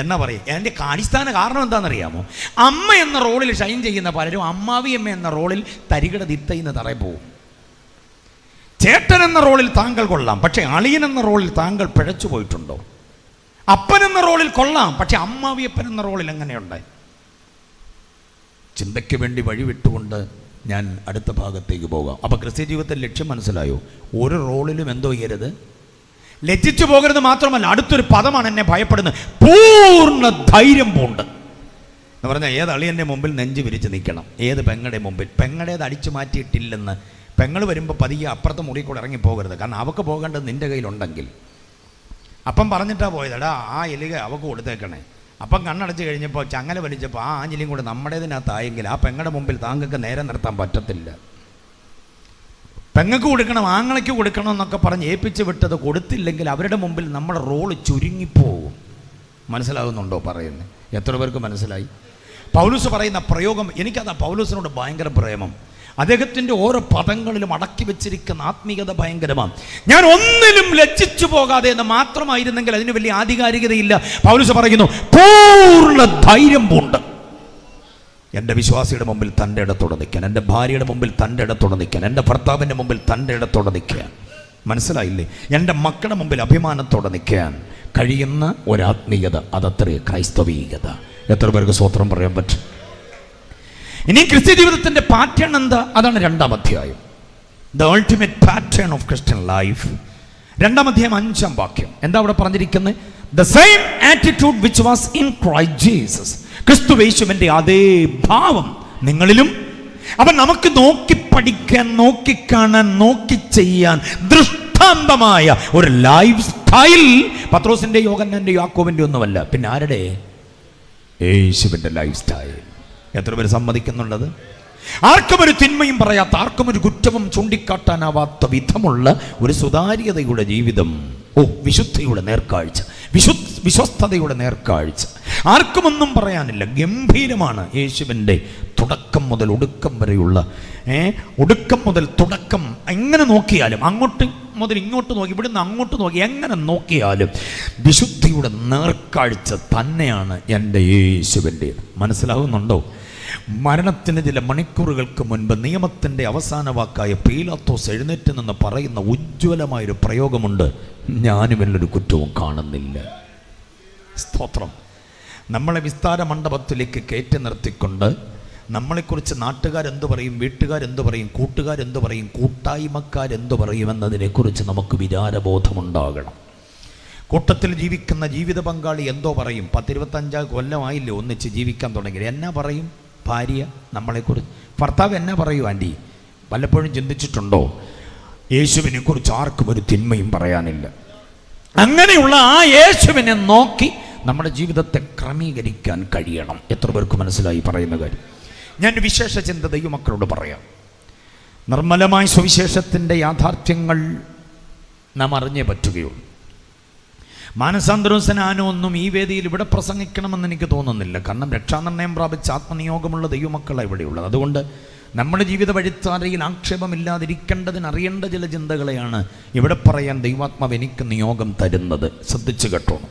എന്നാ പറയും. എൻ്റെ അടിസ്ഥാന കാരണം എന്താണെന്നറിയാമോ? അമ്മ എന്ന റോളിൽ ഷൈൻ ചെയ്യുന്ന പലരും അമ്മാവിയമ്മ എന്ന റോളിൽ തരികിട തിത്തയിന്ന് തറയിൽ പോവും. ചേട്ടൻ എന്ന റോളിൽ താങ്കൾ കൊള്ളാം, പക്ഷേ അളിയൻ എന്ന റോളിൽ താങ്കൾ പിഴച്ചു പോയിട്ടുണ്ടോ? അപ്പൻ എന്ന റോളിൽ കൊള്ളാം, പക്ഷെ അമ്മാവിയപ്പൻ എന്ന റോളിൽ എങ്ങനെയുണ്ട്? ചിന്തയ്ക്ക് വേണ്ടി വഴിവിട്ടുകൊണ്ട് ഞാൻ അടുത്ത ഭാഗത്തേക്ക് പോകാം. അപ്പോൾ ക്രിസ്ത്യ ജീവിതത്തിൽ ലക്ഷ്യം മനസ്സിലായോ? ഒരു റോളിലും എന്തോ ചെയ്യരുത്, ലജ്ജിച്ചു പോകരുത്. മാത്രമല്ല, അടുത്തൊരു പദമാണ് എന്നെ ഭയപ്പെടുന്നത്, പൂർണ്ണ ധൈര്യം പൂണ്ട് എന്ന് പറഞ്ഞാൽ ഏത് അളിയൻ്റെ മുമ്പിൽ നെഞ്ച് വിരിച്ച് നിൽക്കണം, ഏത് പെങ്ങളുടെ മുമ്പിൽ. പെങ്ങളുടേത് അടിച്ചു മാറ്റിയിട്ടില്ലെന്ന് പെങ്ങൾ വരുമ്പോൾ പതിയെ അപ്പുറത്തെ മുറി കൂടെ ഇറങ്ങി പോകരുത്. കാരണം അവൾക്ക് പോകേണ്ടത് നിൻ്റെ കയ്യിലുണ്ടെങ്കിൽ. അപ്പം പറഞ്ഞിട്ടാ പോയതടാ, ആ എലിക അവൾക്ക് കൊടുത്തേക്കണേ. അപ്പം കണ്ണടച്ച് കഴിഞ്ഞപ്പോൾ ചങ്ങല വലിച്ചപ്പോൾ ആ ആഞ്ഞിലിയും കൂടെ നമ്മുടേതിനകത്തായെങ്കിൽ ആ പെങ്ങളുടെ മുമ്പിൽ താങ്കൾക്ക് നേരെ നിർത്താൻ പറ്റത്തില്ല. പെങ്ങൾക്ക് കൊടുക്കണം, ആങ്ങളയ്ക്ക് കൊടുക്കണം എന്നൊക്കെ പറഞ്ഞ് ഏൽപ്പിച്ച് വിട്ടത് കൊടുത്തില്ലെങ്കിൽ അവരുടെ മുമ്പിൽ നമ്മുടെ റോള് ചുരുങ്ങിപ്പോവും. മനസ്സിലാകുന്നുണ്ടോ പറയുന്നത്? എത്ര പേർക്ക് മനസ്സിലായി? പൗലോസ് പറയുന്ന പ്രയോഗം, എനിക്കതാ പൗലോസിനോട് ഭയങ്കര പ്രേമം. അദ്ദേഹത്തിൻ്റെ ഓരോ പദങ്ങളിലും അടക്കി വെച്ചിരിക്കുന്ന ആത്മീയത ഭയങ്കരമാണ്. ഞാൻ ഒന്നിലും ലജ്ജിച്ചു പോകാതെ എന്ന് മാത്രമായിരുന്നെങ്കിൽ അതിന് വലിയ ആധികാരികതയില്ല. പൗലോസ് പറയുന്നു, പൂർണ്ണ ധൈര്യം പൂണ്ട് എൻ്റെ വിശ്വാസിയുടെ മുമ്പിൽ തൻ്റെ ഇടത്തോടെ നിൽക്കാൻ, എൻ്റെ ഭാര്യയുടെ മുമ്പിൽ തൻ്റെ ഇടത്തോടെ നിൽക്കാൻ, എൻ്റെ ഭർത്താവിൻ്റെ മുമ്പിൽ തൻ്റെ ഇടത്തോടെ നിൽക്കാൻ. മനസ്സിലായില്ലേ? എൻ്റെ മക്കളുടെ മുമ്പിൽ അഭിമാനത്തോടെ നിൽക്കാൻ കഴിയുന്ന ഒരാത്മീയത, അതത്രേ ക്രൈസ്തവീയത. എത്ര പേർക്ക് സ്വത്രം പറയാൻ പറ്റും? ഇനി ക്രിസ്ത്യ ജീവിതത്തിൻ്റെ പാറ്റേൺ എന്താ? അതാണ് 2-ാം അധ്യായം, the ultimate pattern of Christian life. 2-ാം അധ്യായം 5-ാം വാക്യം എന്താ അവിടെ പറഞ്ഞിരിക്കുന്നത്? The same attitude which was in Christ Jesus. ക്രിസ്തുയേശുവിൻ്റെ അതേ ഭാവം നിങ്ങളിലും. അപ്പം നമുക്ക് നോക്കി പഠിക്കാൻ, നോക്കിക്കാണാൻ, നോക്കി ചെയ്യാൻ ദൃഷ്ടാന്തമായ ഒരു ലൈഫ് സ്റ്റൈൽ പത്രോസിൻ്റെ, യോഹന്നാൻ്റെ, യാക്കോബിൻ്റെ ഒന്നുമല്ല. പിന്നെ ആരുടെ? യേശുവിൻ്റെ ലൈഫ് സ്റ്റൈൽ. എത്ര പേര് സമ്മതിക്കുന്നുള്ളത്? ആർക്കും ഒരു തിന്മയും പറയാത്ത, ആർക്കും ഒരു കുറ്റവും ചൂണ്ടിക്കാട്ടാനാവാത്ത വിധമുള്ള ഒരു സുതാര്യതയുടെ ജീവിതം. ഓ, വിശുദ്ധിയുടെ നേർക്കാഴ്ച, വിശ്വസ്തതയുടെ നേർക്കാഴ്ച. ആർക്കുമൊന്നും പറയാനില്ല. ഗംഭീരമാണ് യേശുവിൻ്റെ തുടക്കം മുതൽ ഒടുക്കം വരെയുള്ള, ഒടുക്കം മുതൽ തുടക്കം. എങ്ങനെ നോക്കിയാലും, അങ്ങോട്ട് മുതൽ ഇങ്ങോട്ട് നോക്കി, ഇവിടുന്ന് അങ്ങോട്ട് നോക്കി, എങ്ങനെ നോക്കിയാലും വിശുദ്ധിയുടെ നേർക്കാഴ്ച തന്നെയാണ് എൻ്റെ യേശുവിൻ്റെ. മനസ്സിലാകുന്നുണ്ടോ? മരണത്തിന് ചില മണിക്കൂറുകൾക്ക് മുൻപ് നിയമത്തിൻ്റെ അവസാന വാക്കായ പീലാത്തോസ് എഴുന്നേറ്റ് നിന്ന് പറയുന്ന ഉജ്ജ്വലമായൊരു പ്രയോഗമുണ്ട്, ഞാനും വല്ലൊരു കുറ്റവും കാണുന്നില്ല. സ്തോത്രം. നമ്മളെ വിസ്താര മണ്ഡപത്തിലേക്ക് കയറ്റി നിർത്തിക്കൊണ്ട് നമ്മളെക്കുറിച്ച് നാട്ടുകാരെന്തു പറയും, വീട്ടുകാരെന്തു പറയും, കൂട്ടുകാരെന്തു പറയും, കൂട്ടായ്മക്കാരെന്തു പറയും എന്നതിനെക്കുറിച്ച് നമുക്ക് വിചാരബോധമുണ്ടാകണം. കൂട്ടത്തിൽ ജീവിക്കുന്ന ജീവിത പങ്കാളി എന്തോ പറയും. 10-25 കൊല്ലമായില്ലേ ഒന്നിച്ച് ജീവിക്കാൻ തുടങ്ങി. എന്നാ പറയും ഭാര്യ നമ്മളെക്കുറിച്ച്? ഭർത്താവ് എന്നാ പറയൂ? ആൻറ്റി, പലപ്പോഴും ചിന്തിച്ചിട്ടുണ്ടോ? യേശുവിനെ കുറിച്ച് ആർക്കും ഒരു തിന്മയും പറയാനില്ല. അങ്ങനെയുള്ള ആ യേശുവിനെ നോക്കി നമ്മുടെ ജീവിതത്തെ ക്രമീകരിക്കാൻ കഴിയണം. എത്ര പേർക്ക് മനസ്സിലായി പറയുന്ന കാര്യം? ഞാൻ വിശേഷ ചിന്ത ദൈവമക്കളോട് പറയാം. നിർമ്മലമായ സുവിശേഷത്തിൻ്റെ യാഥാർത്ഥ്യങ്ങൾ നാം അറിഞ്ഞേ പറ്റുകയുള്ളൂ. മാനസാന്തരവും സ്നാനവും ഒന്നും ഈ വേദിയിൽ ഇവിടെ പ്രസംഗിക്കണമെന്ന് എനിക്ക് തോന്നുന്നില്ല. കാരണം രക്ഷാനിർണയം പ്രാപിച്ച ആത്മനിയോഗമുള്ള ദൈവമക്കളാണ് ഇവിടെയുള്ളത്. അതുകൊണ്ട് നമ്മുടെ ജീവിത വഴിത്താരയിൽ ആക്ഷേപമില്ലാതിരിക്കേണ്ടതിന് അറിയേണ്ട ചില ചിന്തകളെയാണ് ഇവിടെ പറയാൻ ദൈവാത്മാവ് എനിക്ക് നിയോഗം തരുന്നത്. ശ്രദ്ധിച്ചു കേട്ടോണം.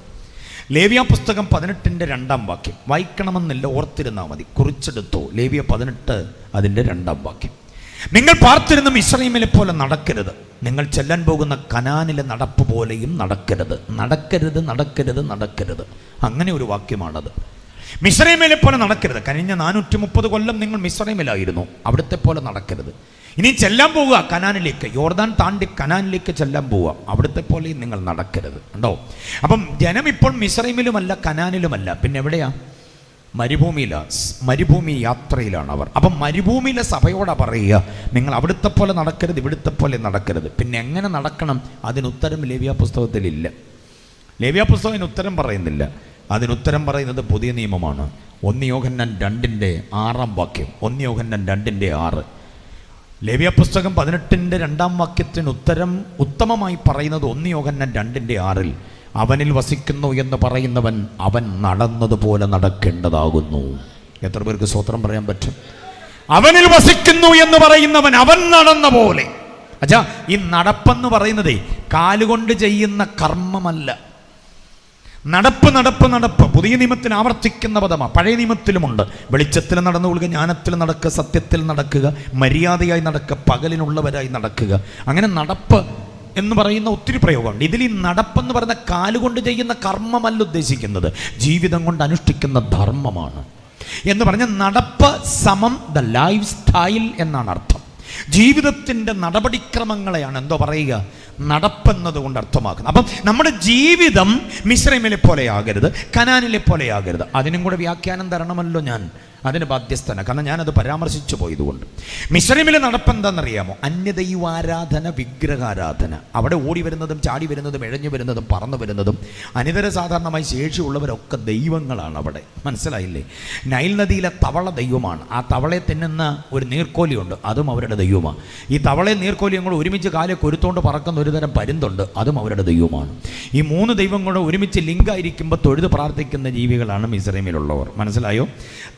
ലേവ്യ പുസ്തകം 18-ന്റെ 2-ാം വാക്യം വായിക്കണമെന്നില്ല, ഓർത്തിരുന്നാൽ മതി, കുറിച്ചെടുത്തോ. ലേവ്യ 18 അതിൻ്റെ 2-ാം വാക്യം. നിങ്ങൾ പാർത്തിരുന്ന മിസ്രയീമിലെ പോലെ നടക്കരുത്, നിങ്ങൾ ചെല്ലാൻ പോകുന്ന കനാനിലെ നടപ്പ് പോലെയും നടക്കരുത്. നടക്കരുത്, നടക്കരുത്, നടക്കരുത്. അങ്ങനെ ഒരു വാക്യമാണത്. മിസ്രയീമിലെ പോലെ നടക്കരുത്. കഴിഞ്ഞ 430 കൊല്ലം നിങ്ങൾ മിസ്രയീമിലായിരുന്നു, അവിടുത്തെ പോലെ നടക്കരുത്. ഇനി ചെല്ലാൻ പോവുക കനാനിലേക്ക്, യോർദാൻ താണ്ടി കനാനിലേക്ക് ചെല്ലാൻ പോവുക, അവിടുത്തെ പോലെയും നിങ്ങൾ നടക്കരുത്. ഉണ്ടോ? അപ്പം ജനം ഇപ്പോൾ മിസ്രയീമിലുമല്ല, കനാനിലുമല്ല, പിന്നെ എവിടെയാ? മരുഭൂമി യാത്രയിലാണ് അവർ. അപ്പം മരുഭൂമിയിലെ സഭയോടാ പറയുക, നിങ്ങൾ അവിടുത്തെ പോലെ നടക്കരുത്, ഇവിടുത്തെ പോലെ നടക്കരുത്. പിന്നെ എങ്ങനെ നടക്കണം? അതിനുത്തരം ലേവ്യ പുസ്തകത്തിലില്ല. ലേവ്യ പുസ്തകം അതിന് ഉത്തരം പറയുന്നില്ല. അതിനുത്തരം പറയുന്നത് പുതിയ നിയമമാണ്. 1 യോഹന്നാൻ 2:6 1 യോഹന്നാൻ 2:6. ലേവ്യ പുസ്തകം 18:2 ഉത്തരം ഉത്തമമായി പറയുന്നത് 1 യോഹന്നാൻ 2:6. അവനിൽ വസിക്കുന്നു എന്ന് പറയുന്നവൻ അവൻ നടന്നതുപോലെ നടക്കേണ്ടതാകുന്നു. എത്ര പേർക്ക് സ്തോത്രം പറയാൻ പറ്റും? അവനിൽ വസിക്കുന്നു എന്ന് പറയുന്നവൻ അവൻ നടന്ന പോലെ. അച്ഛാ, ഈ നടപ്പെന്ന് പറയുന്നതേ കാലുകൊണ്ട് ചെയ്യുന്ന കർമ്മമല്ല. നടപ്പ് നടപ്പ് നടപ്പ് പുതിയ നിയമത്തിന് ആവർത്തിക്കുന്ന പദമാണ്. പഴയ നിയമത്തിലുമുണ്ട്. വെളിച്ചത്തിൽ നടന്നുകൊള്ളുക, ജ്ഞാനത്തിൽ നടക്കുക, സത്യത്തിൽ നടക്കുക, മര്യാദയായി നടക്കുക, പകലിനുള്ളവരായി നടക്കുക. അങ്ങനെ നടപ്പ് എന്ന് പറയുന്ന ഒത്തിരി പ്രയോഗമുണ്ട്. ഇതിൽ ഈ നടപ്പെന്ന് പറയുന്ന കാലുകൊണ്ട് ചെയ്യുന്ന കർമ്മമല്ല ഉദ്ദേശിക്കുന്നത്, ജീവിതം കൊണ്ട് അനുഷ്ഠിക്കുന്ന ധർമ്മമാണ്. എന്ന് പറഞ്ഞ നടപ്പ് സമം ദ ലൈഫ് സ്റ്റൈൽ എന്നാണ് അർത്ഥം. ജീവിതത്തിൻ്റെ നടപടിക്രമങ്ങളെയാണ് എന്തോ പറയുക, നടപ്പെന്നത് കൊണ്ട് അർത്ഥമാക്കുന്നത്. അപ്പം നമ്മുടെ ജീവിതം മിസ്രൈമിലെ പോലെയാകരുത്, കനാനിലെ പോലെയാകരുത്. അതിനും കൂടെ വ്യാഖ്യാനം തരണമല്ലോ ഞാൻ. അതിന് ബാധ്യസ്ഥന, കാരണം ഞാനത് പരാമർശിച്ചു പോയതുകൊണ്ട്. മിസ്രൈമിലെ നടപ്പെന്താണെന്നറിയാമോ? അന്യദൈവാരാധന, വിഗ്രഹാരാധന. അവിടെ ഓടി വരുന്നതും ചാടി വരുന്നതും ഇഴഞ്ഞു വരുന്നതും പറന്നു വരുന്നതും അനിതര സാധാരണമായി ശേഷിയുള്ളവരൊക്കെ ദൈവങ്ങളാണ് അവിടെ. മനസ്സിലായില്ലേ? നൈൽ നദിയിലെ തവള ദൈവമാണ്. ആ തവളയെ തിന്നുന്ന ഒരു നീർക്കോലിയുണ്ട്, അതും അവരുടെ ദൈവമാണ്. ഈ തവളയും നീർക്കോലിയും കൂടെ ഒരുമിച്ച് കാലെ കൊരുത്തോണ്ട് പറക്കുന്ന ഒരുതരം പരുന്തുണ്ട്, അതും അവരുടെ ദൈവമാണ്. ഈ 3 ദൈവങ്ങളുടെ ഒരുമിച്ച് ലിംഗായിരിക്കുമ്പോൾ തൊഴുത് പ്രാർത്ഥിക്കുന്ന ജീവികളാണ് മിസ്രൈമിലുള്ളവർ. മനസ്സിലായോ?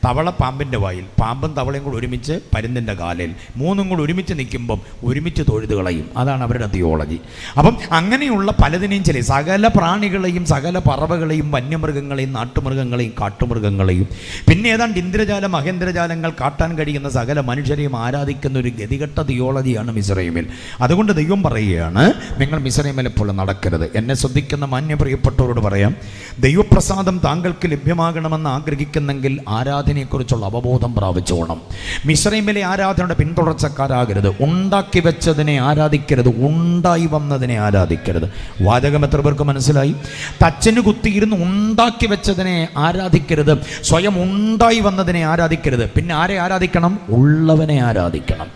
തവള പാമ്പിൻ്റെ വായിൽ, പാമ്പും തവളയും കൂടെ ഒരുമിച്ച് പരുന്തിൻ്റെ കാലിൽ, 3ഉം കൂടെ ഒരുമിച്ച് നിൽക്കുമ്പം ഒരുമിച്ച് തൊഴുത് കളയും. അതാണ് അവരുടെ തിയോളജി. അപ്പം അങ്ങനെയുള്ള പലതിനെയും സകല പ്രാണികളെയും, സകല പറവകളെയും, വന്യമൃഗങ്ങളെയും, നാട്ടുമൃഗങ്ങളെയും, കാട്ടുമൃഗങ്ങളെയും, പിന്നെ ഏതാണ്ട് ഇന്ദ്രജാല മഹേന്ദ്രജാലങ്ങൾ കാട്ടാൻ കഴിയുന്ന സകല മനുഷ്യരെയും ആരാധിക്കുന്ന ഒരു ഗതികെട്ട തിയോളജിയാണ് മിസ്രൈമിൽ. അതുകൊണ്ട് ദൈവം പറയുകയാണ്, നിങ്ങൾ മിസ്രൈമിലെ പോലെ നടക്കരുത്. എന്നെ ശ്രദ്ധിക്കുന്ന മാന്യപ്രിയപ്പെട്ടവരോട് പറയാം, ദൈവപ്രസാദം താങ്കൾക്ക് ലഭ്യമാകണമെന്ന് ആഗ്രഹിക്കുന്നെങ്കിൽ ആരാധനയെക്കുറിച്ചുള്ള അവബോധം പ്രാപിച്ചോണം. മിസ്രൈമിലെ ആരാധനയുടെ പിന്തുടർച്ചക്കാരാകരുത്. ഉണ്ടാക്കി വെച്ചതിനെ ആരാധിക്കരുത്, ഉണ്ടായി വന്നതിനെ ആരാധിക്കരുത്. വാചകം എത്ര പേർക്ക് മനസ്സിലായി? തച്ചന് കുത്തിയിരുന്ന് ഉണ്ടാക്കി വെച്ചതിനെ ആരാധിക്കരുത്, സ്വയം ഉണ്ടായി വന്നതിനെ ആരാധിക്കരുത്. പിന്നെ ആരെ ആരാധിക്കണം? ഉള്ളവനെ ആരാധിക്കണം.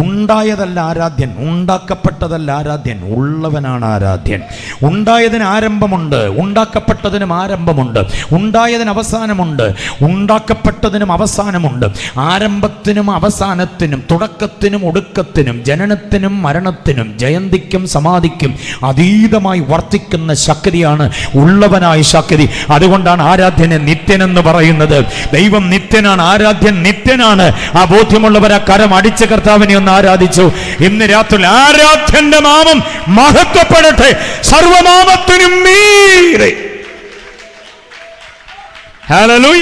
ഉണ്ടായതല്ല ആരാധ്യൻ, ഉണ്ടാക്കപ്പെട്ടതല്ല ആരാധ്യൻ, ഉള്ളവനാണ് ആരാധ്യൻ. ഉണ്ടായതിന് ആരംഭമുണ്ട്, ഉണ്ടാക്കപ്പെട്ടതിനും ആരംഭമുണ്ട്. ഉണ്ടായതിന് അവസാനമുണ്ട്, ഉണ്ടാക്കപ്പെട്ടതിനും അവസാനമുണ്ട്. ആരംഭത്തിനും അവസാനത്തിനും, തുടക്കത്തിനും ഒടുക്കത്തിനും, ജനനത്തിനും മരണത്തിനും, ജയന്തിക്കും സമാധിക്കും അതീതമായി വർത്തിക്കുന്ന ശക്തിയാണ് ഉള്ളവനായ ശക്തി. അതുകൊണ്ടാണ് ആരാധ്യനെ നിത്യനെന്ന് പറയുന്നത്. ദൈവം നിത്യനാണ്, ആരാധ്യൻ നിത്യനാണ്. ആ ബോധ്യമുള്ളവരെ കരം അടിച്ച കർത്താവിനെ ഒന്ന് ആരാധിച്ചു. ഇന്ന് രാത്രി ആരാധ്യന്റെ നാമം മഹത്വപ്പെടട്ടെ, സർവനാമത്തിനും മീതെ. ഹല്ലേലൂയ.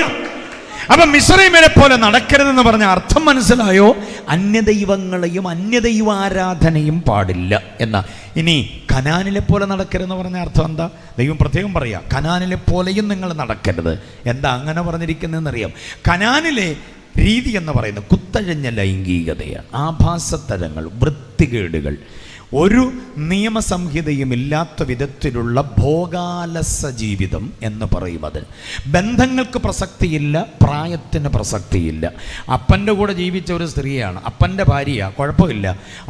അപ്പൊ മിസ്രൈമിനെ പോലെ നടക്കരുതെന്ന് പറഞ്ഞ അർത്ഥം മനസ്സിലായോ? അന്യദൈവങ്ങളെയും അന്യദൈവാരാധനയും പാടില്ല എന്നാ. ഇനി കനാനിലെ പോലെ നടക്കരുതെന്ന് പറഞ്ഞ അർത്ഥം എന്താ? ദൈവം പ്രത്യേകം പറയാ, കനാനിലെ പോലെയും നിങ്ങൾ നടക്കരുത്. എന്താ അങ്ങനെ പറഞ്ഞിരിക്കുന്നതെന്നറിയാം? കനാനിലെ രീതി എന്ന് പറയുന്നത് കുത്തഴഞ്ഞ ലൈംഗികതയാണ്, ആഭാസത്തരങ്ങൾ, വൃത്തികേടുകൾ, ഒരു നിയമസംഹിതയും ഇല്ലാത്ത വിധത്തിലുള്ള ഭോഗാലസ ജീവിതം എന്ന് പറയും. അതിന് ബന്ധങ്ങൾക്ക് പ്രസക്തിയില്ല, പ്രായത്തിന് പ്രസക്തിയില്ല. അപ്പൻ്റെ കൂടെ ജീവിച്ച ഒരു സ്ത്രീയാണ്, അപ്പൻ്റെ ഭാര്യ, കുഴപ്പമില്ല.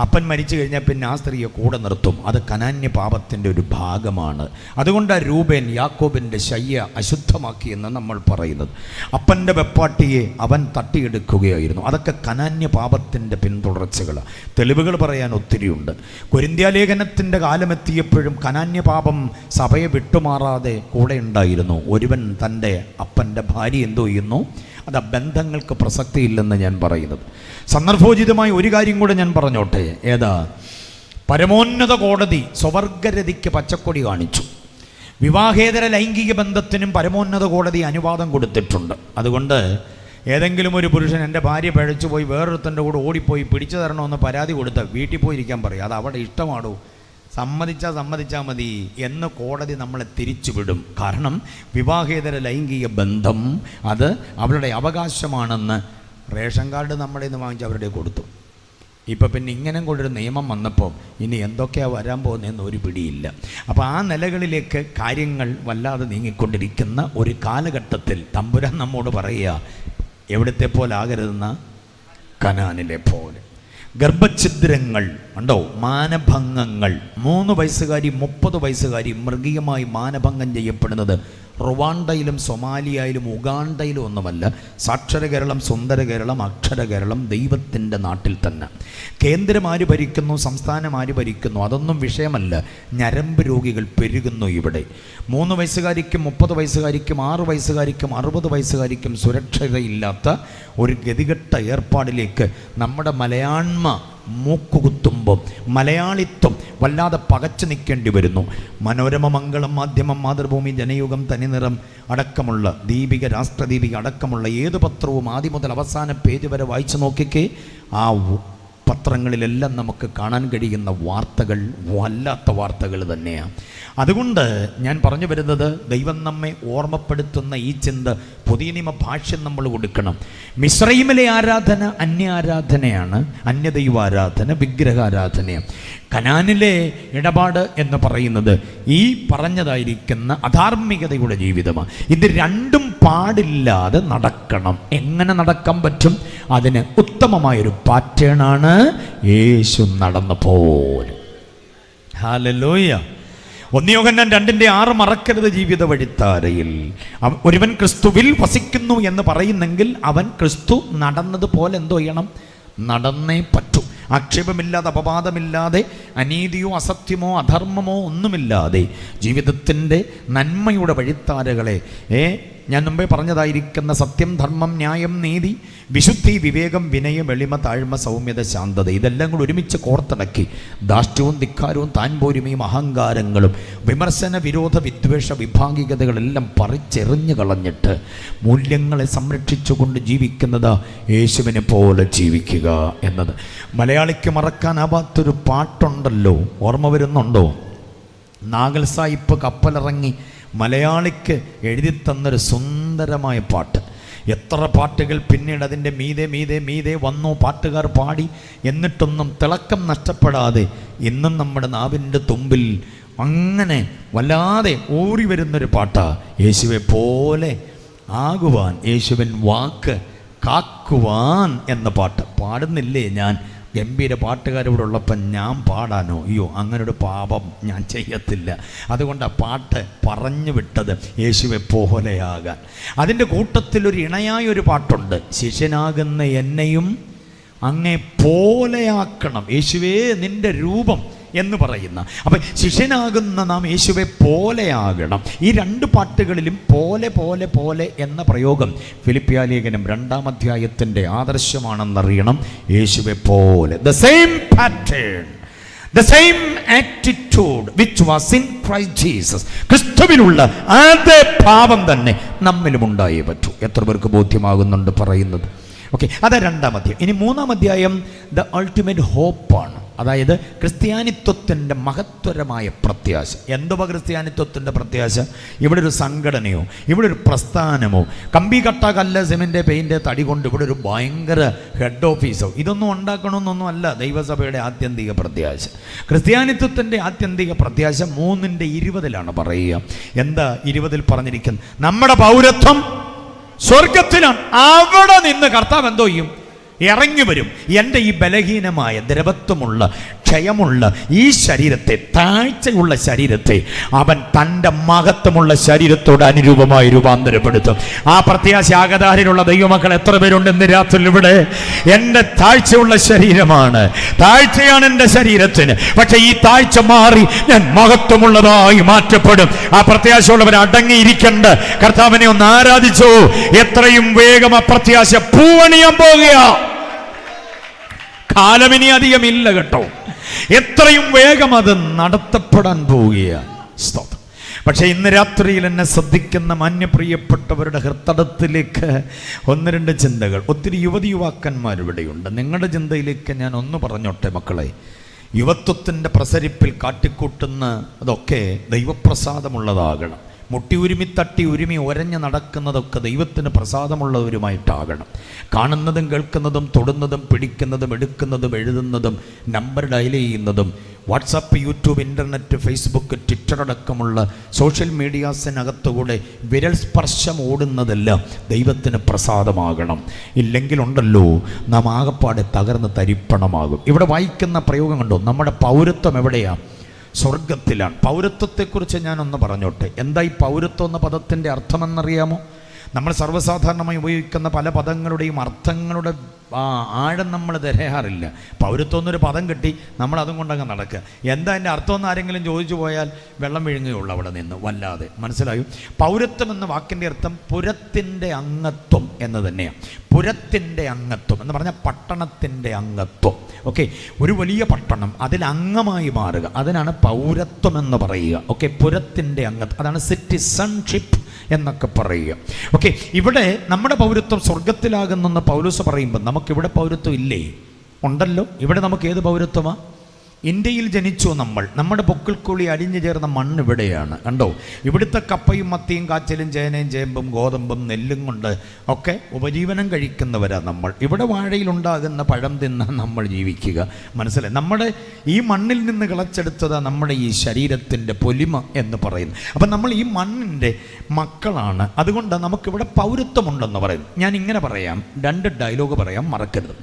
അപ്പൻ മരിച്ചു കഴിഞ്ഞാൽ പിന്നെ ആ സ്ത്രീയെ കൂടെ നിർത്തും. അത് കനാന്യ പാപത്തിൻ്റെ ഒരു ഭാഗമാണ്. അതുകൊണ്ടാണ് രൂബേൻ യാക്കോബിൻ്റെ ശയ്യ അശുദ്ധമാക്കിയെന്ന് നമ്മൾ പറയുന്നത്. അപ്പൻ്റെ വെപ്പാട്ടിയെ അവൻ തട്ടിയെടുക്കുകയായിരുന്നു. അതൊക്കെ കനാന്യ പാപത്തിൻ്റെ പിന്തുടർച്ചകളാണ്. തെളിവുകൾ പറയാൻ ഒത്തിരിയുണ്ട്. കൊരിന്ത്യാലേഖനത്തിൻ്റെ കാലമെത്തിയപ്പോഴും കനാന്യ പാപം സഭയെ വിട്ടുമാറാതെ കൂടെ ഉണ്ടായിരുന്നു. ഒരുവൻ തൻ്റെ അപ്പൻ്റെ ഭാര്യ എന്തോ ചെയ്യുന്നു? അത് ബന്ധങ്ങൾക്ക് പ്രസക്തിയില്ലെന്ന് ഞാൻ പറയുന്നത്. സന്ദർഭോചിതമായ ഒരു കാര്യം കൂടെ ഞാൻ പറഞ്ഞോട്ടെ. ഏതാ? പരമോന്നത കോടതി സ്വവർഗരതിക്ക് പച്ചക്കൊടി കാണിച്ചു. വിവാഹേതര ലൈംഗിക ബന്ധത്തിനും പരമോന്നത കോടതി അനുവാദം കൊടുത്തിട്ടുണ്ട്. അതുകൊണ്ട് ഏതെങ്കിലും ഒരു പുരുഷൻ എൻ്റെ ഭാര്യ പഴച്ചു പോയി വേറൊരുത്തൻ്റെ കൂടെ ഓടിപ്പോയി പിടിച്ചു തരണമെന്ന് പരാതി കൊടുത്താൽ വീട്ടിൽ പോയി ഇരിക്കാൻ പറയും. അത് അവിടെ ഇഷ്ടമാണോ? സമ്മതിച്ചാൽ മതി എന്ന് കോടതി നമ്മളെ തിരിച്ചുവിടും. കാരണം വിവാഹേതര ലൈംഗിക ബന്ധം അത് അവരുടെ അവകാശമാണെന്ന് റേഷൻ കാർഡ് നമ്മുടെ നിന്ന് വാങ്ങിച്ച് അവരുടെ കൊടുത്തു. ഇപ്പം പിന്നെ ഇങ്ങനെ കൊണ്ടൊരു നിയമം വന്നപ്പോൾ ഇനി എന്തൊക്കെയാണ് വരാൻ പോകുന്നതെന്ന് ഒരു പിടിയില്ല. അപ്പോൾ ആ നിലകളിലേക്ക് കാര്യങ്ങൾ വല്ലാതെ നീങ്ങിക്കൊണ്ടിരിക്കുന്ന ഒരു കാലഘട്ടത്തിൽ തമ്പുരാൻ നമ്മോട് പറയുക, എവിടത്തെ പോലെ ആകരുതെന്ന കനാനിലെ പോലെ. ഗർഭഛിദ്രങ്ങൾ ഉണ്ടോ? മാനഭംഗങ്ങൾ. 3 വയസ്സുകാരി 30 വയസ്സുകാരി മൃഗീയമായി മാനഭംഗം ചെയ്യപ്പെടുന്നത് റുവാണ്ടയിലും സൊമാലിയയിലും ഉഗാണ്ടയിലും ഒന്നുമല്ല. സാക്ഷര കേരളം, സുന്ദര കേരളം, അക്ഷര കേരളം ദൈവത്തിൻ്റെ നാട്ടിൽ തന്നെ. കേന്ദ്രം ആര് ഭരിക്കുന്നു, സംസ്ഥാനം ആര് ഭരിക്കുന്നു, അതൊന്നും വിഷയമല്ല. ഞരമ്പ് രോഗികൾ പെരുകുന്നു ഇവിടെ. 3 വയസ്സുകാരിക്കും 30 വയസ്സുകാരിക്കും 6 വയസ്സുകാരിക്കും 60 വയസ്സുകാരിക്കും സുരക്ഷയില്ലാത്ത ഒരു ഗതികെട്ട ഏർപ്പാടിലേക്ക് നമ്മുടെ മലയാണ്മ മൂക്കുകുത്തുമ്പോൾ മലയാളിത്വം വല്ലാതെ പകച്ചു നിൽക്കേണ്ടി വരുന്നു. മനോരമ, മംഗളം, മാധ്യമം, മാതൃഭൂമി, ജനയുഗം, തനിനിറം അടക്കമുള്ള ദീപിക, രാഷ്ട്രദീപിക അടക്കമുള്ള ഏത് പത്രവും ആദ്യം മുതൽ അവസാന പേജ് വരെ വായിച്ചു നോക്കിക്കേ, ആ പത്രങ്ങളിലെല്ലാം നമുക്ക് കാണാൻ കഴിയുന്ന വാർത്തകൾ വല്ലാത്ത വാർത്തകൾ തന്നെയാണ്. അതുകൊണ്ട് ഞാൻ പറഞ്ഞു വരുന്നത്, ദൈവം നമ്മെ ഓർമ്മപ്പെടുത്തുന്ന ഈ ചിന്ത പുതിയ നിയമ ഭാഷ്യം നമ്മൾ കൊടുക്കണം. മിസ്രൈമിലെ ആരാധന അന്യാരാധനയാണ്, അന്യദൈവാരാധന, വിഗ്രഹാരാധനയാണ്. കനാനിലെ ഇടപാട് എന്ന് പറയുന്നത് ഈ പറഞ്ഞതായിരിക്കുന്ന അധാർമികതയുടെ ജീവിതമാണ്. ഇത് രണ്ടും പാടില്ലാതെ നടക്കണം. എങ്ങനെ നടക്കാൻ പറ്റും? അതിന് ഉത്തമമായൊരു പാറ്റേണാണ് യേശു നടന്ന പോലെ. ഹല്ലേലൂയ. 1 യോഹന്നാൻ 2:6 മറക്കരുത്. ജീവിത വഴിത്താരയിൽ ഒരുവൻ ക്രിസ്തുവിൽ വസിക്കുന്നു എന്ന് പറയുന്നെങ്കിൽ അവൻ ക്രിസ്തു നടന്നതുപോലെ എന്തോ ചെയ്യണം? നടന്നേ പറ്റൂ. ആക്ഷേപമില്ലാതെ, അപവാദമില്ലാതെ, അനീതിയോ അസത്യമോ അധർമ്മമോ ഒന്നുമില്ലാതെ ജീവിതത്തിൻ്റെ നന്മയുടെ വഴിത്താരകളെ ഞാൻ മുമ്പേ പറഞ്ഞതായിരിക്കുന്ന സത്യം, ധർമ്മം, ന്യായം, നീതി, വിശുദ്ധി, വിവേകം, വിനയം, എളിമ, താഴ്മ, സൗമ്യത, ശാന്തത, ഇതെല്ലാം കൂടി ഒരുമിച്ച് കോർത്തിണക്കി ധാർഷ്ട്യവും ധിക്കാരവും താൻപോരിമയും അഹങ്കാരങ്ങളും വിമർശന, വിരോധ, വിദ്വേഷ, വിഭാഗികതകളെല്ലാം പറിച്ചെറിഞ്ഞു കളഞ്ഞിട്ട് മൂല്യങ്ങളെ സംരക്ഷിച്ചുകൊണ്ട് ജീവിക്കുന്നത് യേശുവിനെ പോലെ ജീവിക്കുക എന്നത്. മലയാളിക്ക് മറക്കാനാവാത്തൊരു പാട്ടുണ്ടല്ലോ, ഓർമ്മ വരുന്നുണ്ടോ? നാഗൽ സായിപ്പ് കപ്പലിറങ്ങി മലയാളിക്ക് എഴുതി തന്നൊരു സുന്ദരമായ പാട്ട്. എത്ര പാട്ടുകൾ പിന്നീട് അതിൻ്റെ മീതെ മീതെ മീതെ വന്നു, പാട്ടുകാർ പാടി. എന്നിട്ടൊന്നും തിളക്കം നഷ്ടപ്പെടാതെ ഇന്നും നമ്മുടെ നാവിൻ്റെ തുമ്പിൽ അങ്ങനെ വല്ലാതെ ഓടി വരുന്നൊരു പാട്ടാ. യേശുവെ പോലെ ആകുവാൻ, യേശുവിൻ വാക്ക് കാക്കുവാൻ എന്ന പാട്ട് പാടുന്നില്ലേ ഞാൻ? ഗംഭീര പാട്ടുകാരോടുള്ളപ്പം ഞാൻ പാടാനോ? അയ്യോ, അങ്ങനൊരു പാപം ഞാൻ ചെയ്യത്തില്ല. അതുകൊണ്ട് ആ പാട്ട് പറഞ്ഞു വിട്ടത് യേശുവെ പോലെയാകാൻ. അതിൻ്റെ കൂട്ടത്തിലൊരു ഇണയായൊരു പാട്ടുണ്ട്, ശിഷ്യനാകുന്ന എന്നെയും അങ്ങേ പോലെയാക്കണം യേശുവേ നിൻ്റെ രൂപം എന്ന് പറയുന്ന. അപ്പം ശിഷ്യനാകുന്ന നാം യേശുവെ പോലെയാകണം. ഈ 2 പാട്ടുകളിലും പോലെ പോലെ പോലെ എന്ന പ്രയോഗം ഫിലിപ്പിയ ലേഖനം 2-ാം അധ്യായത്തിൻ്റെ ആദർശമാണെന്നറിയണം. യേശുവെ പോലെ, the same pattern, the same attitude which was in Christ Jesus. ക്രിസ്തുവിലുള്ള അതേ ഭാവം തന്നെ നമ്മിലും ഉണ്ടായേ പറ്റൂ. എത്ര പേർക്ക് ബോധ്യമാകുന്നുണ്ട് പറയുന്നത്? ഓക്കെ, അത് 2-ാം അധ്യായം. ഇനി 3-ാം അധ്യായം ദ അൾട്ടിമേറ്റ് ഹോപ്പാണ്. അതായത് ക്രിസ്ത്യാനിത്വത്തിൻ്റെ മഹത്വരമായ പ്രത്യാശ. എന്തുവാ ക്രിസ്ത്യാനിത്വത്തിൻ്റെ പ്രത്യാശ? ഇവിടെ ഒരു സംഘടനയോ, ഇവിടെ ഒരു പ്രസ്ഥാനമോ, കമ്പി കട്ട, കല്ല്, സിമെൻ്റ്, പെയിൻ്റ്, തടി കൊണ്ട് ഇവിടെ ഒരു ഭയങ്കര ഹെഡ് ഓഫീസോ ഇതൊന്നും ഉണ്ടാക്കണമെന്നൊന്നും അല്ല ദൈവസഭയുടെ ആത്യന്തിക പ്രത്യാശ. ക്രിസ്ത്യാനിത്വത്തിൻ്റെ ആത്യന്തിക പ്രത്യാശ 3:20 പറയുക. എന്താ 20 പറഞ്ഞിരിക്കുന്നത്? നമ്മുടെ പൗരത്വം സ്വർഗത്തിലാണ്. അവിടെ നിന്ന് കർത്താവ് എന്തോ ചെയ്യും? ഇറങ്ങി വരും. എൻ്റെ ഈ ബലഹീനമായ, ദ്രവത്വമുള്ള, ക്ഷയമുള്ള ഈ ശരീരത്തെ, താഴ്ചയുള്ള ശരീരത്തെ അവൻ തൻ്റെ മഹത്വമുള്ള ശരീരത്തോട് അനുരൂപമായി രൂപാന്തരപ്പെടുത്തും. ആ പ്രത്യാശ ആകതാരിലുള്ള ദൈവമക്കൾ എത്ര പേരുണ്ട് ഇന്ന് രാത്രി ഇവിടെ? എൻ്റെ താഴ്ചയുള്ള ശരീരമാണ്, താഴ്ചയാണ് എൻ്റെ ശരീരത്തിന്. പക്ഷെ ഈ താഴ്ച മാറി ഞാൻ മഹത്വമുള്ളതായി മാറ്റപ്പെടും. ആ പ്രത്യാശയുള്ളവർ അടങ്ങിയിരിക്കേണ്ട കർത്താവിനെ ഒന്ന് ആരാധിച്ചു. എത്രയും വേഗം ആ പ്രത്യാശ പൂവണിയാൻ പോകുക. കാലമിനി അധികമില്ല കേട്ടോ. എത്രയും വേഗം അത് നടത്തപ്പെടാൻ പോവുകയാണ്. സ്തോത്രം. പക്ഷേ ഇന്ന് രാത്രിയിൽ എന്നെ ശ്രദ്ധിക്കുന്ന മാന്യപ്രിയപ്പെട്ടവരുടെ ഹൃദയത്തിലേക്ക് 1-2 ചിന്തകൾ. ഒത്തിരി യുവാക്കന്മാരിവിടെയുണ്ട്. നിങ്ങളുടെ ചിന്തയിലേക്ക് ഞാൻ ഒന്ന് പറഞ്ഞോട്ടെ മക്കളെ. യുവത്വത്തിൻ്റെ പ്രസരിപ്പിൽ കാട്ടിക്കൂട്ടുന്ന അതൊക്കെ ദൈവപ്രസാദമുള്ളതാകണം. മുട്ടി ഉരുമി, തട്ടി ഉരുമി, ഒരഞ്ഞ് നടക്കുന്നതൊക്കെ ദൈവത്തിന് പ്രസാദമുള്ളവരുമായിട്ടാകണം. കാണുന്നതും കേൾക്കുന്നതും തൊടുന്നതും പിടിക്കുന്നതും എടുക്കുന്നതും എഴുതുന്നതും നമ്പർ ഡയൽ ചെയ്യുന്നതും WhatsApp, YouTube, internet, Facebook, Twitter അടക്കമുള്ള സോഷ്യൽ മീഡിയാസിനകത്തുകൂടെ വിരൽ സ്പർശം ഓടുന്നതെല്ലാം ദൈവത്തിന് പ്രസാദമാകണം. ഇല്ലെങ്കിലുണ്ടല്ലോ നാം ആകപ്പാടെ തകർന്ന് തരിപ്പണമാകും. ഇവിടെ വായിക്കുന്ന പ്രയോഗം കണ്ടോ? നമ്മുടെ പൗരത്വം എവിടെയാണ്? സ്വർഗത്തിലാണ്. പൗരത്വത്തെക്കുറിച്ച് ഞാനൊന്ന് പറഞ്ഞോട്ടെ. എന്താ ഈ പൗരത്വം എന്ന പദത്തിൻ്റെ അർത്ഥമെന്നറിയാമോ? നമ്മൾ സർവ്വസാധാരണമായി ഉപയോഗിക്കുന്ന പല പദങ്ങളുടെയും അർത്ഥങ്ങളുടെ ആഴം നമ്മൾ തിരയാറില്ല. പൗരത്വം എന്നൊരു പദം കിട്ടി, നമ്മൾ അതും കൊണ്ടങ്ങ് നടക്കുക. എന്താ എൻ്റെ അർത്ഥം എന്ന് ആരെങ്കിലും ചോദിച്ചു പോയാൽ വെള്ളം വിഴുങ്ങുകയുള്ളൂ അവിടെ നിന്ന്, വല്ലാതെ. മനസ്സിലായോ? പൗരത്വം എന്ന വാക്കിൻ്റെ അർത്ഥം പുരത്തിൻ്റെ അംഗത്വം എന്ന് തന്നെയാണ്. പുരത്തിൻ്റെ അംഗത്വം എന്ന് പറഞ്ഞാൽ പട്ടണത്തിൻ്റെ അംഗത്വം. ഓക്കെ, ഒരു വലിയ പട്ടണം, അതിൽ അംഗമായി മാറുക, അതിനാണ് പൗരത്വം എന്ന് പറയുക. ഓക്കെ, പുരത്തിൻ്റെ അംഗത്വം, അതാണ് സിറ്റിസൺഷിപ്പ് എന്നൊക്കെ പറയുക. ഓക്കെ, ഇവിടെ നമ്മുടെ പൗരത്വം സ്വർഗത്തിലാകുന്നെന്ന് പൗലോസ് പറയുമ്പോൾ നമുക്കിവിടെ പൗരത്വം ഇല്ലേ? ഉണ്ടല്ലോ. ഇവിടെ നമുക്ക് ഏത് പൗരത്വമാണ്? ഇന്ത്യയിൽ ജനിച്ചു നമ്മൾ. നമ്മുടെ പൊക്കിൾക്കുള്ളി അടിഞ്ഞു ചേർന്ന മണ്ണ് ഇവിടെയാണ്. കണ്ടോ? ഇവിടുത്തെ കപ്പയും മത്തിയും കാച്ചിലും ചേനയും ചേമ്പും ഗോതമ്പും നെല്ലും കൊണ്ട് ഒക്കെ ഉപജീവനം കഴിക്കുന്നവരാണ് നമ്മൾ. ഇവിടെ വാഴയിലുണ്ടാകുന്ന പഴം തിന്നാൻ നമ്മൾ ജീവിക്കുക. മനസ്സിലായി? നമ്മുടെ ഈ മണ്ണിൽ നിന്ന് കിളച്ചെടുത്തതാണ് നമ്മുടെ ഈ ശരീരത്തിൻ്റെ പൊലിമ എന്ന് പറയുന്നത്. അപ്പം നമ്മൾ ഈ മണ്ണിൻ്റെ മക്കളാണ്. അതുകൊണ്ട് നമുക്കിവിടെ പൗരത്വമുണ്ടെന്ന് പറയുന്നു. ഞാൻ ഇങ്ങനെ പറയാം, 2 ഡയലോഗ് പറയാം, മറക്കരുത്.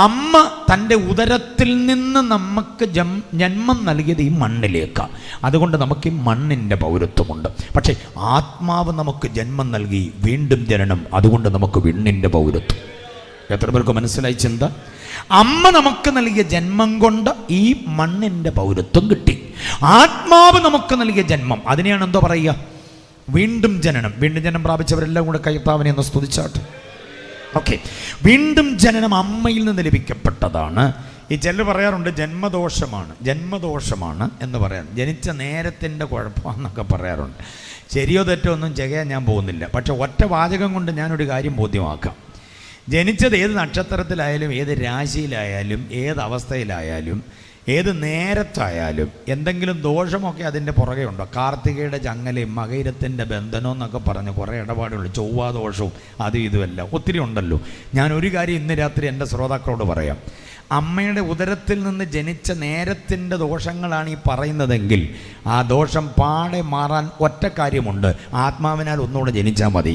അമ്മ തൻ്റെ ഉദരത്തിൽ നിന്ന് നമുക്ക് ജന്മം നൽകിയത് ഈ മണ്ണിലേക്കാണ്. അതുകൊണ്ട് നമുക്ക് ഈ മണ്ണിൻ്റെ പൗരത്വമുണ്ട്. പക്ഷേ ആത്മാവ് നമുക്ക് ജന്മം നൽകി, വീണ്ടും ജനനം, അതുകൊണ്ട് നമുക്ക് വിണ്ണിൻ്റെ പൗരത്വം. എത്ര പേർക്ക് മനസ്സിലായി ചിന്ത? അമ്മ നമുക്ക് നൽകിയ ജന്മം കൊണ്ട് ഈ മണ്ണിൻ്റെ പൗരത്വം കിട്ടി. ആത്മാവ് നമുക്ക് നൽകിയ ജന്മം, അതിനെയാണ് എന്തോ പറയുക? വീണ്ടും ജനനം. വീണ്ടും ജനനം പ്രാപിച്ചവരെല്ലാം കൂടെ കർത്താവിനെ ഒന്ന് സ്തുതിച്ചാട്ടെ. ഓക്കെ, വീണ്ടും ജനനം അമ്മയിൽ നിന്ന് ലഭിക്കപ്പെട്ടതാണ്. ഈ ചിലർ പറയാറുണ്ട് ജന്മദോഷമാണ് എന്ന് പറയാം. ജനിച്ച നേരത്തിൻ്റെ കുഴപ്പമെന്നൊക്കെ പറയാറുണ്ട്. ശരിയോ തെറ്റോ ഒന്നും ചെയ്യാൻ ഞാൻ പോകുന്നില്ല. പക്ഷെ ഒറ്റ വാചകം കൊണ്ട് ഞാനൊരു കാര്യം ബോധ്യമാക്കാം. ജനിച്ചത് ഏത് നക്ഷത്രത്തിലായാലും, ഏത് രാശിയിലായാലും, ഏത് അവസ്ഥയിലായാലും, ഏത് നേരത്തായാലും എന്തെങ്കിലും ദോഷമൊക്കെ അതിൻ്റെ പുറകെ ഉണ്ടോ? കാർത്തികയുടെ ചങ്ങലയും മകയിരത്തിൻ്റെ ബന്ധനവും എന്നൊക്കെ പറഞ്ഞ് കുറേ ഇടപാടുകൾ, ചൊവ്വാദോഷവും അതും ഇതുമെല്ലാം ഒത്തിരി ഉണ്ടല്ലോ. ഞാനൊരു കാര്യം ഇന്ന് രാത്രി എൻ്റെ ശ്രോതാക്കളോട് പറയാം. അമ്മയുടെ ഉദരത്തിൽ നിന്ന് ജനിച്ച നേരത്തിൻ്റെ ദോഷങ്ങളാണ് ഈ പറയുന്നതെങ്കിൽ ആ ദോഷം പാടെ മാറാൻ ഒറ്റ കാര്യമുണ്ട്. ആത്മാവിനാൽ ഒന്നുകൂടെ ജനിച്ചാൽ മതി.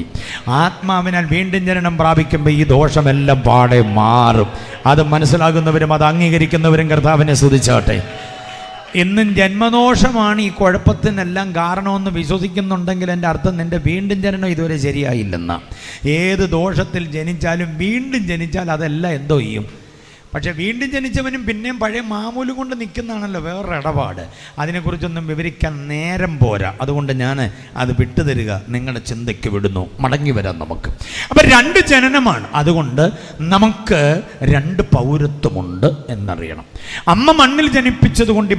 ആത്മാവിനാൽ വീണ്ടും ജനനം പ്രാപിക്കുമ്പോൾ ഈ ദോഷമെല്ലാം പാടെ മാറും. അത് മനസ്സിലാകുന്നവരും അത് അംഗീകരിക്കുന്നവരും കർത്താവിനെ സ്തുതിച്ചാട്ടെ. ഇന്നും ജന്മദോഷമാണ് ഈ കുഴപ്പത്തിനെല്ലാം കാരണമെന്ന് വിശ്വസിക്കുന്നുണ്ടെങ്കിൽ എൻ്റെ അർത്ഥം നിൻ്റെ വീണ്ടും ജനനം ഇതുവരെ ശരിയായില്ലെന്ന. ഏത് ദോഷത്തിൽ ജനിച്ചാലും വീണ്ടും ജനിച്ചാൽ അതെല്ലാം എന്തോ ചെയ്യും. പക്ഷേ വീണ്ടും ജനിച്ചവനും പിന്നെയും പഴയ മാമൂലും കൊണ്ട് നിൽക്കുന്നതാണല്ലോ വേറൊരു ഇടപാട്. അതിനെക്കുറിച്ചൊന്നും വിവരിക്കാൻ നേരം പോരാ. അതുകൊണ്ട് ഞാൻ അത് വിട്ടുതരിക, നിങ്ങളുടെ ചിന്തയ്ക്ക് വിടുന്നു. മടങ്ങി വരാം നമുക്ക്. അപ്പം 2 ജനനമാണ്. അതുകൊണ്ട് നമുക്ക് 2 പൗരത്വമുണ്ട് എന്നറിയണം. അമ്മ മണ്ണിൽ ജനിപ്പിച്ചത് കൊണ്ട്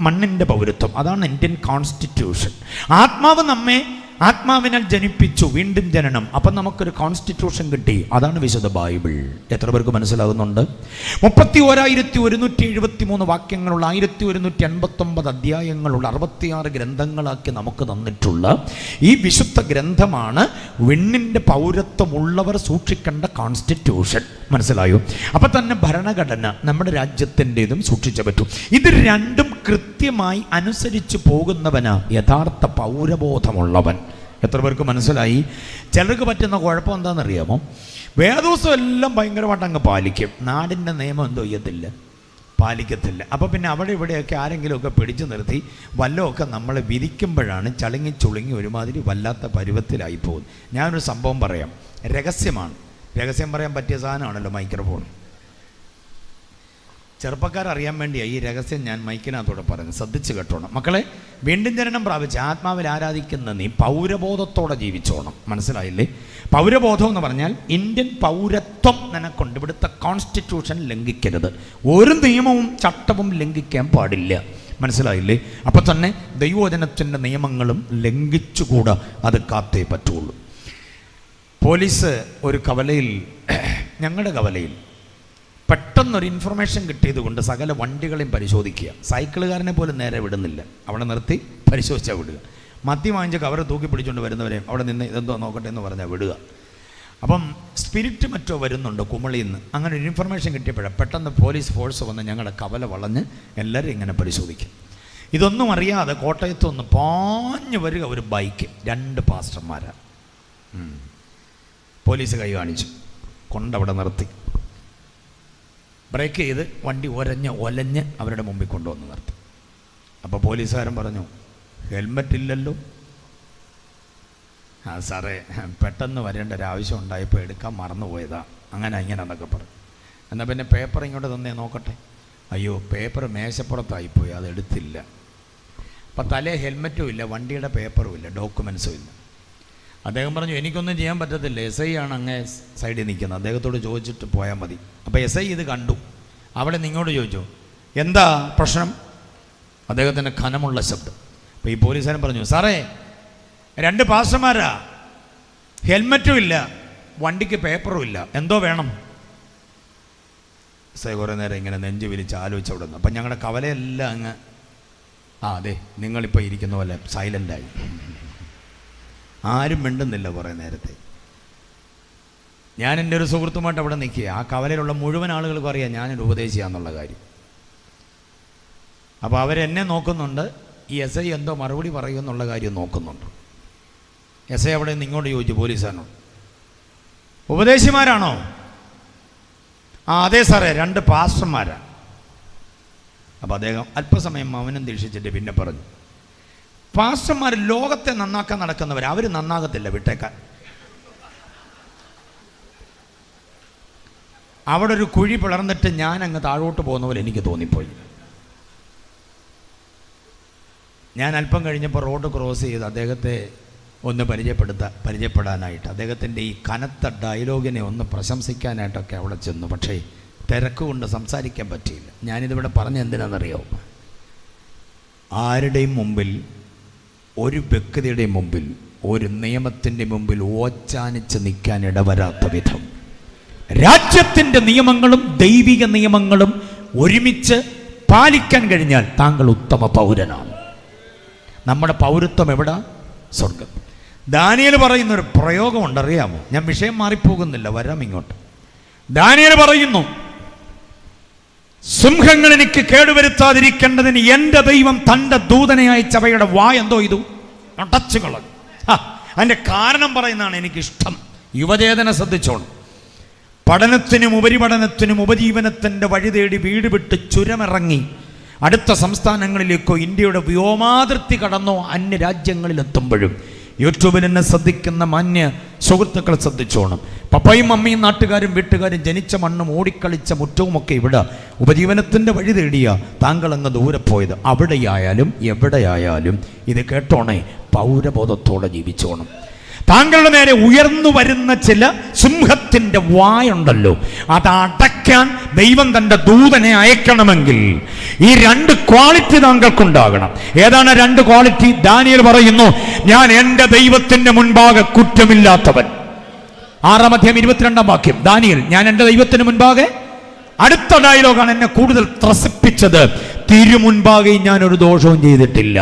മണ്ണിൻ്റെ പൗരത്വം, അതാണ് ഇന്ത്യൻ കോൺസ്റ്റിറ്റ്യൂഷൻ. ആത്മാവ് നമ്മെ ആത്മാവിനാൽ ജനിപ്പിച്ചു, വീണ്ടും ജനനം. അപ്പം നമുക്കൊരു കോൺസ്റ്റിറ്റ്യൂഷൻ കിട്ടി, അതാണ് വിശുദ്ധ ബൈബിൾ. എത്ര പേർക്ക് മനസ്സിലാകുന്നുണ്ട്? 31,173 വാക്യങ്ങളുള്ള 1189 അധ്യായങ്ങളുള്ള 66 ഗ്രന്ഥങ്ങളാക്കി നമുക്ക് തന്നിട്ടുള്ള ഈ വിശുദ്ധ ഗ്രന്ഥമാണ് വിണ്ണിൻ്റെ പൗരത്വമുള്ളവർ സൂക്ഷിക്കേണ്ട കോൺസ്റ്റിറ്റ്യൂഷൻ. മനസ്സിലായോ? അപ്പം തന്നെ ഭരണഘടന നമ്മുടെ രാജ്യത്തിൻ്റെതും സൂക്ഷിച്ചേ പറ്റൂ. ഇത് രണ്ടും കൃത്യമായി അനുസരിച്ച് പോകുന്നവനാ യഥാർത്ഥ പൗരബോധമുള്ളവൻ. എത്ര പേർക്ക് മനസ്സിലായി? ചിലർക്ക് പറ്റുന്ന കുഴപ്പം എന്താണെന്നറിയാമോ? വേദോസം എല്ലാം ഭയങ്കരമായിട്ട് അങ്ങ് പാലിക്കും, നാടിൻ്റെ നിയമം എന്തോ ചെയ്യത്തില്ല, പാലിക്കത്തില്ല. അപ്പോൾ പിന്നെ അവിടെ ഇവിടെയൊക്കെ ആരെങ്കിലുമൊക്കെ പിടിച്ചു നിർത്തി വല്ലതൊക്കെ നമ്മളെ വിധിക്കുമ്പോഴാണ് ചളുങ്ങി ചുളുങ്ങി ഒരുമാതിരി വല്ലാത്ത പരുവത്തിലായി പോകുന്നത്. ഞാനൊരു സംഭവം പറയാം, രഹസ്യമാണ്. രഹസ്യം പറയാൻ പറ്റിയ സാധനമാണല്ലോ മൈക്രോഫോൺ. ചെറുപ്പക്കാരറിയാൻ വേണ്ടിയാണ് ഈ രഹസ്യം ഞാൻ മൈക്കിനകത്തോടെ പറയുന്നത്. ശ്രദ്ധിച്ച് കേട്ടോണം മക്കളെ. വീണ്ടും ജനനം പ്രാപിച്ച് ആത്മാവിൽ ആരാധിക്കുന്ന നീ പൗരബോധത്തോടെ ജീവിച്ചോണം. മനസ്സിലായില്ലേ? പൗരബോധം എന്ന് പറഞ്ഞാൽ ഇന്ത്യൻ പൗരത്വം നിനക്കുണ്ട്. ഇവിടുത്തെ കോൺസ്റ്റിറ്റ്യൂഷൻ ലംഘിക്കരുത്. ഒരു നിയമവും ചട്ടവും ലംഘിക്കാൻ പാടില്ല. മനസ്സിലായില്ലേ? അപ്പം തന്നെ ദൈവവചനത്തിൻ്റെ നിയമങ്ങളും ലംഘിച്ചുകൂടാ, അത് കാത്തേ പറ്റുള്ളൂ. പോലീസ് ഒരു കവലയിൽ, ഞങ്ങളുടെ കവലയിൽ പെട്ടെന്നൊരു ഇൻഫർമേഷൻ കിട്ടിയത് കൊണ്ട് സകല വണ്ടികളെയും പരിശോധിക്കുക. സൈക്കിളുകാരനെ പോലും നേരെ വിടുന്നില്ല, അവിടെ നിർത്തി പരിശോധിച്ചാൽ വിടുക. മദ്യം വാങ്ങിച്ച കവറ് തൂക്കി പിടിച്ചുകൊണ്ട് വരുന്നവരെയും അവിടെ നിന്ന് ഇതെന്തോ നോക്കട്ടെ എന്ന് പറഞ്ഞാൽ വിടുക. അപ്പം സ്പിരിറ്റ് മറ്റോ വരുന്നുണ്ട് കുമളിയിൽ നിന്ന്. അങ്ങനെ ഒരു ഇൻഫർമേഷൻ കിട്ടിയപ്പോഴാണ് പെട്ടെന്ന് പോലീസ് ഫോഴ്സ് വന്ന് ഞങ്ങളുടെ കവല വളഞ്ഞ് എല്ലാവരും ഇങ്ങനെ പരിശോധിക്കും. ഇതൊന്നും അറിയാതെ കോട്ടയത്തൊന്ന് പാഞ്ഞു വരിക ഒരു ബൈക്ക്, 2 പാസ്റ്റർമാരാണ്. പോലീസ് കൈ കാണിച്ചു, കൊണ്ടവിടെ നിർത്തി, ബ്രേക്ക് ചെയ്ത് വണ്ടി ഒലഞ്ഞ് അവരുടെ മുമ്പിൽ കൊണ്ടുവന്ന് നിർത്തി. അപ്പോൾ പോലീസുകാരൻ പറഞ്ഞു, ഹെൽമറ്റ് ഇല്ലല്ലോ. ആ സാറേ, പെട്ടെന്ന് വരേണ്ട ഒരാവശ്യം ഉണ്ടായപ്പോൾ എടുക്കാൻ മറന്നുപോയതാ, അങ്ങനെ എന്നൊക്കെ പറഞ്ഞു. എന്നാൽ പിന്നെ പേപ്പർ ഇങ്ങോട്ട് തന്നേ നോക്കട്ടെ. അയ്യോ, പേപ്പർ മേശപ്പുറത്തായിപ്പോയി, അത് എടുത്തില്ല. അപ്പം തലേ ഹെൽമറ്റും ഇല്ല, വണ്ടിയുടെ പേപ്പറും ഇല്ല, ഡോക്യുമെൻസും ഇല്ല. അദ്ദേഹം പറഞ്ഞു, എനിക്കൊന്നും ചെയ്യാൻ പറ്റത്തില്ല, SI ആണ് അങ്ങേ സൈഡിൽ നിൽക്കുന്നത്, അദ്ദേഹത്തോട് ചോദിച്ചിട്ട് പോയാൽ മതി. അപ്പോൾ SI ഇത് കണ്ടു. അവിടെ നിങ്ങോട്ട് ചോദിച്ചു, എന്താ പ്രശ്നം? അദ്ദേഹത്തിൻ്റെ ഖനമുള്ള ശബ്ദം. അപ്പോൾ ഈ പോലീസുകാരൻ പറഞ്ഞു, സാറേ 2 പാസ്റ്റർമാരാ, ഹെൽമറ്റും ഇല്ല, വണ്ടിക്ക് പേപ്പറും ഇല്ല, എന്തോ വേണം? കുറേ നേരം ഇങ്ങനെ നെഞ്ചു വിരിച്ച് ആലോചിച്ച് അവിടെ നിന്ന്. അപ്പം ഞങ്ങളുടെ കവലയെല്ലാം അങ്ങ് അതെ നിങ്ങളിപ്പോൾ ഇരിക്കുന്ന പോലെ സൈലൻ്റായി, ആരും മിണ്ടുന്നില്ല കുറേ നേരത്തെ. ഞാൻ എൻ്റെ ഒരു സുഹൃത്തുമായിട്ട് അവിടെ നിൽക്കുക. ആ കവലയിലുള്ള മുഴുവൻ ആളുകൾക്കും അറിയാം ഞാനൊരു ഉപദേശിയാന്നുള്ള കാര്യം. അപ്പോൾ അവരെന്നെ നോക്കുന്നുണ്ട്, ഈ SI എന്തോ മറുപടി പറയുമെന്നുള്ള കാര്യം നോക്കുന്നുണ്ട്. SI അവിടെ നിന്ന് ഇങ്ങോട്ട് ചോദിച്ചു പോലീസാണോ, ഉപദേശിമാരാണോ? അതെ സാറേ, 2 പാസ്റ്റർമാരാണ്. അപ്പോൾ അദ്ദേഹം അല്പസമയം മൗനം ദീക്ഷിച്ചിട്ട് പിന്നെ പറഞ്ഞു, പാസ്റ്റർമാർ ലോകത്തെ നന്നാക്കാൻ നടക്കുന്നവർ, അവർ നന്നാകത്തില്ല, വിട്ടേക്കാൻ. അവിടെ ഒരു കുഴി പിളർന്നിട്ട് ഞാൻ അങ്ങ് താഴോട്ട് പോകുന്ന പോലെ എനിക്ക് തോന്നിപ്പോയി. ഞാൻ അല്പം കഴിഞ്ഞപ്പോൾ റോഡ് ക്രോസ് ചെയ്ത് അദ്ദേഹത്തെ ഒന്ന് പരിചയപ്പെടാനായിട്ട്, അദ്ദേഹത്തിൻ്റെ ഈ കനത്ത ഡയലോഗിനെ ഒന്ന് പ്രശംസിക്കാനായിട്ടൊക്കെ അവിടെ ചെന്നു. പക്ഷേ തിരക്ക് കൊണ്ട് സംസാരിക്കാൻ പറ്റിയില്ല. ഞാനിതിവിടെ പറഞ്ഞ എന്തിനാണെന്നറിയോ? ആരുടെയും മുമ്പിൽ, ഒരു വ്യക്തിയുടെയും മുമ്പിൽ, ഒരു നിയമത്തിൻ്റെ മുമ്പിൽ ഓച്ചാനിച്ച് നിൽക്കാൻ ഇടവരാത്ത വിധം രാജ്യത്തിൻ്റെ നിയമങ്ങളും ദൈവിക നിയമങ്ങളും ഒരുമിച്ച് പാലിക്കാൻ കഴിഞ്ഞാൽ താങ്കൾ ഉത്തമ പൗരനാണ്. നമ്മുടെ പൗരത്വം എവിടെ? സ്വർഗം. ദാനിയേൽ പറയുന്നൊരു പ്രയോഗമുണ്ട്, അറിയാമോ? ഞാൻ വിഷയം മാറിപ്പോകുന്നില്ല, വരാം ഇങ്ങോട്ട്. ദാനിയേൽ പറയുന്നു, സിംഹങ്ങൾ എനിക്ക് കേടുവരുത്താതിരിക്കേണ്ടതിന് എൻ്റെ ദൈവം തൻ്റെ ദൂതനെ അയച്ച് അവയുടെ എന്തോ ഇതു അടച്ചു കളഞ്ഞു. അതിൻ്റെ കാരണം പറയുന്നതാണ് എനിക്കിഷ്ടം. യുവചേതന ശ്രദ്ധിച്ചോണം. പഠനത്തിനും ഉപരിപഠനത്തിനും ഉപജീവനത്തിൻ്റെ വഴി തേടി വീട് വിട്ട് ചുരമിറങ്ങി അടുത്ത സംസ്ഥാനങ്ങളിലേക്കോ ഇന്ത്യയുടെ വ്യോമാതിർത്തി കടന്നോ അന്യരാജ്യങ്ങളിലെത്തുമ്പോഴും യൂട്യൂബിൽ എന്നെ ശ്രദ്ധിക്കുന്ന മാന്യ സുഹൃത്തുക്കൾ ശ്രദ്ധിച്ചോണം. പപ്പയും മമ്മിയും നാട്ടുകാരും വീട്ടുകാരും ജനിച്ച മണ്ണും ഓടിക്കളിച്ച മുറ്റവുമൊക്കെ ഇവിടെ ഉപജീവനത്തിൻ്റെ വഴി തേടിയ താങ്കൾ അങ്ങ് ദൂരെ പോയത്. അവിടെയായാലും എവിടെയായാലും ഇത് കേട്ടോണേ, പൗരബോധത്തോടെ ജീവിച്ചോണം. താങ്കളുടെ നേരെ ഉയർന്നു വരുന്ന ചില സിംഹത്തിൻ്റെ വായുണ്ടല്ലോ, അത് അടയ്ക്കാൻ ദൈവം തൻ്റെ ദൂതനെ അയക്കണമെങ്കിൽ ഈ 2 ക്വാളിറ്റി താങ്കൾക്കുണ്ടാകണം. ഏതാണ് 2 ക്വാളിറ്റി? ദാനിയേൽ പറയുന്നു, ഞാൻ എൻ്റെ ദൈവത്തിൻ്റെ മുൻപാകെ കുറ്റമില്ലാത്തവൻ. 6-ാം അധ്യായം 22-ാം വാക്യം. ദാനിയേൽ, ഞാൻ എൻ്റെ ദൈവത്തിന് മുൻപാകെ. അടുത്ത ഡയലോഗാണ് എന്നെ കൂടുതൽ ത്രസിപ്പിച്ചത്. തിരുമുൻപാകെ ഞാനൊരു ദോഷവും ചെയ്തിട്ടില്ല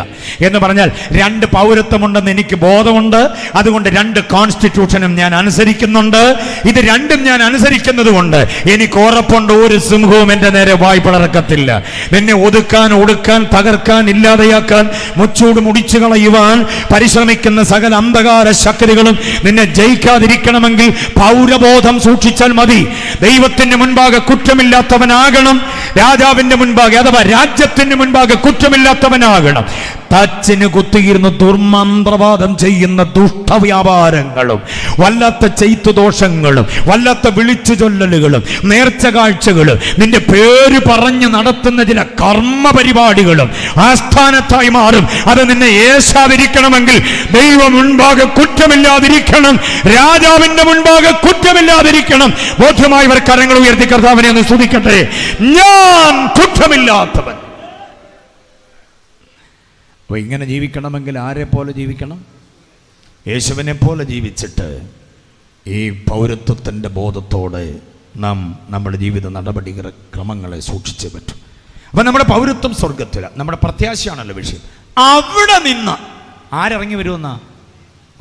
എന്ന് പറഞ്ഞാൽ 2 പൗരത്വമുണ്ടെന്ന് എനിക്ക് ബോധമുണ്ട്. അതുകൊണ്ട് 2 കോൺസ്റ്റിറ്റ്യൂഷനും ഞാൻ അനുസരിക്കുന്നുണ്ട്. ഇത് 2ഉം ഞാൻ അനുസരിക്കുന്നത് കൊണ്ട് എനിക്ക് ഉറപ്പുണ്ട്, ഒരു സിംഹവും എൻ്റെ നേരെ വായ് പിളർക്കത്തില്ല. നിന്നെ ഒടുക്കാൻ തകർക്കാൻ ഇല്ലാതെയാക്കാൻ മുച്ചൂട് മുടിച്ചു കളയുവാൻ പരിശ്രമിക്കുന്ന സകല അന്ധകാര ശക്തികളും നിന്നെ ജയിക്കാതിരിക്കണമെങ്കിൽ പൗരബോധം സൂക്ഷിച്ചാൽ മതി. ദൈവത്തിന് മുൻപാകെ കുറ്റമില്ലാത്തവനാകണം. രാജാവിന്റെ മുൻപാകെ അഥവാ രാജ്യത്തിന് മുൻപാകെ കുറ്റമില്ലാത്തവനാകണം. തച്ചിന് കുത്തിയിരുന്ന് ദുർമന്ത്രവാദം ചെയ്യുന്ന ദുഷ്ടവ്യാപാരങ്ങളും വല്ലാത്ത ചെയ്ത്തുദോഷങ്ങളും വല്ലാത്ത വിളിച്ചു ചൊല്ലലുകളും നേർച്ച കാഴ്ചകളും നിന്റെ പേര് പറഞ്ഞ് നടത്തുന്ന ചില കർമ്മ പരിപാടികളും ആസ്ഥാനത്തായി മാറും. അത് നിന്നെ ഏശാതിരിക്കണമെങ്കിൽ ദൈവം മുൻപാകെ കുറ്റമില്ലാതിരിക്കണം, രാജാവിന്റെ മുൻപാകെ കുറ്റമില്ലാതിരിക്കണം. ബോധ്യമായവർ കരങ്ങൾ ഉയർത്തി കർത്താവിനെ ഒന്ന് സ്തുതിക്കട്ടെ. ഞാൻ കുറ്റമില്ലാത്തവൻ. അപ്പോൾ ഇങ്ങനെ ജീവിക്കണമെങ്കിൽ ആരെ പോലെ ജീവിക്കണം? യേശുവിനെ പോലെ ജീവിച്ചിട്ട് ഈ പൗരത്വത്തിൻ്റെ ബോധത്തോടെ നാം നമ്മുടെ ജീവിത നടപടി ക്രമങ്ങളെ സൂക്ഷിച്ചേ പറ്റും. അപ്പം നമ്മുടെ പൗരത്വം സ്വർഗത്തിലാണ്, നമ്മുടെ പ്രത്യാശയാണല്ലോ വിഷയം. അവിടെ നിന്ന് ആരിറങ്ങി വരുമെന്നാ?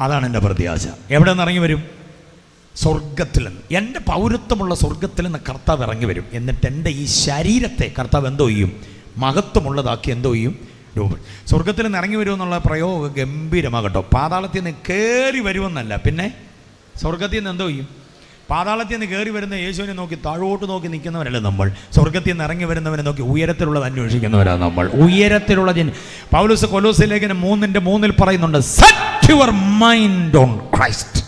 അതാണ് എൻ്റെ പ്രത്യാശ. എവിടെ നിന്ന് ഇറങ്ങി വരും? സ്വർഗത്തിൽ നിന്ന്. എൻ്റെ പൗരത്വമുള്ള സ്വർഗത്തിൽ നിന്ന് കർത്താവ് ഇറങ്ങി വരും. എന്നിട്ട് എൻ്റെ ഈ ശരീരത്തെ കർത്താവ് എന്തോ ചെയ്യും? മഹത്വമുള്ളതാക്കി എന്തോ ചെയ്യും? രൂപം. സ്വർഗത്തിൽ നിന്ന് ഇറങ്ങി വരുമെന്നുള്ള പ്രയോഗം ഗംഭീരമാകട്ടോ. പാതാളത്തിൽ നിന്ന് കയറി വരുമെന്നല്ല, പിന്നെ സ്വർഗത്തിൽ നിന്ന് എന്തോ ചെയ്യും? പാതാളത്തിൽ നിന്ന് കയറി വരുന്ന യേശുവിനെ നോക്കി താഴോട്ട് നോക്കി നിൽക്കുന്നവരല്ല നമ്മൾ. സ്വർഗത്തിൽ നിന്ന് ഇറങ്ങി വരുന്നവനെ നോക്കി ഉയരത്തിലുള്ളത് അന്വേഷിക്കുന്നവരാണ് നമ്മൾ. ഉയരത്തിലുള്ള പൗലോസ് കൊലോസ്യ ലേഖനം 3:3 പറയുന്നുണ്ട്, set your mind on Christ.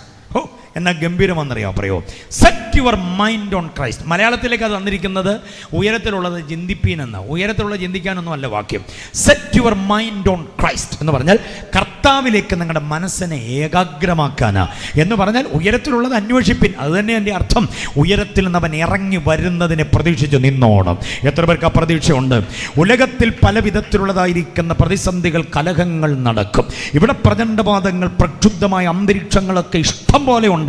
എന്നാ ഗംഭീരമെന്നറിയാം പറയോ, set your mind on Christ. മലയാളത്തിലേക്ക് അത് വന്നിരിക്കുന്നത് ഉയരത്തിലുള്ളത് ചിന്തിപ്പീൻ എന്ന. ഉയരത്തിലുള്ള ചിന്തിക്കാനൊന്നും അല്ല വാക്യം. Set your mind on Christ എന്ന് പറഞ്ഞാൽ കർത്താവിലേക്ക് നിങ്ങളുടെ മനസ്സിനെ ഏകാഗ്രമാക്കാനാ. എന്ന് പറഞ്ഞാൽ ഉയരത്തിലുള്ളത് അന്വേഷിപ്പിൻ. അത് തന്നെ എൻ്റെ അർത്ഥം. ഉയരത്തിൽ നിന്ന് അവൻ ഇറങ്ങി വരുന്നതിനെ പ്രതീക്ഷിച്ച് നിന്നോണം. എത്ര പേർക്ക് ആ പ്രതീക്ഷയുണ്ട്? ഉലകത്തിൽ പല വിധത്തിലുള്ളതായിരിക്കുന്ന പ്രതിസന്ധികൾ, കലഹങ്ങൾ നടക്കും. ഇവിടെ പ്രചണ്ഡവാദങ്ങൾ, പ്രക്ഷുബ്ധമായ അന്തരീക്ഷങ്ങളൊക്കെ ഇഷ്ടം പോലെ ഉണ്ടാകും.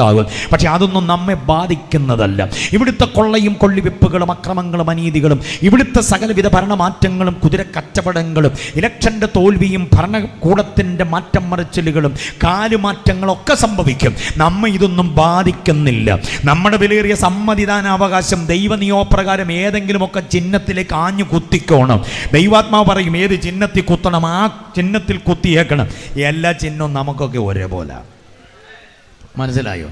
പക്ഷെ അതൊന്നും നമ്മെ ബാധിക്കുന്നതല്ല. ഇവിടുത്തെ കൊള്ളയും കൊള്ളിവെപ്പുകളും അക്രമങ്ങളും അനീതികളും, ഇവിടുത്തെ സകലവിധ ഭരണമാറ്റങ്ങളും, കുതിര കച്ചവടങ്ങളും, ഇലക്ഷന്റെ തോൽവിയും, ഭരണകൂടത്തിന്റെ മാറ്റം മറിച്ചിലുകളും, കാലുമാറ്റങ്ങളൊക്കെ സംഭവിക്കും. നമ്മെ ഇതൊന്നും ബാധിക്കുന്നില്ല. നമ്മുടെ വിലയേറിയ സമ്മതിദാനാവകാശം ദൈവനിയമപ്രകാരം ഏതെങ്കിലുമൊക്കെ ചിഹ്നത്തിലേക്ക് ആഞ്ഞു കുത്തിക്കോണം. ദൈവാത്മാവ് പറയും ഏത് ചിഹ്നത്തിൽ കുത്തണം, ആ ചിഹ്നത്തിൽ കുത്തിയേക്കണം. എല്ലാ ചിഹ്നവും നമുക്കൊക്കെ ഒരേപോലെ. മനസ്സിലായോ?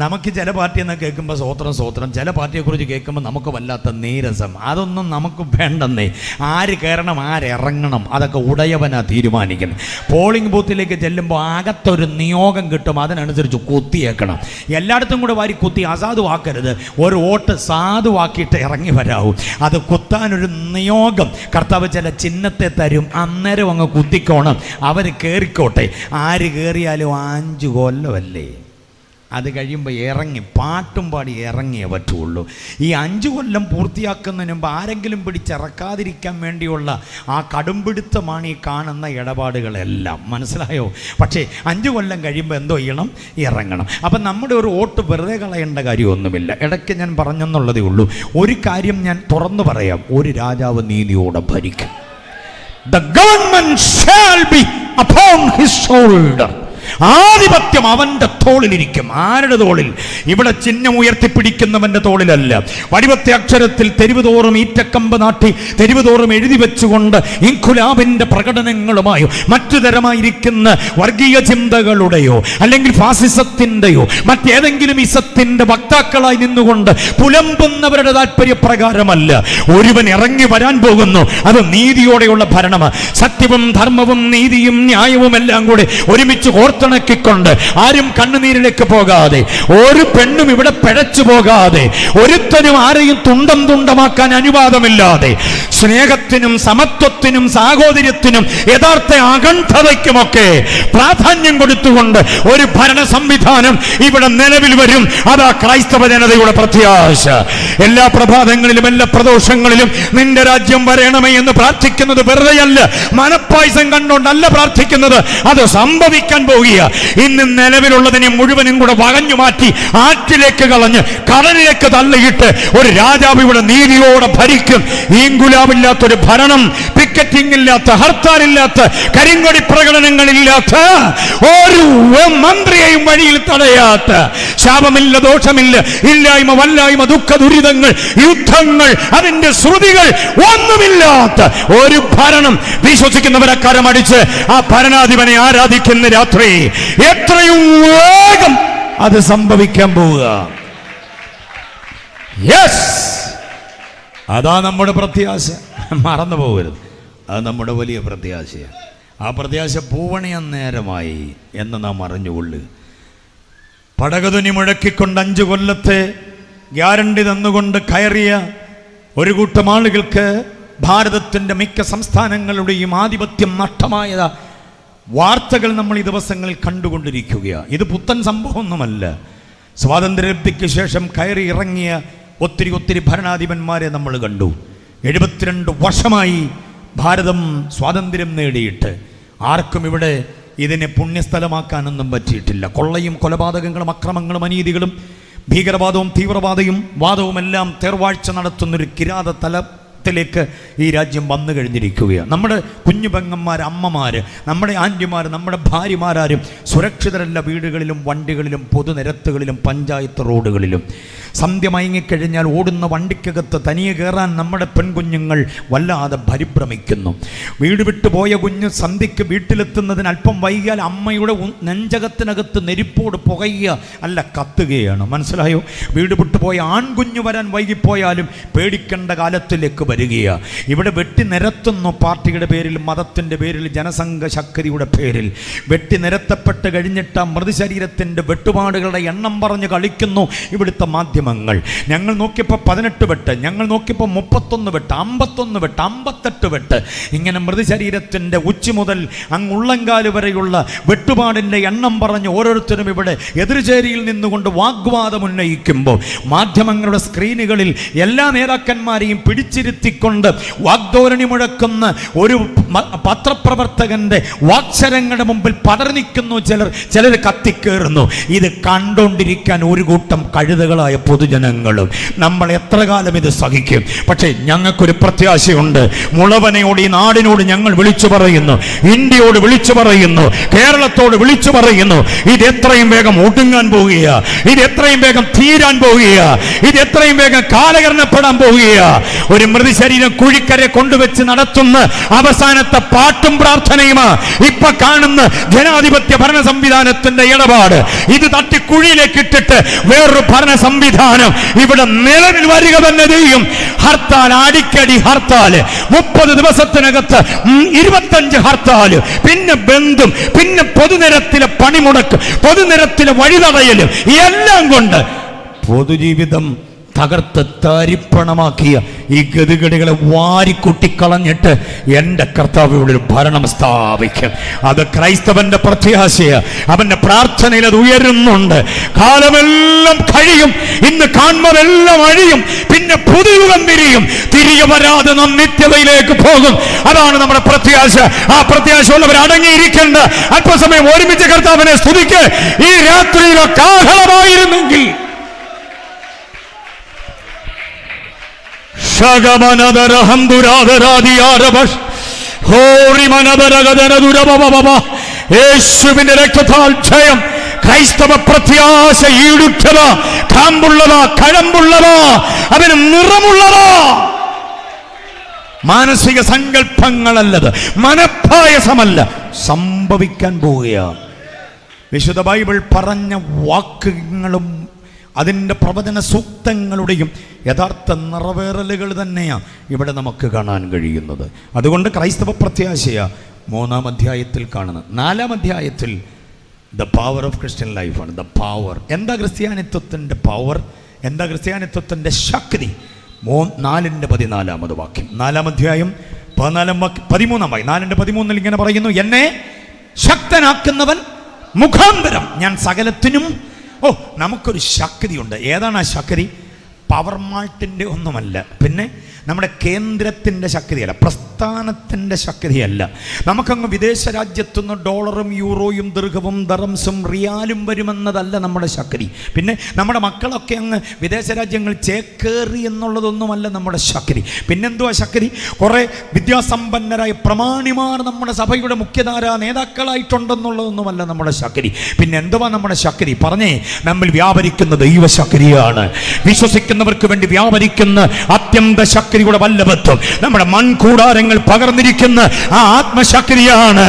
നമുക്ക് ചില പാർട്ടിയെന്ന് കേൾക്കുമ്പോൾ സ്വോത്രം, ചില പാർട്ടിയെക്കുറിച്ച് കേൾക്കുമ്പോൾ നമുക്ക് വല്ലാത്ത നീരസം. അതൊന്നും നമുക്ക് വേണ്ടെന്നേ. ആര് കയറണം, ആരിറങ്ങണം, അതൊക്കെ ഉടയവനാ തീരുമാനിക്കുന്നത്. പോളിംഗ് ബൂത്തിലേക്ക് ചെല്ലുമ്പോൾ അകത്തൊരു നിയോഗം കിട്ടും, അതിനനുസരിച്ച് കുത്തിയേക്കണം. എല്ലായിടത്തും കൂടെ വാരി കുത്തി അസാധുവാക്കരുത്. ഒരു വോട്ട് സാധുവാക്കിയിട്ട് ഇറങ്ങി വരാവൂ. അത് കുത്താനൊരു നിയോഗം കർത്താവ് ചില ചിഹ്നത്തെ തരും, അന്നേരം അങ്ങ് കുത്തിക്കോണം. അവർ കയറിക്കോട്ടെ. ആര് കയറിയാലും 5 കൊല്ലമല്ലേ. അത് കഴിയുമ്പോൾ ഇറങ്ങി പാട്ടും പാടി ഇറങ്ങിയേ പറ്റുള്ളൂ. ഈ 5 കൊല്ലം പൂർത്തിയാക്കുന്നതിന് മുമ്പ് ആരെങ്കിലും പിടിച്ചിറക്കാതിരിക്കാൻ വേണ്ടിയുള്ള ആ കടുംപിടുത്തമാണ് ഈ കാണുന്ന ഇടപാടുകളെല്ലാം. മനസ്സിലായോ? പക്ഷേ 5 കൊല്ലം കഴിയുമ്പോൾ എന്തോ ചെയ്യണം? ഇറങ്ങണം. അപ്പം നമ്മുടെ ഒരു വോട്ട് വെറുതെ കളയേണ്ട കാര്യമൊന്നുമില്ല. ഇടയ്ക്ക് ഞാൻ പറഞ്ഞെന്നുള്ളതേ ഉള്ളൂ. ഒരു കാര്യം ഞാൻ തുറന്നു പറയാം, ഒരു രാജാവ് നീതിയോടെ ഭരിക്കും. The government shall be upon his shoulder. ആധിപത്യം അവൻ്റെ തോളിലിരിക്കും. ആരുടെ തോളിൽ? ഇവിടെ ചിഹ്നം ഉയർത്തിപ്പിടിക്കുന്നവൻ്റെ തോളിലല്ല. വടിവത്തെ അക്ഷരത്തിൽ തെരുവ് തോറും ഈറ്റക്കമ്പ് നാട്ടി തെരുവ് തോറും എഴുതി വെച്ചുകൊണ്ട് ഇൻഖുലാബിൻ്റെ പ്രകടനങ്ങളുമായോ മറ്റു തരമായിരിക്കുന്ന വർഗീയ ചിന്തകളുടെയോ അല്ലെങ്കിൽ ഫാസിസത്തിൻ്റെയോ മറ്റേതെങ്കിലും ഇസത്തിൻ്റെ വക്താക്കളായി നിന്നുകൊണ്ട് പുലമ്പുന്നവരുടെ താല്പര്യപ്രകാരമല്ല. ഒരുവൻ ഇറങ്ങി വരാൻ പോകുന്നു. അത് നീതിയോടെയുള്ള ഭരണമാണ്. സത്യവും ധർമ്മവും നീതിയും ന്യായവും എല്ലാം കൂടെ ഒരുമിച്ച് ണക്കിക്കൊണ്ട് ആരും കണ്ണുനീരിലേക്ക് പോകാതെ, ഒരു പെണ്ണും ഇവിടെ പിഴച്ചു പോകാതെ, ഒരുത്തനും ആരെയും തുണ്ടമാക്കാൻ അനുവാദമില്ലാതെ, സ്നേഹത്തിനും സമത്വത്തിനും സാഹോദര്യത്തിനും യഥാർത്ഥ അഖണ്ഡതയ്ക്കുമൊക്കെ പ്രാധാന്യം കൊടുത്തുകൊണ്ട് ഒരു ഭരണ സംവിധാനം ഇവിടെ നിലവിൽ വരും. അതാ ക്രൈസ്തവ ജനതയുടെ പ്രത്യാശ. എല്ലാ പ്രഭാതങ്ങളിലും എല്ലാ പ്രദോഷങ്ങളിലും നിന്റെ രാജ്യം വരണമേ എന്ന് പ്രാർത്ഥിക്കുന്നത് വെറുതെയല്ല, മനപ്പായസം കണ്ടുകൊണ്ടല്ല പ്രാർത്ഥിക്കുന്നത്. അത് സംഭവിക്കാൻ പോകുക. ഇന്ന് നിലവിലുള്ളതിനെ മുഴുവനും കൂടെ വകഞ്ഞു മാറ്റി ആറ്റിലേക്ക് കളഞ്ഞ് കടലിലേക്ക് തള്ളിയിട്ട് ഒരു രാജാവ് ഇവിടെ നീതിയോടെ ഭരിക്കും. ഈങ്കുലാവില്ലാത്തൊരു ഭരണം, പിക്കറ്റിംഗ് ഇല്ലാത്ത, ഹർത്താലില്ലാത്ത, കരിങ്കൊടി പ്രകടനങ്ങളില്ലാത്ത, ഒരു മന്ത്രിയെയും വഴിയിൽ തടയാത്ത, ശാപമില്ല, ദോഷമില്ല, ഇല്ലായ്മ, വല്ലായ്മ, ദുഃഖ, ദുരിതങ്ങൾ, യുദ്ധങ്ങൾ, അതിന്റെ ശ്രുതികൾ ഒന്നുമില്ലാത്ത ഒരു ഭരണം വിശ്വസിക്കുന്നവരെ കരമടിച്ച് ആ ഭരണാധിപനെ ആരാധിക്കുന്ന രാത്രി എത്രയും വേഗം അത് സംഭവിക്കാൻ പോവുക. യെസ്, അതാ നമ്മുടെ പ്രത്യാശ. മറന്നു പോകരുത്, അത് നമ്മുടെ വലിയ പ്രത്യാശയാണ്. ആ പ്രത്യാശ പൂവണിയാൻ നേരമായി എന്ന് നാം അറിഞ്ഞുകൊള്ളുക. പടകതുനി മുഴക്കിക്കൊണ്ട് 5 കൊല്ലത്തെ ഗ്യാരണ്ടി തന്നുകൊണ്ട് കയറിയ ഒരു കൂട്ടം ആളുകൾക്ക് ഭാരതത്തിൻ്റെ മിക്ക സംസ്ഥാനങ്ങളുടെയും ആധിപത്യം നഷ്ടമായ വാർത്തകൾ നമ്മൾ ഈ ദിവസങ്ങളിൽ കണ്ടുകൊണ്ടിരിക്കുകയാണ്. ഇത് പുത്തൻ സംഭവമൊന്നുമല്ല. സ്വാതന്ത്ര്യലബ്ധിക്ക് ശേഷം കയറി ഇറങ്ങിയ ഒത്തിരി ഭരണാധിപന്മാരെ നമ്മൾ കണ്ടു. 72 വർഷമായി ഭാരതം സ്വാതന്ത്ര്യം നേടിയിട്ട് ആർക്കും ഇവിടെ ഇതിനെ പുണ്യസ്ഥലമാക്കാനൊന്നും പറ്റിയിട്ടില്ല. കൊള്ളയും കൊലപാതകങ്ങളും അക്രമങ്ങളും അനീതികളും ഭീകരവാദവും തീവ്രവാദവും വാദവുമെല്ലാം തേർവാഴ്ച നടത്തുന്നൊരു കിരാത തലത്തിലേക്ക് ഈ രാജ്യം വന്നു കഴിഞ്ഞിരിക്കുകയാണ്. നമ്മുടെ കുഞ്ഞു പെങ്ങന്മാർ, അമ്മമാർ, നമ്മുടെ ആൻറ്റിമാർ, നമ്മുടെ ഭാര്യമാരാരും സുരക്ഷിതരല്ല. വീടുകളിലും വണ്ടികളിലും പൊതുനിരത്തുകളിലും പഞ്ചായത്ത് റോഡുകളിലും സന്ധ്യ മയങ്ങിക്കഴിഞ്ഞാൽ ഓടുന്ന വണ്ടിക്കകത്ത് തനിയെ കയറാൻ നമ്മുടെ പെൺകുഞ്ഞുങ്ങൾ വല്ലാതെ പരിഭ്രമിക്കുന്നു. വീട് വിട്ടുപോയ കുഞ്ഞ് സന്ധ്യയ്ക്ക് വീട്ടിലെത്തുന്നതിന് അല്പം വൈകിയാൽ അമ്മയുടെ നെഞ്ചകത്തിനകത്ത് നെരിപ്പോട് പുകയുക അല്ല കത്തുകയാണ്. മനസ്സിലായോ? വീട് വിട്ടുപോയ ആൺകുഞ്ഞ് വരാൻ വൈകിപ്പോയാലും പേടിക്കേണ്ട കാലത്തിലേക്ക് വരികയാണ്. ഇവിടെ വെട്ടി നിരത്തുന്നു. പാർട്ടിയുടെ പേരിൽ, മതത്തിൻ്റെ പേരിൽ, ജനസംഘ ശക്തിയുടെ പേരിൽ വെട്ടി നിരത്തപ്പെട്ട് കഴിഞ്ഞിട്ട് ആ മൃതശരീരത്തിൻ്റെ വെട്ടുപാടുകളുടെ എണ്ണം പറഞ്ഞ് കളിക്കുന്നു ഇവിടുത്തെ മാധ്യമങ്ങൾ. ഞങ്ങൾ നോക്കിയപ്പോൾ 18 വെട്ട്, ഞങ്ങൾ നോക്കിയപ്പോൾ 31 വെട്ട്, 51 വെട്ട്, 58 വെട്ട്, ഇങ്ങനെ മൃതശരീരത്തിൻ്റെ ഉച്ചി മുതൽ അങ്ങ് ഉള്ളങ്കാല് വരെയുള്ള വെട്ടുപാടിൻ്റെ എണ്ണം പറഞ്ഞ് ഓരോരുത്തരും ഇവിടെ എതിർചേരിയിൽ നിന്നുകൊണ്ട് വാഗ്വാദം ഉന്നയിക്കുമ്പോൾ മാധ്യമങ്ങളുടെ സ്ക്രീനുകളിൽ എല്ലാ നേതാക്കന്മാരെയും പിടിച്ചിരുത്തിക്കൊണ്ട് വാഗ്ദോരണി മുഴക്കുന്ന ഒരു പത്രപ്രവർത്തകന്റെ വാക്ശരങ്ങളുടെ മുമ്പിൽ പതറി നിൽക്കുന്നു ചിലർ കത്തിക്കേറുന്നു. ഇത് കണ്ടുകൊണ്ടിരിക്കാൻ ഒരു കൂട്ടം കഴുതകളായ പൊതുജനങ്ങളും. നമ്മൾ എത്ര കാലം ഇത് സഹിക്കും? പക്ഷേ ഞങ്ങൾക്കൊരു പ്രത്യാശയുണ്ട്. മുളവനയോട്, ഈ നാടിനോട് ഞങ്ങൾ വിളിച്ചു പറയുന്നു, ഇന്ത്യയോട് വിളിച്ചു പറയുന്നു, കേരളത്തോട് വിളിച്ചു പറയുന്നു, ഇത് എത്രയും വേഗം ഒടുങ്ങാൻ പോവുകയാ, ഇത് എത്രയും വേഗം തീരാൻ പോവുകയാ, ഇത് എത്രയും വേഗം കാലഹരണപ്പെടാൻ പോവുകയാ. ഒരു മൃതശരീരം കുഴിക്കരെ കൊണ്ടുവച്ച് നടത്തുന്ന അവസാനത്തെ പാട്ടും പ്രാർത്ഥനയുമാ ഇപ്പൊ കാണുന്ന ജനാധിപത്യ ഭരണ സംവിധാനത്തിന്റെ ഇടപാട്. ഇത് തട്ടി കുഴിയിലേക്ക് ഇട്ടിട്ട് വേറൊരു ഭരണ സംവിധാനം ഇവിടെ നിലവിൽ വരിക തന്നെ ചെയ്യും. ഹർത്താൽ, അടിക്കടി ഹർത്താൽ, 30 ദിവസത്തിനകത്ത് 25 ഹർത്താൽ, പിന്നെ ബന്ധും, പിന്നെ പൊതുനിരത്തിലെ പണിമുടക്ക്, പൊതുനിരത്തിലെ വഴിതടയലും, എല്ലാം കൊണ്ട് പൊതുജീവിതം തകർത്ത് തരിപ്പണമാക്കിയ ഈ ഗതികേടുകളെ വാരിക്കുട്ടിക്കളഞ്ഞിട്ട് എൻ്റെ കർത്താവ് ഇവിടെ ഒരു ഭരണം സ്ഥാപിക്കും. അത് ക്രൈസ്തവന്റെ പ്രത്യാശയ. അവന്റെ പ്രാർത്ഥനയിൽ അത് ഉയരുന്നുണ്ട്. കാലമെല്ലാം കഴിയും, ഇന്ന് കാണുന്നതെല്ലാം അഴിയും, പിന്നെ പുതുയുഗം തിരിയും. തിരികെ വരാതെ നാം നിത്യതയിലേക്ക് പോകും. അതാണ് നമ്മുടെ പ്രത്യാശ. ആ പ്രത്യാശയുള്ളവർ അടങ്ങിയിരിക്കേണ്ട. അല്പസമയം ഒരുമിച്ച് കർത്താവിനെ സ്തുതിക്ക്. ഈ രാത്രിയിലെ കാഹളമായിരുന്നെങ്കിൽ യേശുവിന്റെ രക്തത്താൽ ജയം. ക്രൈസ്തവ പ്രത്യാശ ഈടുറ്റതാ, കാമ്പുള്ളതാ, കഴമ്പുള്ളതാ, അതിന് നിറമുള്ളതാ. മാനസിക സങ്കല്പങ്ങളല്ലത്, മനഃപായസമല്ല, സംഭവിക്കാൻ പോവുകയാണ്. വിശുദ്ധ ബൈബിൾ പറഞ്ഞ വാക്കുകളും അതിൻ്റെ പ്രവചന സൂക്തങ്ങളുടെയും യഥാർത്ഥ നിറവേറലുകൾ തന്നെയാണ് ഇവിടെ നമുക്ക് കാണാൻ കഴിയുന്നത്. അതുകൊണ്ട് ക്രൈസ്തവ പ്രത്യാശയ 3-ാം അധ്യായത്തിൽ കാണുന്നത്. 4-ാം അധ്യായത്തിൽ ദ പവർ ഓഫ് ക്രിസ്ത്യൻ ലൈഫാണ്. The power. എന്താ ക്രിസ്ത്യാനിത്വത്തിൻ്റെ പവർ? എന്താ ക്രിസ്ത്യാനിത്വത്തിൻ്റെ ശക്തി? 4-ന്റെ 14 വാക്യം. 4-ാം അധ്യായം 13-ാം വാക്യം. 4-ന്റെ 13 ഇങ്ങനെ പറയുന്നു, എന്നെ ശക്തനാക്കുന്നവൻ മുഖാന്തരം ഞാൻ സകലത്തിനും. നമുക്കൊരു ശക്തിയുണ്ട്. ഏതാണ് ആ ശക്തി? പവർ മാൾട്ടിൻ്റെ ഒന്നുമല്ല, പിന്നെ നമ്മുടെ കേന്ദ്രത്തിൻ്റെ ശക്തിയല്ല, പ്രസ്ഥാനത്തിൻ്റെ ശക്തിയല്ല. നമുക്കങ്ങ് വിദേശ രാജ്യത്തുനിന്ന് ഡോളറും യൂറോയും ദീർഘവും ദറംസും റിയാലും വരുമെന്നതല്ല നമ്മുടെ ശക്തി. പിന്നെ നമ്മുടെ മക്കളൊക്കെ അങ്ങ് വിദേശ രാജ്യങ്ങൾ ചേക്കേറി എന്നുള്ളതൊന്നുമല്ല നമ്മുടെ ശക്തി. പിന്നെന്തുവാ ശക്തി? കുറേ വിദ്യാസമ്പന്നരായ പ്രമാണിമാർ നമ്മുടെ സഭയുടെ മുഖ്യധാര നേതാക്കളായിട്ടുണ്ടെന്നുള്ളതൊന്നുമല്ല നമ്മുടെ ശക്തി. പിന്നെ എന്തുവാ നമ്മുടെ ശക്തി? പറഞ്ഞേ, നമ്മൾ വ്യാപരിക്കുന്ന ദൈവശക്തിയാണ്. വിശ്വസിക്കുന്നവർക്ക് വേണ്ടി വ്യാപരിക്കുന്ന അത്യന്ത ശക്തിയുടെ വല്ലഭത്വം, നമ്മുടെ മൺകൂടാരങ്ങൾ പകർന്നിരിക്കുന്ന ആ ആത്മശക്തിയാണ്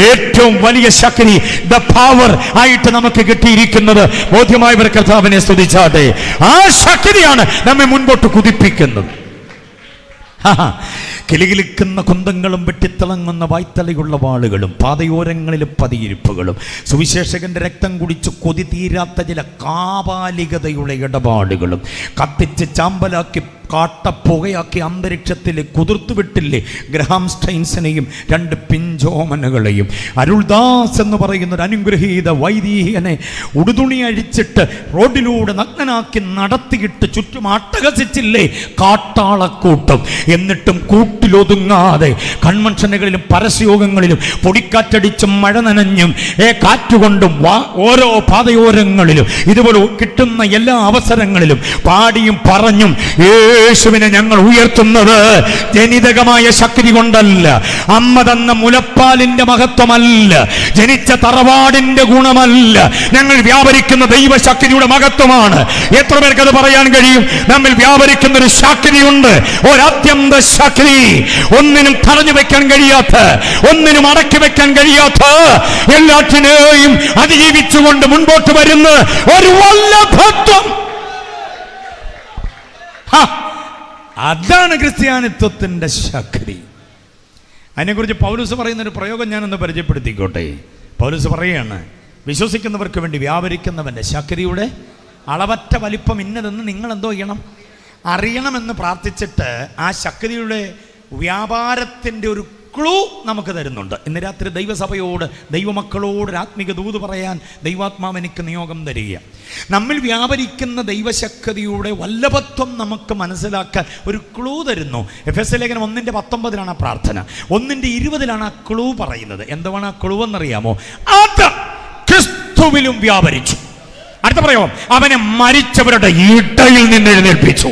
ഏറ്റവും വലിയ ശക്തി. ദ പവർ ആയിട്ട് നമുക്ക് കിട്ടിയിരിക്കുന്നത്. ബോധ്യമായവർ കർത്താവിനെ സ്തുതിച്ചാട്ടെ. ആ ശക്തിയാണ് നമ്മെ മുൻപോട്ട് കുതിപ്പിക്കുന്നത്. കിളികിളിക്കുന്ന കുന്തങ്ങളും വെട്ടിത്തിളങ്ങുന്ന വായ്ത്തലയുള്ള വാളുകളും പാതയോരങ്ങളിലെ പതിയിരിപ്പുകളും സുവിശേഷകന്റെ രക്തം കുടിച്ച് കൊതി തീരാത്ത ചില കാപാലികതയുടെ ഇടപാടുകളും കത്തിച്ച് ചാമ്പലാക്കി കാട്ടപ്പുകയാക്കി അന്തരീക്ഷത്തിൽ കുതിർത്തുവിട്ടില്ലേ ഗ്രഹാം സ്റ്റൈൻസിനെയും 2 പിഞ്ചോമനകളെയും. അരുൾദാസ് എന്ന് പറയുന്ന ഒരു അനുഗ്രഹീത വൈദികനെ ഉടുതുണി അഴിച്ചിട്ട് റോഡിലൂടെ നഗ്നനാക്കി നടത്തിയിട്ട് ചുറ്റും അട്ടഹസിച്ചില്ലേ കാട്ടാളക്കൂട്ടം. എന്നിട്ടും കൂട്ടിലൊതുങ്ങാതെ കൺവെൻഷനുകളിലും പരസ്യയോഗങ്ങളിലും പൊടിക്കാറ്റടിച്ചും മഴ നനഞ്ഞും കാറ്റുകൊണ്ടും ഓരോ പാതയോരങ്ങളിലും ഇതുപോലെ കിട്ടുന്ന എല്ലാ അവസരങ്ങളിലും പാടിയും പറഞ്ഞും യേശുവിനെ ഞങ്ങൾ ഉയർത്തുന്നത് ജനിതകമായ ശക്തി കൊണ്ടല്ല, അമ്മ തന്ന മുലപ്പാലിന്റെ മഹത്വമല്ല, ജനിച്ച തറവാടിന്റെ ഗുണമല്ല. ഞങ്ങൾ വ്യാപരിക്കുന്ന ദൈവശക്തിയുടെ മഹത്വമാണ്. എത്ര പേർക്ക് അത് പറയാൻ കഴിയും? നമ്മിൽ വ്യാപരിക്കുന്ന ഒരു ശക്തിയുണ്ട്, ഒരത്യന്ത ശക്തി. ഒന്നിനും തടഞ്ഞു വെക്കാൻ കഴിയാത്ത, ഒന്നിനും അടക്കി വെക്കാൻ കഴിയാത്ത, എല്ലാറ്റിനെയും അതിജീവിച്ചുകൊണ്ട് മുൻപോട്ട് വരുന്ന ഒരു വല്ലഭത്വം. അതാണ് ക്രിസ്ത്യാനിത്വത്തിന്റെ ശക്തി. അതിനെക്കുറിച്ച് പൗലോസ് പറയുന്ന ഒരു പ്രയോഗം ഞാനൊന്ന് പരിചയപ്പെടുത്തിക്കോട്ടെ. പൗലോസ് പറയുകയാണ്, വിശ്വസിക്കുന്നവർക്ക് വേണ്ടി വ്യാപരിക്കുന്നവൻ്റെ ശക്തിയുടെ അളവറ്റ വലിപ്പം ഇന്നതെന്ന് നിങ്ങൾ എന്തോ ചെയ്യണം, അറിയണമെന്ന് പ്രാർത്ഥിച്ചിട്ട് ആ ശക്തിയുടെ വ്യാപാരത്തിൻ്റെ ഒരു ക്ലൂ നമുക്ക് തരുന്നുണ്ട്. ഇന്ന് രാത്രി ദൈവസഭയോട്, ദൈവമക്കളോട് ഒരു ആത്മീക ദൂത് പറയാൻ ദൈവാത്മാവ് എനിക്ക് നിയോഗം തരിക. നമ്മിൽ വ്യാപരിക്കുന്ന ദൈവശക്തിയുടെ വല്ലഭത്വം നമുക്ക് മനസ്സിലാക്കാൻ ഒരു ക്ലൂ തരുന്നു. എഫെസ്യ ലേഖനം 1:19 പ്രാർത്ഥന, 1:20 ആ ക്ലൂ പറയുന്നത്. എന്താണ് ആ ക്ലൂ എന്നറിയാമോ? അത് ക്രിസ്തുവിലും വ്യാപരിച്ചു. അടുത്ത പ്രയോഗം, അവനെ മരിച്ചവരുടെ ഇടയിൽ നിന്ന് എഴുന്നേൽപ്പിച്ചു.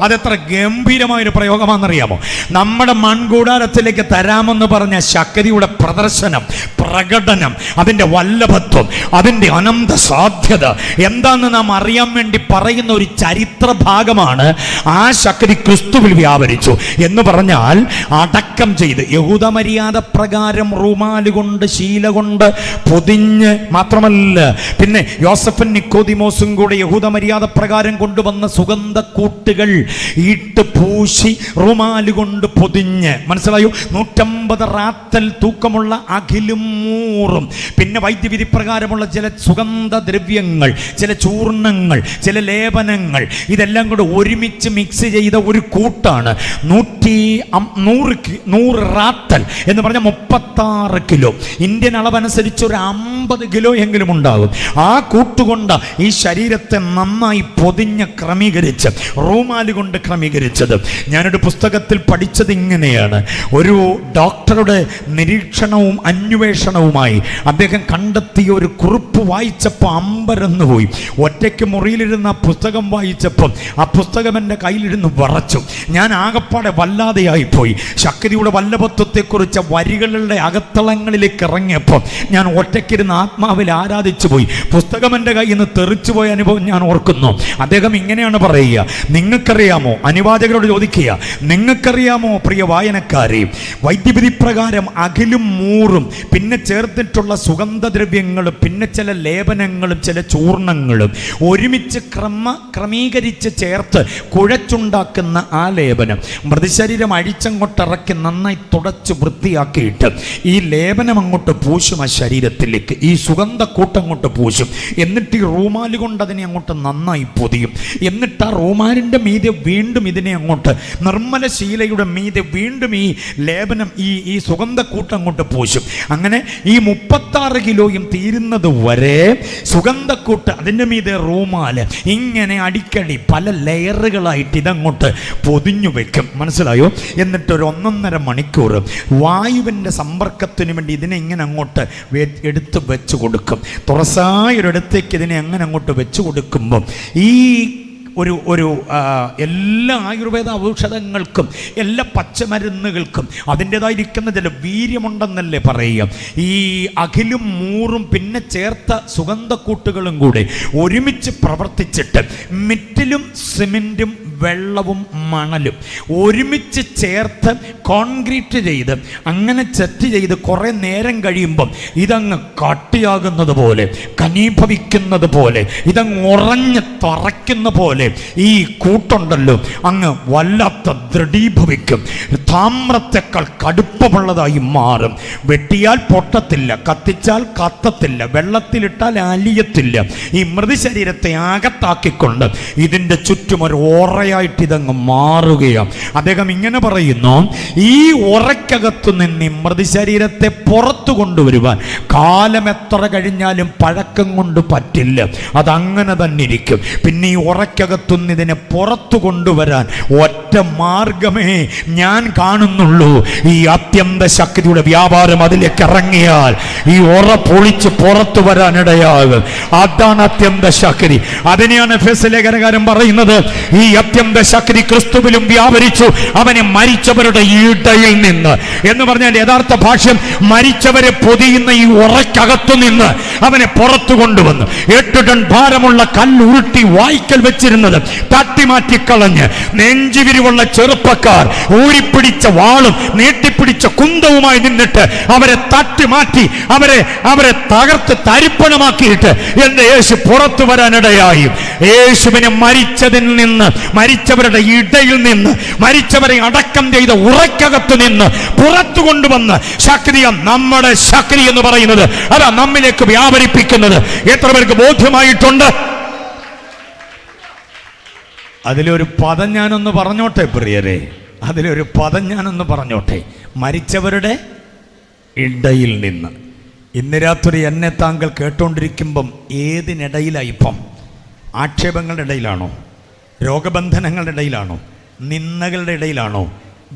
അതെത്ര ഗംഭീരമായൊരു പ്രയോഗമാണെന്നറിയാമോ? നമ്മുടെ മൺകൂടാരത്തിലേക്ക് തരാമെന്ന് പറഞ്ഞ ശക്തിയുടെ പ്രദർശനം, പ്രകടനം, അതിൻ്റെ വല്ലഭത്വം, അതിൻ്റെ അനന്ത സാധ്യത എന്താണെന്ന് നാം അറിയാൻ വേണ്ടി പറയുന്ന ഒരു ചരിത്ര ഭാഗമാണ് ആ ശക്തി ക്രിസ്തുവിൽ വ്യാപരിച്ചു എന്ന് പറഞ്ഞാൽ, അടക്കം ചെയ്ത് യഹൂദ മര്യാദ പ്രകാരം റൂമാല് കൊണ്ട്, ശീല കൊണ്ട് പൊതിഞ്ഞ് മാത്രമല്ല, പിന്നെ യോസഫും നിക്കോദിമോസും കൂടെ യഹൂദ മര്യാദ പ്രകാരം കൊണ്ടുവന്ന സുഗന്ധ കൂട്ടുകൾ ഇട്ട് പൂശി റുമാല് കൊണ്ട് പൊതിഞ്ഞ്, മനസ്സിലായോ? 150 റാത്തൽ തൂക്കമുള്ള അകിലും മൂറും, പിന്നെ വൈദ്യവിധി പ്രകാരമുള്ള ചില സുഗന്ധ ദ്രവ്യങ്ങൾ, ചില ചൂർണങ്ങൾ, ചില ലേപനങ്ങൾ, ഇതെല്ലാം കൂടെ ഒരുമിച്ച് മിക്സ് ചെയ്ത ഒരു കൂട്ടാണ്. 100 റാത്തൽ എന്ന് പറഞ്ഞാൽ 36 കിലോ. ഇന്ത്യൻ അളവനുസരിച്ച് ഒരു 50 കിലോ എങ്കിലും ഉണ്ടാകും. ആ കൂട്ടുകൊണ്ട് ഈ ശരീരത്തെ നന്നായി പൊതിഞ്ഞ് ക്രമീകരിച്ച് റൂമാല് കൊണ്ട് ക്രമീകരിച്ചത്. ഞാനൊരു പുസ്തകത്തിൽ പഠിച്ചത് ഇങ്ങനെയാണ്. ഒരു ഡോക്ടറുടെ നിരീക്ഷണവും അന്വേഷണവുമായി അദ്ദേഹം കണ്ടെത്തിയ ഒരു കുറിപ്പ് വായിച്ചപ്പോൾ അമ്പരന്ന് പോയി. ഒറ്റയ്ക്ക് മുറിയിലിരുന്ന പുസ്തകം വായിച്ചപ്പം ആ പുസ്തകം എൻ്റെ കയ്യിലിരുന്ന് വിറച്ചു. ഞാൻ ആകപ്പാടെ വല്ലാതെയായിപ്പോയി. ശക്തിയുടെ വല്ലഭത്വത്തെക്കുറിച്ച് വരികളുടെ അകത്തളങ്ങളിലേക്ക് ഇറങ്ങിയപ്പം ഞാൻ ഒറ്റയ്ക്കിരുന്ന് ആത്മാവിൽ ആരാധിച്ചു പോയി. പുസ്തകം എൻ്റെ കയ്യിൽ നിന്ന് തെറിച്ചു പോയ അനുഭവം ഞാൻ ഓർക്കുന്നു. അദ്ദേഹം ഇങ്ങനെയാണ് പറയുക, നിങ്ങൾക്കറിയാമോ, അനുവാചകരോട് ചോദിക്കുക, നിങ്ങൾക്കറിയാമോ പ്രിയ വായനക്കാരെ, വൈദ്യവിധി പ്രകാരം അകിലും മൂറും പിന്നെ ചേർത്തിട്ടുള്ള സുഗന്ധദ്രവ്യങ്ങളും പിന്നെ ചില ലേപനങ്ങളും ചില ചൂർണങ്ങളും ഒരുമിച്ച് ക്രമീകരിച്ച് ചേർത്ത് കുഴച്ചുണ്ടാക്കുന്ന ആ ലേപനം മൃതശരീരം അഴിച്ചങ്ങോട്ടിറക്കി നന്നായി തുടച്ച് വൃത്തിയാക്കിയിട്ട് ഈ ലേപനം അങ്ങോട്ട് പൂശും ആ ശരീരത്തിലേക്ക്, ഈ സുഗന്ധ കൂട്ടങ്ങോട്ട് പൂശും. എന്നിട്ട് ഈ റൂമാല് കൊണ്ട് അതിനെ അങ്ങോട്ട് നന്നായി പൊതിയും. എന്നിട്ട് ആ റൂമാലിൻ്റെ മീതെ വീണ്ടും ഇതിനെ അങ്ങോട്ട്, നിർമ്മല ശീലയുടെ മീതെ വീണ്ടും ഈ ലേപനം, ഈ സുഗന്ധക്കൂട്ടം അങ്ങോട്ട് പൂശും. അങ്ങനെ ഈ 36 കിലോയും തീരുന്നത് വരെ സുഗന്ധക്കൂട്ട്, അതിൻ്റെ മീതെ റൂമാല്, ഇങ്ങനെ അടിക്കടി പല ലെയറുകളായിട്ട് ഇതങ്ങോട്ട് പൊതിഞ്ഞു വെക്കും. മനസ്സിലായോ? എന്നിട്ട് ഒരു 1.5 മണിക്കൂർ വായുവിൻ്റെ സമ്പർക്കത്തിന് വേണ്ടി ഇതിനെ ഇങ്ങനെ അങ്ങോട്ട് എടുത്ത് വെച്ച് കൊടുക്കും. തുറസായൊരിടത്തേക്ക് ഇതിനെ അങ്ങനെ അങ്ങോട്ട് വെച്ച് കൊടുക്കുമ്പം ഈ ഒരു എല്ലാ ആയുർവേദ ഔഷധങ്ങൾക്കും എല്ലാ പച്ചമരുന്നുകൾക്കും അതിൻ്റെതായിരിക്കുന്ന ചില വീര്യമുണ്ടെന്നല്ലേ പറയുക. ഈ അകിലും മൂറും പിന്നെ ചേർത്ത സുഗന്ധക്കൂട്ടുകളും കൂടെ ഒരുമിച്ച് പ്രവർത്തിച്ചിട്ട് മിറ്റിലും സിമെൻറ്റും വെള്ളവും മണലും ഒരുമിച്ച് ചേർത്ത് കോൺക്രീറ്റ് ചെയ്ത് അങ്ങനെ സെറ്റ് ചെയ്ത് കുറേ നേരം കഴിയുമ്പം ഇതങ്ങ് കട്ടിയാകുന്നത് പോലെ, കനീഭവിക്കുന്നത് പോലെ, ഇതങ്ങ് ഉറഞ്ഞ് തറയ്ക്കുന്ന പോലെ ഈ കൂട്ടുണ്ടല്ലോ അങ്ങ് വല്ലാത്ത ദൃഢീഭവിക്കും. താമ്രത്തെക്കാൾ കടുപ്പമുള്ളതായി മാറും. വെട്ടിയാൽ പൊട്ടത്തില്ല, കത്തിച്ചാൽ കത്തത്തില്ല, വെള്ളത്തിലിട്ടാൽ അലിയത്തില്ല. ഈ മൃതശരീരത്തെ അകത്താക്കിക്കൊണ്ട് ഇതിൻ്റെ ചുറ്റും ഒരു ഓറ ഉറയായിട്ട് ഇതങ്ങ് മാറുകയാണ്. അദ്ദേഹം ഇങ്ങനെ പറയുന്നു, ഈ ഉറയ്ക്കകത്തു നിന്ന് മൃതശരീരത്തെ പുറത്തു കൊണ്ടുവരുവാൻ കാലം എത്ര കഴിഞ്ഞാലും പഴക്കം കൊണ്ട് പറ്റില്ല, അതങ്ങനെ തന്നെ ഇരിക്കും. പിന്നെ ഈ ഉറയ്ക്കകത്തുനിന്ന് ഇതിനെ പുറത്തു കൊണ്ടുവരാൻ ഒറ്റ മാർഗമേ ഞാൻ കാണുന്നുള്ളൂ. ഈ അത്യന്ത ശക്തിയുടെ വ്യാപാരം അതിലേക്ക് ഇറങ്ങിയാൽ ഈ ഉറ പൊളിച്ച് പുറത്തു വരാനിടയാകും. അതാണ് അത്യന്ത ശക്തി. അതിനെയാണ് എഫെസ്യ ലേഖനകാരൻ പറയുന്നത്, ഈ അത്യന്ത ശക്തി ക്രിസ്തുവിലും വ്യാപരിച്ചു അവനെ മരിച്ചവരുടെ ഇടയിൽ നിന്ന് എന്ന് പറഞ്ഞാൽ യഥാർത്ഥ ഭാഷ്യം മരിച്ചവരെ പൊതിയുന്ന ഈ ഉറയ്ക്കകത്തു നിന്ന് അവനെ പുറത്തു കൊണ്ടുവന്നു. 8 ടൺ ഭാരമുള്ള കല്ലുരുട്ടി വായ്ക്കൽ വെച്ചിരുന്നത് തട്ടിമാറ്റിക്കളഞ്ഞ് നെഞ്ചുവിരിവുള്ള ചെറുപ്പക്കാർ ഊരിപ്പിടിച്ച വാളും നീട്ടിപ്പിടിച്ച കുന്തവുമായി നിന്നിട്ട് അവരെ തട്ടിമാറ്റി അവരെ തകർത്ത് തരിപ്പണമാക്കിയിട്ട് എന്റെ യേശു പുറത്തു വരാനിടയായി. യേശുവിനെ മരിച്ചതിൽ നിന്ന്, മരിച്ചവരുടെ ഇടയിൽ നിന്ന്, മരിച്ചവരെ അടക്കം ചെയ്ത ഉറയ്ക്കകത്തു നിന്ന് പുറത്തു കൊണ്ടുവന്ന് ശക്തിയാണ് നമ്മുടെ ശക്തി എന്ന് പറയുന്നത്. അതാ നമ്മിലേക്ക് വ്യാപരിപ്പിക്കുന്നത്. എത്ര പേർക്ക് ബോധ്യമായിട്ടുണ്ട്? അതിലൊരു പദം ഞാനൊന്ന് പറഞ്ഞോട്ടെ പ്രിയരെ, അതിലൊരു പദം ഞാനൊന്ന് പറഞ്ഞോട്ടെ. മരിച്ചവരുടെ ഇടയിൽ നിന്ന്. ഇന്ന് രാത്രി എന്നെ താങ്കൾ കേട്ടുകൊണ്ടിരിക്കുമ്പം ഏതിനിടയിലായി? ഇപ്പം ആക്ഷേപങ്ങളുടെ ഇടയിലാണോ? രോഗബന്ധനങ്ങളുടെ ഇടയിലാണോ? നിന്ദകളുടെ ഇടയിലാണോ?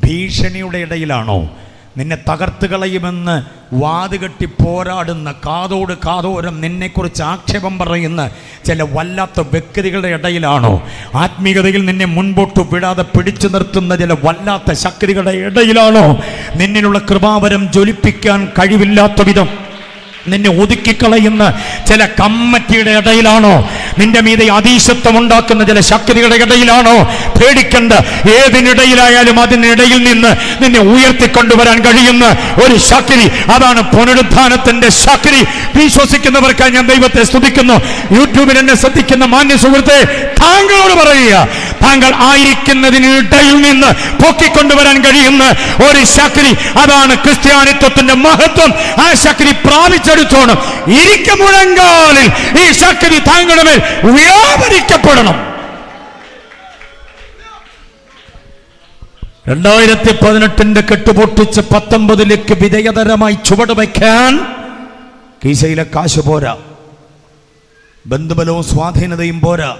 ഭീഷണിയുടെ ഇടയിലാണോ? നിന്നെ തകർത്ത് കളയുമെന്ന് വാതുകെട്ടി പോരാടുന്ന, കാതോട് കാതോരം നിന്നെക്കുറിച്ച് ആക്ഷേപം പറയുന്ന ചില വല്ലാത്ത വ്യക്തികളുടെ ഇടയിലാണോ? ആത്മീയതയിൽ നിന്നെ മുൻപോട്ട് വിടാതെ പിടിച്ചു നിർത്തുന്ന ചില വല്ലാത്ത ശക്തികളുടെ ഇടയിലാണോ? നിന്നിലുള്ള കൃപാവരം ജ്വലിപ്പിക്കാൻ കഴിവില്ലാത്ത വിധം നിന്നെ ഒതുക്കിക്കളയുന്ന ചില കമ്മിറ്റിയുടെ ഇടയിലാണോ? നിന്റെ മീതെ അതീശത്വം ഉണ്ടാക്കുന്ന ചില ശക്തികളുടെ ഇടയിലാണോ? പേടിക്കണ്ട. ഏതിനിടയിലായാലും അതിനിടയിൽ നിന്ന് നിന്നെ ഉയർത്തിക്കൊണ്ടുവരാൻ കഴിയുന്ന ഒരു ശക്തി, അതാണ് പുനരുത്ഥാനത്തിന്റെ ശക്തി. വിശ്വസിക്കുന്നവർക്കായി ഞാൻ ദൈവത്തെ സ്തുതിക്കുന്നു. യൂട്യൂബിൽ എന്നെ ശ്രദ്ധിക്കുന്ന മാന്യ സുഹൃത്തെ, താങ്കളോട് പറയുക, താങ്കൾ ആയിരിക്കുന്നതിനിടയിൽ നിന്ന് പൊക്കിക്കൊണ്ടുവരാൻ കഴിയുന്ന ഒരു ശക്തി, അതാണ് ക്രിസ്ത്യാനിത്വത്തിന്റെ മഹത്വം. ആ ശക്തി പ്രാപിച്ചെടുത്തോണം. ഇരിക്കമുഴങ്കാലിൽ ഈ ശക്തി താങ്കളുടെ മേൽ വ്യാപരിക്കപ്പെടണം. 2018 കെട്ടുപൊട്ടിച്ച് 19 വിജയതരമായി ചുവട് വയ്ക്കാൻ കീശയിലെ കാശ് പോരാ, ബന്ധുബലവും സ്വാധീനതയും പോരാ.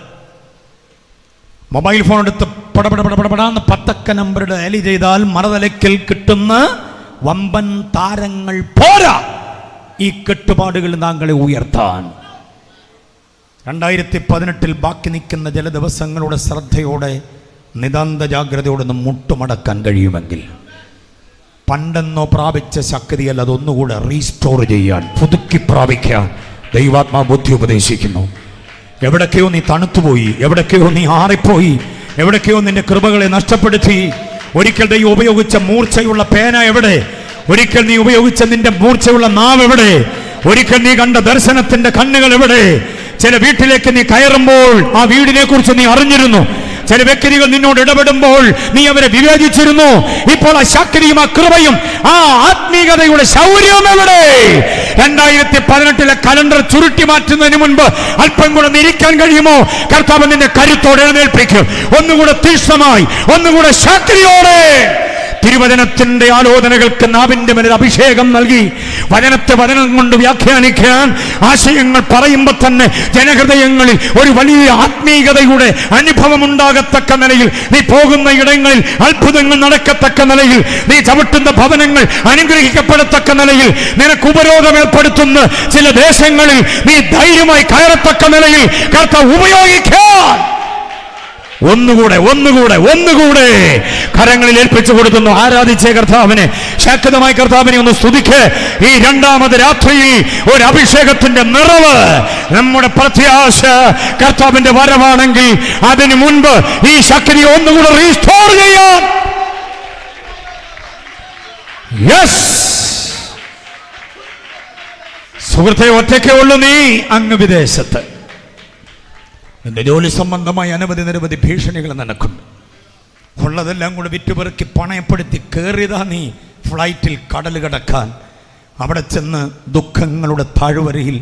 മൊബൈൽ ഫോൺ എടുത്ത് പടപടപടപടാന്ന് 10 നമ്പർ ഡയൽ ചെയ്താൽ മറതലയ്ക്കൽ കിട്ടുന്ന വമ്പൻ താരങ്ങൾ പോരാ ഈ കെട്ടുപാടുകൾ താങ്കളെ ഉയർത്താൻ. 2018 ബാക്കി നിൽക്കുന്ന ചില ദിവസങ്ങളുടെ ശ്രദ്ധയോടെ നിതാന്ത ജാഗ്രതയോടെ മുട്ടുമടക്കാൻ കഴിയുമെങ്കിൽ പണ്ടെന്നോ പ്രാപിച്ച ശക്തിയല്ല, അതൊന്നുകൂടെ റീസ്റ്റോർ ചെയ്യാൻ, പുതുക്കി പ്രാപിക്കാൻ ദൈവാത്മാ ബുദ്ധി ഉപദേശിക്കുന്നു. എവിടൊക്കെയോ നീ തണുത്തുപോയി, എവിടൊക്കെയോ നീ ആറിപ്പോയി, എവിടൊക്കെയോ നിന്റെ കൃപകളെ നഷ്ടപ്പെടുത്തി. ഒരിക്കൽ ദൈവം ഉപയോഗിച്ച മൂർച്ചയുള്ള പേന എവിടെ? ഒരിക്കൽ നീ ഉപയോഗിച്ച നിന്റെ മൂർച്ചയുള്ള നാവ് എവിടെ? ഒരിക്കൽ നീ കണ്ട ദർശനത്തിന്റെ കണ്ണുകൾ എവിടെ? ചില വീട്ടിലേക്ക് നീ കയറുമ്പോൾ ആ വീടിനെ കുറിച്ച് നീ അറിഞ്ഞിരുന്നു. ചില വ്യക്തികൾ നിന്നോട് ഇടപെടുമ്പോൾ നീ അവരെ വിവേചിച്ചിരുന്നു. ഇപ്പോൾ ആ ശക്തിയും ആ കൃപയും ആ ആത്മീയതയുടെ ശൗര്യവും എവിടെ? 2018 കലണ്ടർ ചുരുട്ടി മാറ്റുന്നതിന് മുൻപ് അല്പം കൂടെ നിരിക്കാൻ കഴിയുമോ? കർത്താവ് നിന്നെ കരുത്തോടെ എഴുന്നേൽപ്പിക്കും. ഒന്നുകൂടെ തീക്ഷ്ണമായി, ഒന്നുകൂടെ ശക്തിയോടെ. തിരുവചനത്തിന്റെ ആലോചനകൾക്ക് നാവിന്റെ മേൽ അഭിഷേകം നൽകി വചനത്തെ വചനം കൊണ്ട് വ്യാഖ്യാനിക്കാൻ ആശയങ്ങൾ പറയുമ്പോൾ തന്നെ ജനഹൃദയങ്ങളിൽ ഒരു വലിയ ആത്മീയതയുടെ അനുഭവം ഉണ്ടാകത്തക്ക നിലയിൽ, നീ പോകുന്ന ഇടങ്ങളിൽ അത്ഭുതങ്ങൾ നടക്കത്തക്ക നിലയിൽ, നീ ചവിട്ടുന്ന ഭവനങ്ങൾ അനുഗ്രഹിക്കപ്പെടത്തക്ക നിലയിൽ, നിനക്ക് ഉപരോധം ഏർപ്പെടുത്തുന്ന ചില ദേശങ്ങളിൽ നീ ധൈര്യമായി കയറത്തക്ക നിലയിൽ കർത്താവ് ഉപയോഗിക്കാൻ ഒന്നുകൂടെ കരങ്ങളിൽ ഏൽപ്പിച്ചു കൊടുക്കുന്നു. ആരാധിച്ചേ കർത്താവിനെ, ശക്തമായി കർത്താവിനെ ഒന്ന് സ്തുതിക്ക്. ഈ 2ാമത് രാത്രിയിൽ ഒരു അഭിഷേകത്തിന്റെ നിറവ്, നമ്മുടെ പ്രത്യാശ കർത്താവിന്റെ വരവാണെങ്കിൽ അതിനു മുൻപ് ഈ ശക്തി ഒന്നുകൂടെ റീസ്റ്റോർ ചെയ്യാൻ. യെസ് സുഹൃത്തെ, ഒറ്റയ്ക്കേ ഉള്ളൂ നീ അങ്ങ് വിദേശത്ത്. നിന്റെ ജോലി സംബന്ധമായി നിരവധി ഭീഷണികൾ നിനക്കുണ്ട്. ഉള്ളതെല്ലാം കൂടെ വിറ്റുപെറുക്കി പണയപ്പെടുത്തി കയറിയതാ നീ ഫ്ലൈറ്റിൽ കടൽ കടക്കാൻ. അവിടെ ചെന്ന് ദുഃഖങ്ങളുടെ താഴ്വരയിൽ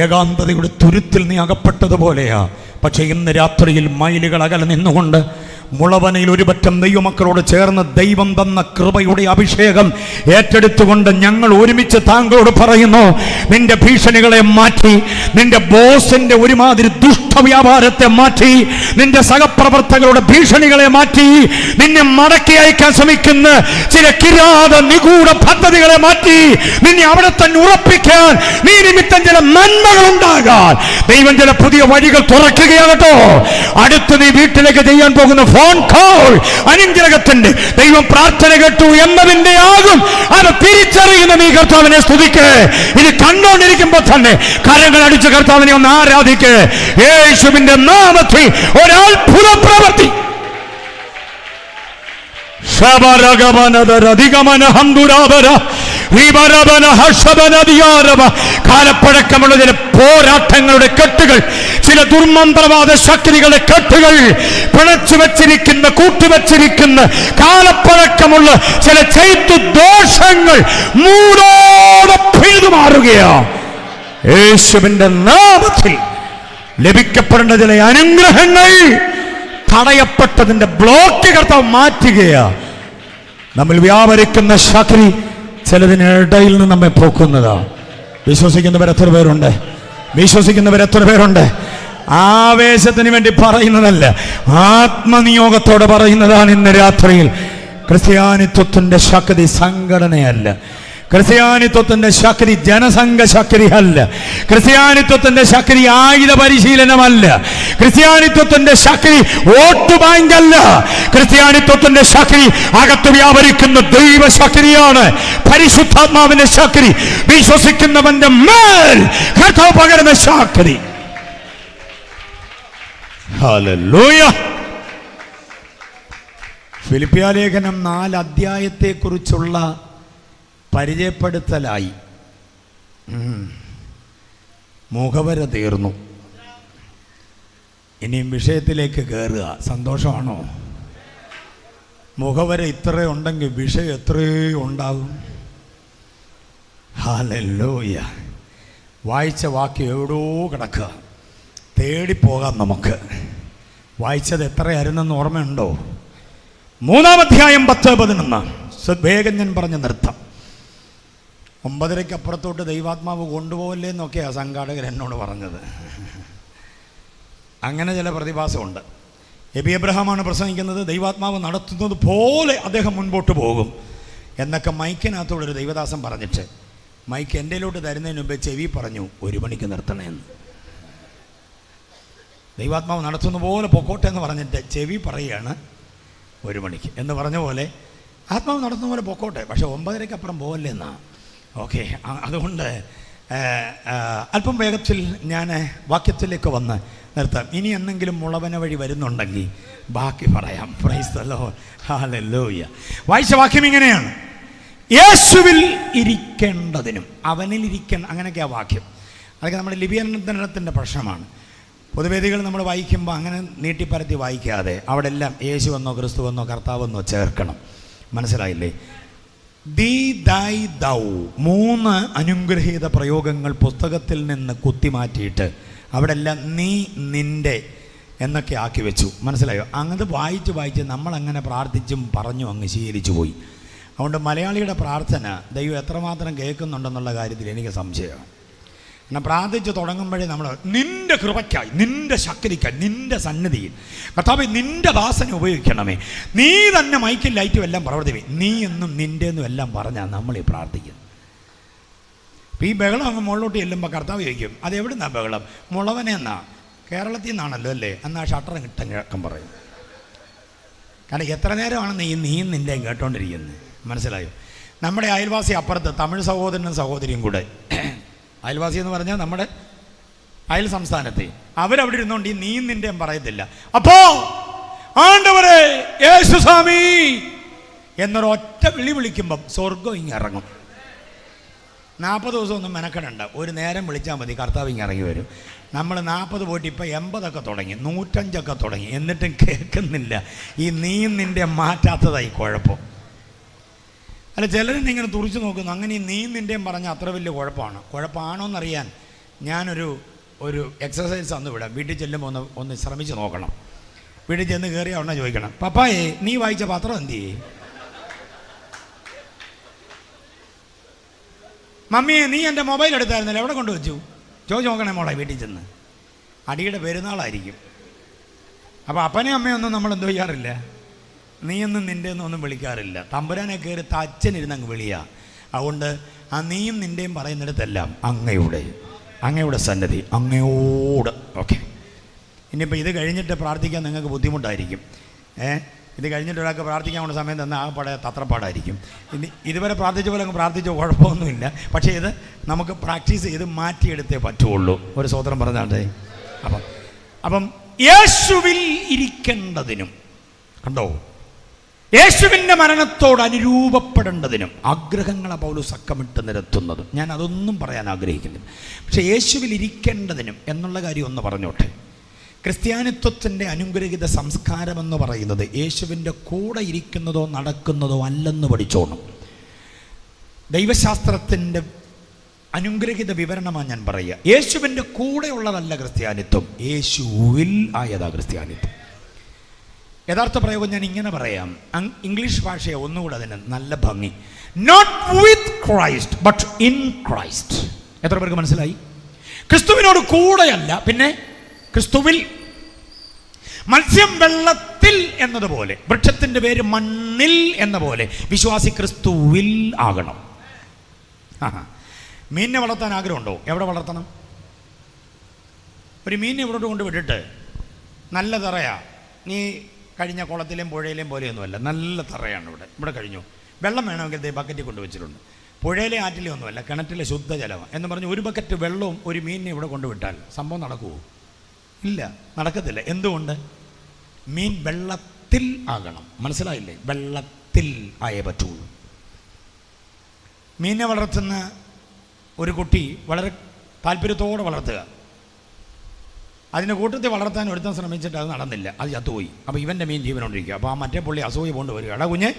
ഏകാന്തതയുടെ തുരുത്തിൽ നീ അകപ്പെട്ടതുപോലെയാ പക്ഷെ ഇന്ന് രാത്രിയിൽ മൈലുകൾ അകലെ നിന്നുകൊണ്ട് മുളവനയിൽ ഒരു പറ്റം ദൈവമക്കളോട് ചേർന്ന് ദൈവം തന്ന കൃപയുടെ അഭിഷേകം ഏറ്റെടുത്തുകൊണ്ട് ഞങ്ങൾ ഒരുമിച്ച് താങ്കളോട് പറയുന്നു, നിന്റെ ഭീഷണികളെ മാറ്റി, നിന്റെ ബോസിന്റെ ഒരുമാതിരി ദുഷ്ടവ്യാപാരത്തെ മാറ്റി, നിന്റെ സഹപ്രവർത്തകരുടെ ഭീഷണികളെ മാറ്റി, നിന്നെ മടക്കി അയക്കാൻ ശ്രമിക്കുന്ന ചില കിരാത നിഗൂഢ പദ്ധതികളെ മാറ്റി, നിന്നെ അവിടെ തന്നെ ഉറപ്പിക്കാൻ നീ നിമിത്തം ചില നന്മകൾ ഉണ്ടാകാൻ ദൈവം ചില പുതിയ വഴികൾ തുറക്കുകയാകട്ടോ. അടുത്ത് നീ വീട്ടിലേക്ക് ചെയ്യാൻ പോകുന്ന ഫോൺ കോൾ അനുഗ്രഹത്തിന്റെ ദൈവം പ്രാർത്ഥന കേട്ടു എന്നതിന്റെ ആകും അത് തിരിച്ചറിയുന്ന നീ കർത്താവിനെ സ്തുതിക്ക്. ഇത് കണ്ടുകൊണ്ടിരിക്കുമ്പോൾ തന്നെ കരങ്ങൾ അടിച്ച് കർത്താവിനെ ഒന്ന് ആരാധിക്ക്. യേശുവിന്റെ നാമത്തിൽ ഒരത്ഭുത പ്രവൃത്തി. കാലപ്പഴക്കമുള്ള ചില പോരാട്ടങ്ങളുടെ കെട്ടുകൾ, ചില ദുർമന്ത്രവാദ ശക്തികളുടെ കെട്ടുകൾ, പിണച്ചു വച്ചിരിക്കുന്ന, കൂട്ടുവച്ചിരിക്കുന്ന കാലപ്പഴക്കമുള്ള ചില ചൈത്യ ദോഷങ്ങൾ മൂടോടെ പിഴുതുമാറുകയാണ്. യേശുവിന്റെ നാമത്തിൽ ലഭിക്കപ്പെടേണ്ട ചില അനുഗ്രഹങ്ങൾ തടയപ്പെട്ടതിന്റെ ബ്ലോക്ക് കർത്താവ് മാറ്റുകയാ. നമ്മൾ വ്യാപരിക്കുന്ന ശക്തി ചിലതിനിടയിൽ നിന്ന് നമ്മെ പോക്കുന്നതാ. വിശ്വസിക്കുന്നവർ എത്ര പേരുണ്ട്? വിശ്വസിക്കുന്നവർ എത്ര പേരുണ്ട്? ആവേശത്തിന് വേണ്ടി പറയുന്നതല്ല, ആത്മനിയോഗത്തോടെ പറയുന്നതാണ്. ഇന്ന് രാത്രിയിൽ ക്രിസ്ത്യാനിത്വത്തിന്റെ ശക്തി സംഘടനയല്ല, ക്രിസ്ത്യാനിത്വത്തിന്റെ ശക്തി ജനസംഘ ശക്തി അല്ല, ക്രിസ്ത്യാനിത്വത്തിന്റെ ശക്തി ആയുധ പരിശീലനമല്ല, ക്രിസ്ത്യാനിത്വത്തിന്റെ ശക്തി വോട്ട് ബാങ്ക് അല്ല, ക്രിസ്ത്യാനിത്വത്തിന്റെ ശക്തി അകത്ത് വ്യാപരിക്കുന്ന ദൈവശക്തിയാണ്. പരിശുദ്ധാത്മാവിന്റെ ശക്തി, വിശ്വസിക്കുന്നവന്റെ മേൽ കർത്താവ് പകരുന്ന ശക്തി. ഹല്ലേലൂയ. ഫിലിപ്പിയ ലേഖനം 4 അധ്യായത്തെക്കുറിച്ചുള്ള പരിചയപ്പെടുത്തലായി. മുഖവര തീർന്നു. ഇനിയും വിഷയത്തിലേക്ക് കയറുക. സന്തോഷമാണോ? മുഖവര ഇത്ര ഉണ്ടെങ്കിൽ വിഷയം എത്രയോ ഉണ്ടാകും. ഹല്ലേലൂയ. വായിച്ച വാക്യം എവിടോ കിടക്കുക, തേടിപ്പോകാം നമുക്ക്. വായിച്ചത് എത്രയായിരുന്നെന്ന് ഓർമ്മയുണ്ടോ? 3-ാം അധ്യായം 10-11. വേഗം ഞാൻ പറഞ്ഞ് നിർത്താം. 9:30 അപ്പുറത്തോട്ട് ദൈവാത്മാവ് കൊണ്ടുപോകല്ലേ എന്നൊക്കെയാണ് സംഘാടകർ എന്നോട് പറഞ്ഞത്. അങ്ങനെ ചില പ്രതിഭാസമുണ്ട്. എബ്രഹാമാണ് പ്രസംഗിക്കുന്നത്, ദൈവാത്മാവ് നടത്തുന്നത് പോലെ അദ്ദേഹം മുൻപോട്ട് പോകും എന്നൊക്കെ മൈക്കിനകത്തോടൊരു ദൈവദാസൻ പറഞ്ഞിട്ട് മൈക്ക് എൻ്റെയിലോട്ട് തരുന്നതിന് മുമ്പേ ചെവി പറഞ്ഞു 1 മണിക്ക് നിർത്തണമെന്ന്. ദൈവാത്മാവ് നടത്തുന്ന പോലെ പൊക്കോട്ടെ എന്ന് പറഞ്ഞിട്ട് ചെവി പറയുകയാണ് 1 മണിക്ക് എന്ന് പറഞ്ഞ പോലെ ആത്മാവ് നടത്തുന്ന പോലെ പൊക്കോട്ടെ, പക്ഷെ 9:30 അപ്പുറം പോകല്ലേ എന്നാ. ഓക്കെ, അതുകൊണ്ട് അല്പം വേഗത്തിൽ ഞാൻ വാക്യത്തിലേക്ക് വന്ന് നിർത്താം. ഇനി എന്തെങ്കിലും മുളവന വഴി വരുന്നുണ്ടെങ്കിൽ ബാക്കി പറയാം. Price the Lord. ഹല്ലേലൂയ. വായിച്ച വാക്യം ഇങ്ങനെയാണ്: യേശുവിൽ ഇരിക്കേണ്ടതിനും അവനിൽ ഇരിക്കണം. അങ്ങനെയൊക്കെയാണ് വാക്യം. അതൊക്കെ നമ്മുടെ ലിപിയനത്തിൻ്റെ പ്രശ്നമാണ്. പൊതുവേദികൾ നമ്മൾ വായിക്കുമ്പോൾ അങ്ങനെ നീട്ടിപ്പരത്തി വായിക്കാതെ അവിടെ എല്ലാം യേശുവെന്നോ ക്രിസ്തുവെന്നോ കർത്താവെന്നോ ചേർക്കണം. മനസ്സിലായില്ലേ? ദീ ദൈ ദൗ 3 അനുഗ്രഹീത പ്രയോഗങ്ങൾ പുസ്തകത്തിൽ നിന്ന് കുത്തിമാറ്റിയിട്ട് അവിടെ എല്ലാം നീ നിൻ്റെ എന്നൊക്കെ ആക്കി വെച്ചു. മനസ്സിലായോ? അങ്ങനെ വായിച്ച് നമ്മളങ്ങനെ പ്രാർത്ഥിച്ചും പറഞ്ഞു അങ്ങ് ശീലിച്ചു പോയി. അതുകൊണ്ട് മലയാളിയുടെ പ്രാർത്ഥന ദൈവം എത്രമാത്രം കേൾക്കുന്നുണ്ടെന്നുള്ള കാര്യത്തിൽ എനിക്ക് സംശയമാണ്. എന്നാൽ പ്രാർത്ഥിച്ച് തുടങ്ങുമ്പോഴേ നമ്മൾ നിൻ്റെ കൃപയ്ക്കായി, നിൻ്റെ ശക്തിക്കായി, നിൻ്റെ സന്നിധിയിൽ കർത്താവേ നിൻ്റെ ദാസനെ ഉപയോഗിക്കണമേ, നീ തന്നെ മൈക്കും ലൈറ്റും എല്ലാം പ്രവർത്തിക്കും, നീ എന്നും നിൻ്റെ എന്നും എല്ലാം പറഞ്ഞാൽ നമ്മളീ പ്രാർത്ഥിക്കുന്നത്. അപ്പം ഈ ബഹളം അങ്ങ് മുകളിലോട്ട് ചെല്ലുമ്പോൾ കർത്താവ് ചോദിക്കും അതെവിടുന്നാ ബഹളം? മുളവനെന്നാ, കേരളത്തിൽ നിന്നാണല്ലോ അല്ലേ? എന്നാൽ ഷട്ടറും കിട്ടം പറയും. കാരണം എത്ര നേരമാണ് നീയും നിൻ്റെയും കേട്ടോണ്ടിരിക്കുന്നത്. മനസ്സിലായോ? നമ്മുടെ അയൽവാസി അപ്പുറത്ത് തമിഴ് സഹോദരനും സഹോദരിയും കൂടെ, അയൽവാസി എന്ന് പറഞ്ഞാൽ നമ്മുടെ അയൽ സംസ്ഥാനത്തെ, അവരവിടെ ഇരുന്നോണ്ട് ഈ നീ നിൻ്റെയും പറയത്തില്ല. അപ്പോ ആണ്ടവരെ യേശു സ്വാമി എന്നൊരൊറ്റ വിളിക്കുമ്പം സ്വർഗം ഇങ്ങ് ഇറങ്ങും. 40 ദിവസം ഒന്നും മെനക്കെടണ്ട, ഒരു നേരം വിളിച്ചാൽ മതി, കർത്താവ് ഇങ്ങ് ഇറങ്ങി വരും. നമ്മൾ 40 പോയിട്ട് ഇപ്പം 80 തുടങ്ങി, 105 തുടങ്ങി, എന്നിട്ടും കേൾക്കുന്നില്ല. ഈ നീ നിൻ്റെ മാറ്റാത്തതായി കുഴപ്പം. അല്ല, ചിലരെന്നെ ഇങ്ങനെ തുറിച്ച് നോക്കുന്നു. അങ്ങനെ ഈ നീ നിൻ്റെയും പറഞ്ഞാൽ അത്ര വലിയ കുഴപ്പമാണോ എന്നറിയാൻ ഞാനൊരു ഒരു എക്സസൈസ് അന്ന് വിടാം. വീട്ടിൽ ചെല്ലുമ്പോൾ ഒന്ന് ശ്രമിച്ച് നോക്കണം. വീട്ടിൽ ചെന്ന് കയറിയ ഉടനെ ചോദിക്കണം, പപ്പായെ നീ വായിച്ച പത്രം എന്ത് ചെയ്യേ? മമ്മിയെ നീ എൻ്റെ മൊബൈൽ എടുത്തായിരുന്നല്ലോ, എവിടെ കൊണ്ടുവച്ചു? ചോദിച്ചു നോക്കണേ മോളെ വീട്ടിൽ ചെന്ന്. അടിയുടെ പെരുന്നാളായിരിക്കും. അപ്പോൾ അപ്പനെയും അമ്മയൊന്നും നമ്മൾ എന്തോ ചെയ്യാറില്ല, നീയൊന്നും നിൻ്റെ ഒന്നും വിളിക്കാറില്ല. തമ്പുരാനെ കയറി തച്ചനിരുന്ന് അങ്ങ് വിളിയാ. അതുകൊണ്ട് ആ നീയും നിൻ്റെയും പറയുന്നിടത്തെല്ലാം അങ്ങയുടെ സന്നദ്ധി, അങ്ങയോട്. ഓക്കെ, ഇനിയിപ്പോൾ ഇത് കഴിഞ്ഞിട്ട് പ്രാർത്ഥിക്കാൻ നിങ്ങൾക്ക് ബുദ്ധിമുട്ടായിരിക്കും. ഇത് കഴിഞ്ഞിട്ട് ഒരാൾക്ക് പ്രാർത്ഥിക്കാൻ വേണ്ട സമയം തന്നെ ആകെപ്പാടെ തത്രപ്പാടായിരിക്കും. ഇതുവരെ പ്രാർത്ഥിച്ച പോലെ അങ്ങ് പ്രാർത്ഥിച്ച കുഴപ്പമൊന്നുമില്ല. പക്ഷേ ഇത് നമുക്ക് പ്രാക്ടീസ് ചെയ്ത് മാറ്റിയെടുത്തേ പറ്റുള്ളൂ. ഒരു സ്തോത്രം പറഞ്ഞാട്ടെ. അപ്പം യേശുവിൽ ഇരിക്കേണ്ടതിനും, കണ്ടോ, യേശുവിൻ്റെ മരണത്തോട് അനുരൂപപ്പെടേണ്ടതിനും ആഗ്രഹങ്ങളെ പൗലോസ് അക്കമിട്ട് നിരത്തുന്നത്. ഞാൻ അതൊന്നും പറയാൻ ആഗ്രഹിക്കുന്നില്ല. പക്ഷേ യേശുവിൽ ഇരിക്കേണ്ടതിനും എന്നുള്ള കാര്യം ഒന്ന് പറഞ്ഞോട്ടെ. ക്രിസ്ത്യാനിത്വത്തിൻ്റെ അനുഗ്രഹീത സംസ്കാരമെന്ന് പറയുന്നത് യേശുവിൻ്റെ കൂടെ ഇരിക്കുന്നതോ നടക്കുന്നതോ അല്ലെന്ന് പഠിച്ചോണം. ദൈവശാസ്ത്രത്തിൻ്റെ അനുഗ്രഹീത വിവരണമാണ് ഞാൻ പറയുക. യേശുവിൻ്റെ കൂടെയുള്ളതല്ല ക്രിസ്ത്യാനിത്വം, യേശുവിൽ ആയതാ ക്രിസ്ത്യാനിത്വം. യഥാർത്ഥ പ്രയോഗം ഞാൻ ഇങ്ങനെ പറയാം, ഇംഗ്ലീഷ് ഭാഷയെ ഒന്നുകൂടെ അതിന് നല്ല ഭംഗി. Not with Christ but in Christ. എത്ര പേർക്ക് മനസ്സിലായി? ക്രിസ്തുവിനോട് കൂടെയല്ല, പിന്നെ ക്രിസ്തുവിൽ. മത്സ്യം വെള്ളത്തിൽ എന്നതുപോലെ, വൃക്ഷത്തിൻ്റെ പേര് മണ്ണിൽ എന്ന പോലെ വിശ്വാസി ക്രിസ്തുവിൽ ആകണം. മീനിനെ വളർത്താൻ ആഗ്രഹമുണ്ടോ? എവിടെ വളർത്തണം? ഒരു മീനിനെ ഇവിടോട്ട് കൊണ്ട് വിട്ടിട്ട് നല്ല തറയാ, നീ കഴിഞ്ഞ കുളത്തിലെയും പുഴയിലെയും പോലെയൊന്നുമല്ല, നല്ല തറയാണ് ഇവിടെ കഴിഞ്ഞു. വെള്ളം വേണമെങ്കിൽ ദേ ബക്കറ്റിൽ കൊണ്ടുവച്ചിട്ടുണ്ട്. പുഴയിലെ ആറ്റിലെ ഒന്നുമല്ല, കിണറ്റിലെ ശുദ്ധജലമാണ് എന്ന് പറഞ്ഞ് ഒരു ബക്കറ്റ് വെള്ളവും ഒരു മീനിനെ ഇവിടെ കൊണ്ടുവിട്ടാൽ സംഭവം നടക്കുമോ? ഇല്ല, നടക്കത്തില്ല. എന്തുകൊണ്ട്? മീൻ വെള്ളത്തിൽ ആകണം. മനസ്സിലായില്ലേ? വെള്ളത്തിൽ ആയേ പറ്റുള്ളൂ. മീനിനെ വളർത്തുന്ന ഒരു കുട്ടി വളരെ താല്പര്യത്തോടെ വളർത്തുക. അതിൻ്റെ കൂട്ടത്തിൽ വളർത്താൻ ഒരുത്താൻ ശ്രമിച്ചിട്ട് അത് നടന്നില്ല, അത് ചത്തുപോയി. അപ്പോൾ ഇവൻ്റെ മീൻ ജീവനോണ്ടിരിക്കുക. അപ്പോൾ ആ മറ്റേ പുള്ളി അസൂയ കൊണ്ട് വരിക, എടാ കുഞ്ഞ്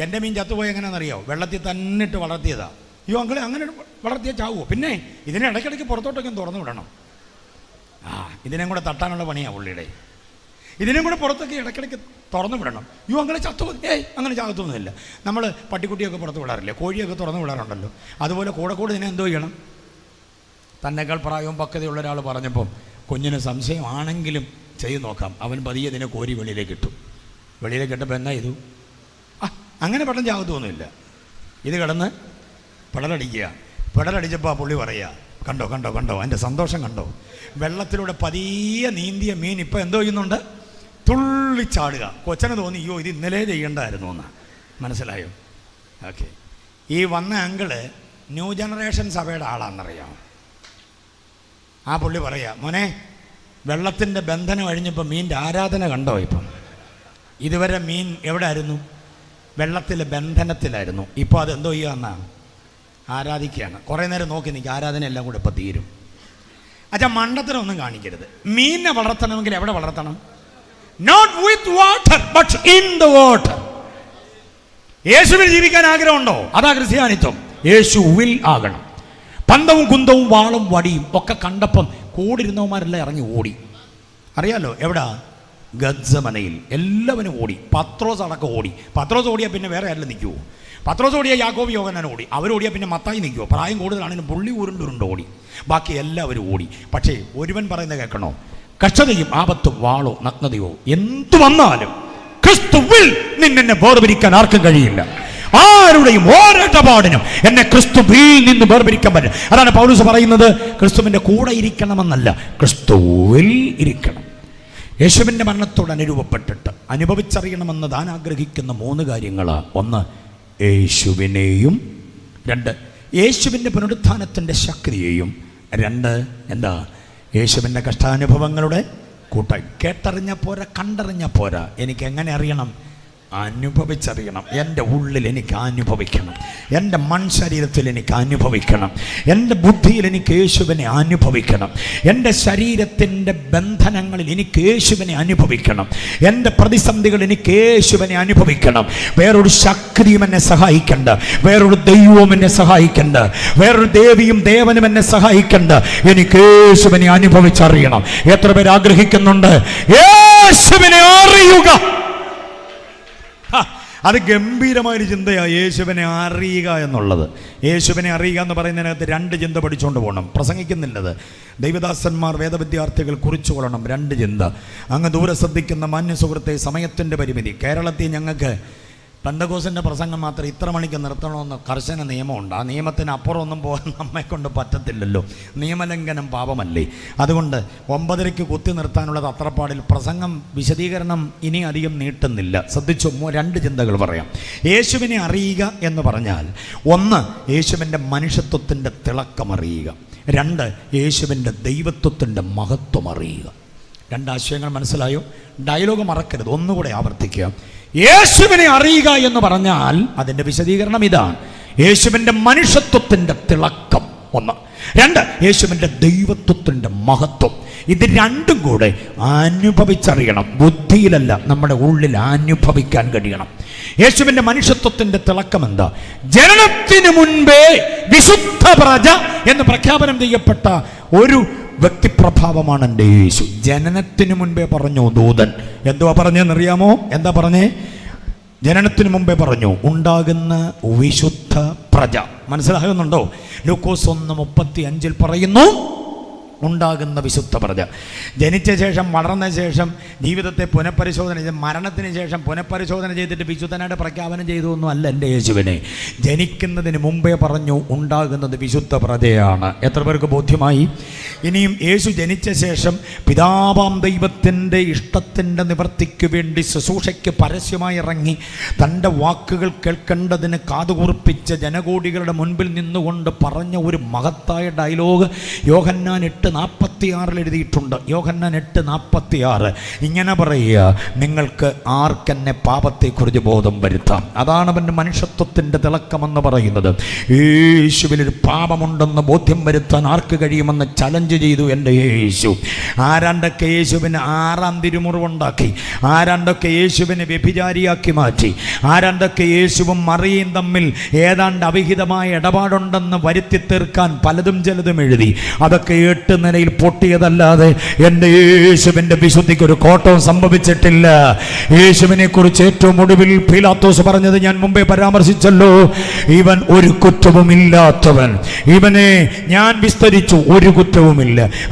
എൻ്റെ മീൻ ചത്തുപോയി എങ്ങനെയാണെന്നറിയാമോ? വെള്ളത്തിൽ തന്നെ ഇട്ട് വളർത്തിയതാ. അയ്യോ അങ്ങളെ അങ്ങനെ വളർത്തിയാൽ ചാവുമോ? പിന്നെ ഇതിനെ ഇടയ്ക്കിടയ്ക്ക് പുറത്തോട്ടൊക്കെ തുറന്നു വിടണം. ഇതിനെയും കൂടെ തട്ടാനുള്ള പണിയാണ് പുള്ളിയുടെ. ഇതിനെയും കൂടെ പുറത്തൊക്കെ ഇടയ്ക്കിടയ്ക്ക് തുറന്നു വിടണം. അയ്യോ അങ്ങനെ ചത്തുപോയി, അങ്ങനെ ചാകത്തൊന്നുമില്ല. നമ്മൾ പട്ടിക്കുട്ടിയൊക്കെ പുറത്ത് വിടാറില്ലേ, കോഴിയൊക്കെ തുറന്നു വിടാറുണ്ടല്ലോ. അതുപോലെ കൂടെ ഇതിനെ എന്തോ ചെയ്യണം? തന്നെക്കാൾ പ്രായവും പക്വതയുള്ള ഒരാൾ പറഞ്ഞപ്പം കുഞ്ഞിന് സംശയമാണെങ്കിലും ചെയ്ത് നോക്കാം. അവൻ പതിയെ ഇതിനെ കോരി വെളിയിലേക്ക് ഇട്ടു. വെളിയിലേക്ക് ഇട്ടപ്പോൾ എന്നാ ചെയ്തു? അങ്ങനെ പെട്ടെന്ന് ചാകത്തൊന്നുമില്ല. ഇത് കിടന്ന് പെടലടിച്ചപ്പോൾ ആ പുള്ളി പറയുക, കണ്ടോ അതിൻ്റെ സന്തോഷം കണ്ടോ? വെള്ളത്തിലൂടെ പതിയെ നീന്തിയ മീൻ ഇപ്പം എന്തോ ചെയ്യുന്നുണ്ട്? തുള്ളിച്ചാടുക. കൊച്ചന് തോന്നി അയ്യോ ഇത് ഇന്നലെ ചെയ്യേണ്ടായിരുന്നു എന്ന്. മനസ്സിലായോ? ഓക്കെ. ഈ വന്ന അങ്കിള് ന്യൂ ജനറേഷൻ സഭയുടെ ആളാണെന്നറിയാം. ആ പുള്ളി പറയാ, മോനെ വെള്ളത്തിൻ്റെ ബന്ധനം കഴിഞ്ഞപ്പോൾ മീൻ്റെ ആരാധന കണ്ടോ? ഇപ്പം ഇതുവരെ മീൻ എവിടെ ആയിരുന്നു? വെള്ളത്തിലെ ബന്ധനത്തിലായിരുന്നു. ഇപ്പോൾ അതെന്തോ ചെയ്യാന്നാ? ആരാധിക്കുകയാണ്. കുറേ നേരം നോക്കി നിൽക്കുക, ആരാധന എല്ലാം കൂടെ ഇപ്പം തീരും. അച്ഛാ മണ്ടത്തിനൊന്നും കാണിക്കരുത്. മീനിനെ വളർത്തണമെങ്കിൽ എവിടെ വളർത്തണം? Not with water but in the water. യേശുവിൽ ജീവിക്കാൻ ആഗ്രഹമുണ്ടോ? അതാ ക്രിസ്ത്യാനിത്വം. യേശുവിൽ ആകണം. പന്തവും കുന്തവും വാളും വടിയും ഒക്കെ കണ്ടപ്പം കൂടിരുന്നവന്മാരെല്ലാം ഇറങ്ങി ഓടി. അറിയാലോ എവിടാ? ഗദ്സമനയിൽ എല്ലാവരും ഓടി. പത്രോസ് അടക്കം ഓടി. പത്രോസ് ഓടിയാൽ പിന്നെ വേറെ ആരെല്ലാം നിൽക്കുമോ? പത്രോസ് ഓടിയാൽ യാക്കോബ് യോഹന്നാൻ ഓടി. അവരോടിയാൽ പിന്നെ മത്തായി നിൽക്കുമോ? പ്രായം കൂടുതലാണെങ്കിലും പുള്ളി ഉരുണ്ടുരുണ്ട് ഓടി. ബാക്കി എല്ലാവരും ഓടി. പക്ഷേ ഒരുവൻ പറയുന്നത് കേൾക്കണോ? കഷ്ടതയും ആപത്തും വാളോ നഗ്നതയോ എന്തു വന്നാലും ക്രിസ്തുവിൽ നിന്നെ വേർപിരിക്കാൻ ആർക്കും കഴിയില്ല. ആരുടെയും ഓരോപാടിനും എന്നെ ക്രിസ്തുവിൽ നിന്ന് വേർപിരിക്കാൻ പറ്റും. അതാണ് പൗലോസ് പറയുന്നത്, ക്രിസ്തുവിൻ്റെ കൂടെ ഇരിക്കണമെന്നല്ല, ക്രിസ്തുവിൽ ഇരിക്കണം. യേശുവിൻ്റെ മരണത്തോട് അനുരൂപപ്പെട്ടിട്ട് അനുഭവിച്ചറിയണമെന്ന് താൻ ആഗ്രഹിക്കുന്ന 3 കാര്യങ്ങളാണ്. 1 യേശുവിനെയും, 2 യേശുവിൻ്റെ പുനരുത്ഥാനത്തിൻ്റെ ശക്തിയെയും, 2 എന്താ? യേശുവിൻ്റെ കഷ്ടാനുഭവങ്ങളുടെ കൂട്ടായി. കേട്ടറിഞ്ഞ പോരാ, കണ്ടറിഞ്ഞ പോരാ. എനിക്ക് എങ്ങനെ അറിയണം? അനുഭവിച്ചറിയണം. എൻ്റെ ഉള്ളിൽ എനിക്ക് അനുഭവിക്കണം, എൻ്റെ മൺശരീരത്തിൽ എനിക്ക് അനുഭവിക്കണം, എൻ്റെ ബുദ്ധിയിൽ എനിക്ക് യേശുവിനെ അനുഭവിക്കണം, എൻ്റെ ശരീരത്തിൻ്റെ ബന്ധനങ്ങളിൽ എനിക്ക് യേശുവിനെ അനുഭവിക്കണം, എൻ്റെ പ്രതിസന്ധികൾ എനിക്ക് യേശുവിനെ അനുഭവിക്കണം. വേറൊരു ശക്തിയും എന്നെ സഹായിക്കണ്ട, വേറൊരു ദൈവവും എന്നെ സഹായിക്കണ്ട, വേറൊരു ദേവിയും ദേവനും എന്നെ സഹായിക്കണ്ട. എനിക്ക് യേശുവിനെ അനുഭവിച്ചറിയണം. എത്ര പേര് ആഗ്രഹിക്കുന്നുണ്ട് യേശുവിനെ അറിയുക? അത് ഗംഭീരമായൊരു ചിന്തയാണ്, യേശുവിനെ അറിയുക എന്നുള്ളത്. യേശുവിനെ അറിയുക എന്ന് പറയുന്നതിനകത്ത് 2 ചിന്ത പഠിച്ചുകൊണ്ട് പോകണം. പ്രസംഗിക്കുന്നില്ലത്. ദൈവദാസന്മാർ, വേദവിദ്യാർത്ഥികൾ കുറിച്ചു കൊള്ളണം 2 ചിന്ത. അങ്ങ് ദൂരെ ശ്രദ്ധിക്കുന്ന മാന്യ സുഹൃത്തെ, സമയത്തിൻ്റെ പരിമിതി. കേരളത്തിൽ ഞങ്ങൾക്ക് പെന്തക്കോസിൻ്റെ പ്രസംഗം മാത്രം ഇത്ര മണിക്ക് നിർത്തണമെന്ന് കർശന നിയമമുണ്ട്. ആ നിയമത്തിന് അപ്പുറം ഒന്നും പോകാൻ നമ്മെക്കൊണ്ട് പറ്റത്തില്ലല്ലോ. നിയമലംഘനം പാപമല്ലേ? അതുകൊണ്ട് 9:30 കുത്തി നിർത്താനുള്ളത് അത്രപ്പാടിൽ. പ്രസംഗം വിശദീകരണം ഇനി അധികം നീട്ടുന്നില്ല. ശ്രദ്ധിച്ചു, 2 ചിന്തകൾ പറയാം. യേശുവിനെ അറിയുക എന്ന് പറഞ്ഞാൽ, 1 യേശുവിൻ്റെ മനുഷ്യത്വത്തിൻ്റെ തിളക്കം അറിയുക, 2 യേശുവിൻ്റെ ദൈവത്വത്തിൻ്റെ മഹത്വം അറിയുക. 2 ആശയങ്ങൾ മനസ്സിലായോ? ഡയലോഗ് മറക്കരുത്, ഒന്നുകൂടെ ആവർത്തിക്കുക. യേശുവിനെ അറിയുക എന്ന് പറഞ്ഞാൽ അതിൻ്റെ വിശദീകരണം ഇതാണ്: യേശുവിൻ്റെ മനുഷ്യത്വത്തിൻ്റെ തിളക്കം 1, 2 യേശുവിൻ്റെ ദൈവത്വത്തിൻ്റെ മഹത്വം. ഇത് 2ഉം കൂടെ അനുഭവിച്ചറിയണം. ബുദ്ധിയിലല്ല, നമ്മുടെ ഉള്ളിൽ അനുഭവിക്കാൻ കഴിയണം. യേശുവിൻ്റെ മനുഷ്യത്വത്തിൻ്റെ തിളക്കം എന്താ? ജനനത്തിന് മുൻപേ വിശുദ്ധ പ്രജ എന്ന് പ്രഖ്യാപനം ചെയ്യപ്പെട്ട ഒരു വ്യക്തിപ്രഭാവമാണ് എൻ്റെ യേശു. ജനനത്തിന് മുൻപേ പറഞ്ഞു ദൂതൻ. എന്തുവാ പറഞ്ഞെന്നറിയാമോ? എന്താ പറഞ്ഞേ? ജനനത്തിന് മുമ്പേ പറഞ്ഞു ഉണ്ടാകുന്ന വിശുദ്ധ പ്രജ. മനസ്സിലാകുന്നുണ്ടോ? ലൂക്കോസ് 1:35 പറയുന്നു ഉണ്ടാകുന്ന വിശുദ്ധ പ്രജ. ജനിച്ച ശേഷം, വളർന്ന ശേഷം, ജീവിതത്തെ പുനഃപരിശോധന ചെയ്ത്, മരണത്തിന് ശേഷം പുനഃപരിശോധന ചെയ്തിട്ട് വിശുദ്ധനായിട്ട് പ്രഖ്യാപനം ചെയ്തൊന്നും അല്ല എൻ്റെ യേശുവിനെ. ജനിക്കുന്നതിന് മുമ്പേ പറഞ്ഞു ഉണ്ടാകുന്നത് വിശുദ്ധ പ്രജയാണ്. എത്ര പേർക്ക് ബോധ്യമായി? ഇനിയും യേശു ജനിച്ച ശേഷം പിതാവാം ദൈവത്തിൻ്റെ ഇഷ്ടത്തിൻ്റെ നിവൃത്തിക്ക് വേണ്ടി ശുശ്രൂഷയ്ക്ക് പരസ്യമായി ഇറങ്ങി തൻ്റെ വാക്കുകൾ കേൾക്കേണ്ടതിന് കാതുകൂർപ്പിച്ച ജനകോടികളുടെ മുൻപിൽ നിന്നുകൊണ്ട് പറഞ്ഞ ഒരു മഹത്തായ ഡയലോഗ് യോഹന്നാൻ 8:46 എഴുതിയിട്ടുണ്ട്. യോഹന്നാൻ 8:46 ഇങ്ങനെ പറയുക: നിങ്ങൾക്ക് ആർക്കെന്നെ പാപത്തെക്കുറിച്ച് ബോധം വരുത്താം. അതാണ് അവൻ്റെ മനുഷ്യത്വത്തിൻ്റെ തിളക്കമെന്ന് പറയുന്നത്. യേശുവിലൊരു പാപമുണ്ടെന്ന് ബോധ്യം വരുത്താൻ ആർക്ക് കഴിയുമെന്ന് ചലഞ്ച് ചെയ്തു എൻ്റെ യേശു. ആരാണ്ടൊക്കെ യേശുവിന് 6ാം തിരുമുറിവുണ്ടാക്കി, ആരാണ്ടൊക്കെ യേശുവിനെ വ്യഭിചാരിയാക്കി മാറ്റി, ആരാണ്ടൊക്കെ യേശുവും മറിയയും തമ്മിൽ ഏതാണ്ട് അവിഹിതമായ ഇടപാടുണ്ടെന്ന് വരുത്തി തീർക്കാൻ പലതും ചിലതും എഴുതി. അതൊക്കെ 8 നിലയിൽ പൊട്ടിയതല്ലാതെ എൻ്റെ യേശുവിൻ്റെ വിശുദ്ധിക്ക് ഒരു കോട്ടവും സംഭവിച്ചിട്ടില്ല. യേശുവിനെ കുറിച്ച് ഏറ്റവും ഒടുവിൽ പീലാത്തോസ് പറഞ്ഞത് ഞാൻ മുമ്പേ പരാമർശിച്ചല്ലോ: ഇവൻ ഒരു കുറ്റവുമില്ലാത്തവൻ. ഇവനെ ഞാൻ വിസ്തരിച്ചു, ഒരു കുറ്റവുമില്ല.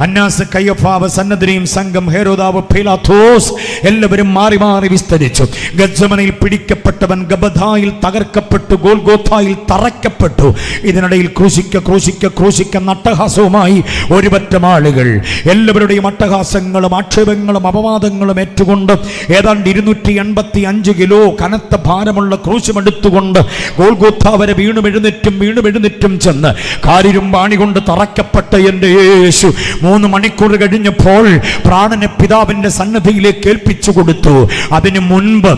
അന്നാസ്, കയ്യഫാവ്, സന്നദ്രീം സംഘം, ഹെരോദാവ്, പീലാത്തോസ് എല്ലാവരും മാറി മാറി വിസ്തരിച്ചു. ഗത്സമനയിൽ പിടിക്കപ്പെട്ടവൻ ഗബഥായിൽ തകർക്കപ്പെട്ടു, ഗോൽഗോഥായിൽ തറയ്ക്കപ്പെട്ടു. ഇതിനിടയിൽ ക്രൂശിക്ക നട്ടഹാസവുമായി ഒരു പറ്റം ആളുകൾ. എല്ലാവരുടെയും അട്ടഹാസങ്ങളും ആക്ഷേപങ്ങളും അപവാദങ്ങളും ഏറ്റുകൊണ്ട് ഏതാണ്ട് 285 കിലോ കനത്ത ഭാരമുള്ള ക്രൂശുമെടുത്തുകൊണ്ട് ഗോൽഗോഥ വരെ വീണും എഴുന്നേറ്റും ചെന്ന് കാരിരും പാണി കൊണ്ട് തറയ്ക്കപ്പെട്ട എൻ്റെ യേശു 3 മണിക്കൂർ കഴിഞ്ഞപ്പോൾ പ്രാണനെ പിതാവിൻ്റെ സന്നദ്ധിയിലേക്ക് ഏൽപ്പിച്ചു കൊടുത്തു. അതിനു മുൻപ്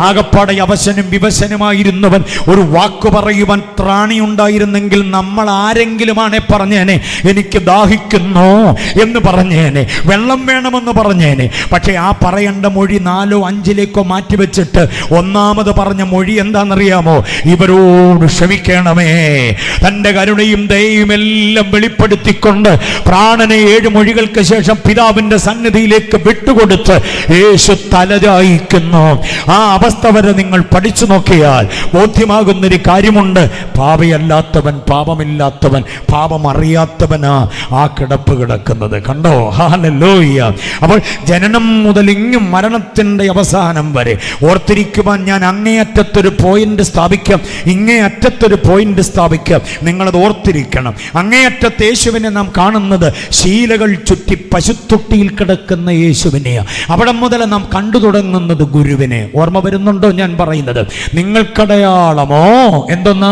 ആകപ്പാടെ അവശനും വിവശനുമായിരുന്നവൻ ഒരു വാക്ക് പറയുവാൻ ത്രാണിയുണ്ടായിരുന്നെങ്കിൽ നമ്മൾ ആരെങ്കിലുമാണെ പറഞ്ഞേനെ എനിക്ക് ദാഹിക്കുന്നു എന്ന് പറഞ്ഞേനെ, വെള്ളം വേണമെന്ന് പറഞ്ഞേനെ. പക്ഷെ ആ പറയേണ്ട മൊഴി 4ഓ 5ലേക്കോ മാറ്റിവെച്ചിട്ട് ഒന്നാമത് പറഞ്ഞ മൊഴി എന്താണെന്നറിയാമോ? ഇവരോട് ക്ഷമിക്കണമേ. തൻ്റെ കരുണയും ദയയും എല്ലാം വെളിപ്പെടുത്തിക്കൊണ്ട് പ്രാണനെ 7 മൊഴികൾക്ക് ശേഷം പിതാവിൻ്റെ സന്നിധിയിലേക്ക് വിട്ടുകൊടുത്ത് യേശു തലചായിക്കുന്നു. ആ അവസ്ഥ വരെ നിങ്ങൾ പഠിച്ചു നോക്കിയാൽ ബോധ്യമാകുന്നൊരു കാര്യമുണ്ട്: പാപിയല്ലാത്തവൻ, പാപമില്ലാത്തവൻ, പാപമറിയാത്തവനാ ആ കിടപ്പ് കിടക്കുന്നത്. കണ്ടോ? ഹല്ലേലൂയ. അപ്പോൾ ജനനം മുതൽ ഇങ്ങും മരണത്തിൻ്റെ അവസാനം വരെ ഓർത്തിരിക്കുവാൻ ഞാൻ അങ്ങേയറ്റത്തൊരു പോയിന്റ് സ്ഥാപിക്കാം, ഇങ്ങേയറ്റത്തൊരു പോയിന്റ് സ്ഥാപിക്കാം. നിങ്ങളത് ഓർത്തിരിക്കണം. അങ്ങേയറ്റത്ത് യേശുവിനെ നാം കാണുന്നത് ശീലകൾ ചുറ്റി പശുത്തൊട്ടിയിൽ കിടക്കുന്ന യേശുവിനെയാണ്. അവിടെ മുതൽ നാം കണ്ടു തുടങ്ങുന്നത് ഗുരുവിനെ. ഓർമ്മ വരുന്നുണ്ടോ ഞാൻ പറയുന്നത്? നിങ്ങൾക്കടയാ അടയാളമോ എന്തൊന്ന്?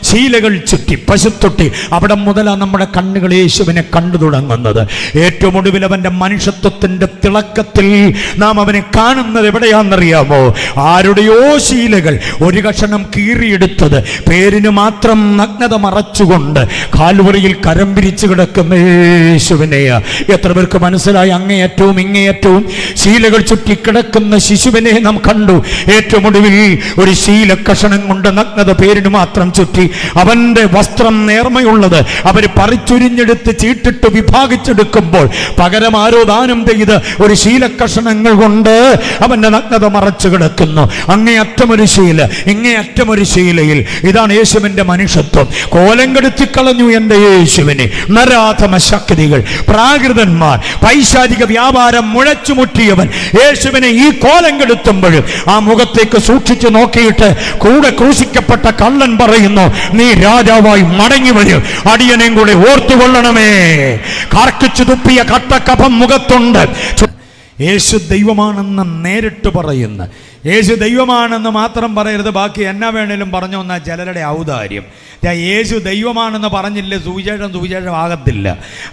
ശീലകൾ ചുറ്റി, പശുത്തൊട്ടി. അവിടെ മുതലാണ് നമ്മുടെ കണ്ണുകൾ യേശുവിനെ കണ്ടു തുടങ്ങുന്നത്. ഏറ്റവും ഒടുവിൽ അവന്റെ മനുഷ്യത്വത്തിന്റെ തിളക്കത്തിൽ നാം അവനെ കാണുന്നത് എവിടെയാണെന്നറിയാമോ? ആരുടെയോ ശീലകൾ ഒരു കഷണം കീറിയെടുത്തത് പേരിന് മാത്രം നഗ്നത മറച്ചുകൊണ്ട് കാൽവറിയിൽ കരം പിരിച്ചു കിടക്കുന്ന യേശുവിനെയാ. എത്ര പേർക്ക് മനസ്സിലായി? അങ്ങേയറ്റവും ഇങ്ങേയറ്റവും ശീലകൾ ചുറ്റി കിടക്കുന്ന ശിശുവിനെ നാം കണ്ടു. ഏറ്റവും ഒടുവിൽ ഒരു ശീല കഷണം കൊണ്ട് നഗ്നത പേരിന് മാത്രം ചുറ്റി അവന്റെ വസ്ത്രം നേർമയുള്ളത് അവര് പറിച്ചുരിഞ്ഞെടുത്ത് ചീട്ടിട്ട് വിഭാഗിച്ചെടുക്കുമ്പോൾ പകരം ആരോ ദാനം ചെയ്ത് ഒരു ശീലക്കഷണങ്ങൾ കൊണ്ട് അവന്റെ നഗ്നത മറച്ചു കിടക്കുന്നു. അങ്ങേയറ്റമൊരു ശീല, ഇങ്ങേയറ്റമൊരു ശീലയിൽ. ഇതാണ് യേശുവിന്റെ മനുഷ്യത്വം. കോലം കെടുത്തിക്കളഞ്ഞു എന്റെ യേശുവിനെ നരാധമ ശക്തികൾ, പ്രാകൃതന്മാർ, പൈശാചിക വ്യാപാരം മുഴച്ചുമുട്ടിയവൻ യേശുവിനെ ഈ കോലം കെടുത്തുമ്പോഴും ആ മുഖത്തേക്ക് സൂക്ഷിച്ചു നോക്കിയിട്ട് കൂടെ ക്രൂശിക്കപ്പെട്ട കള്ളൻ പറയുന്നു, നീ രാജാവായി മടങ്ങി വരും, അടിയനെയും കൂടെ ഓർത്തുകൊള്ളണമേ. കാർക്കിച്ചു തുപ്പിയ കട്ടക്കഫം മുഖത്തുണ്ട്. യേശു ദൈവമാണെന്ന് നേരിട്ട് പറയുന്ന, യേശു ദൈവമാണെന്ന് മാത്രം പറയരുത്, ബാക്കി എന്നാ വേണേലും പറഞ്ഞു എന്നാൽ ചിലരുടെ ഔദാര്യം. യേശു ദൈവമാണെന്ന് പറഞ്ഞില്ലേ സുവിശേഷം ആകത്തില്ല.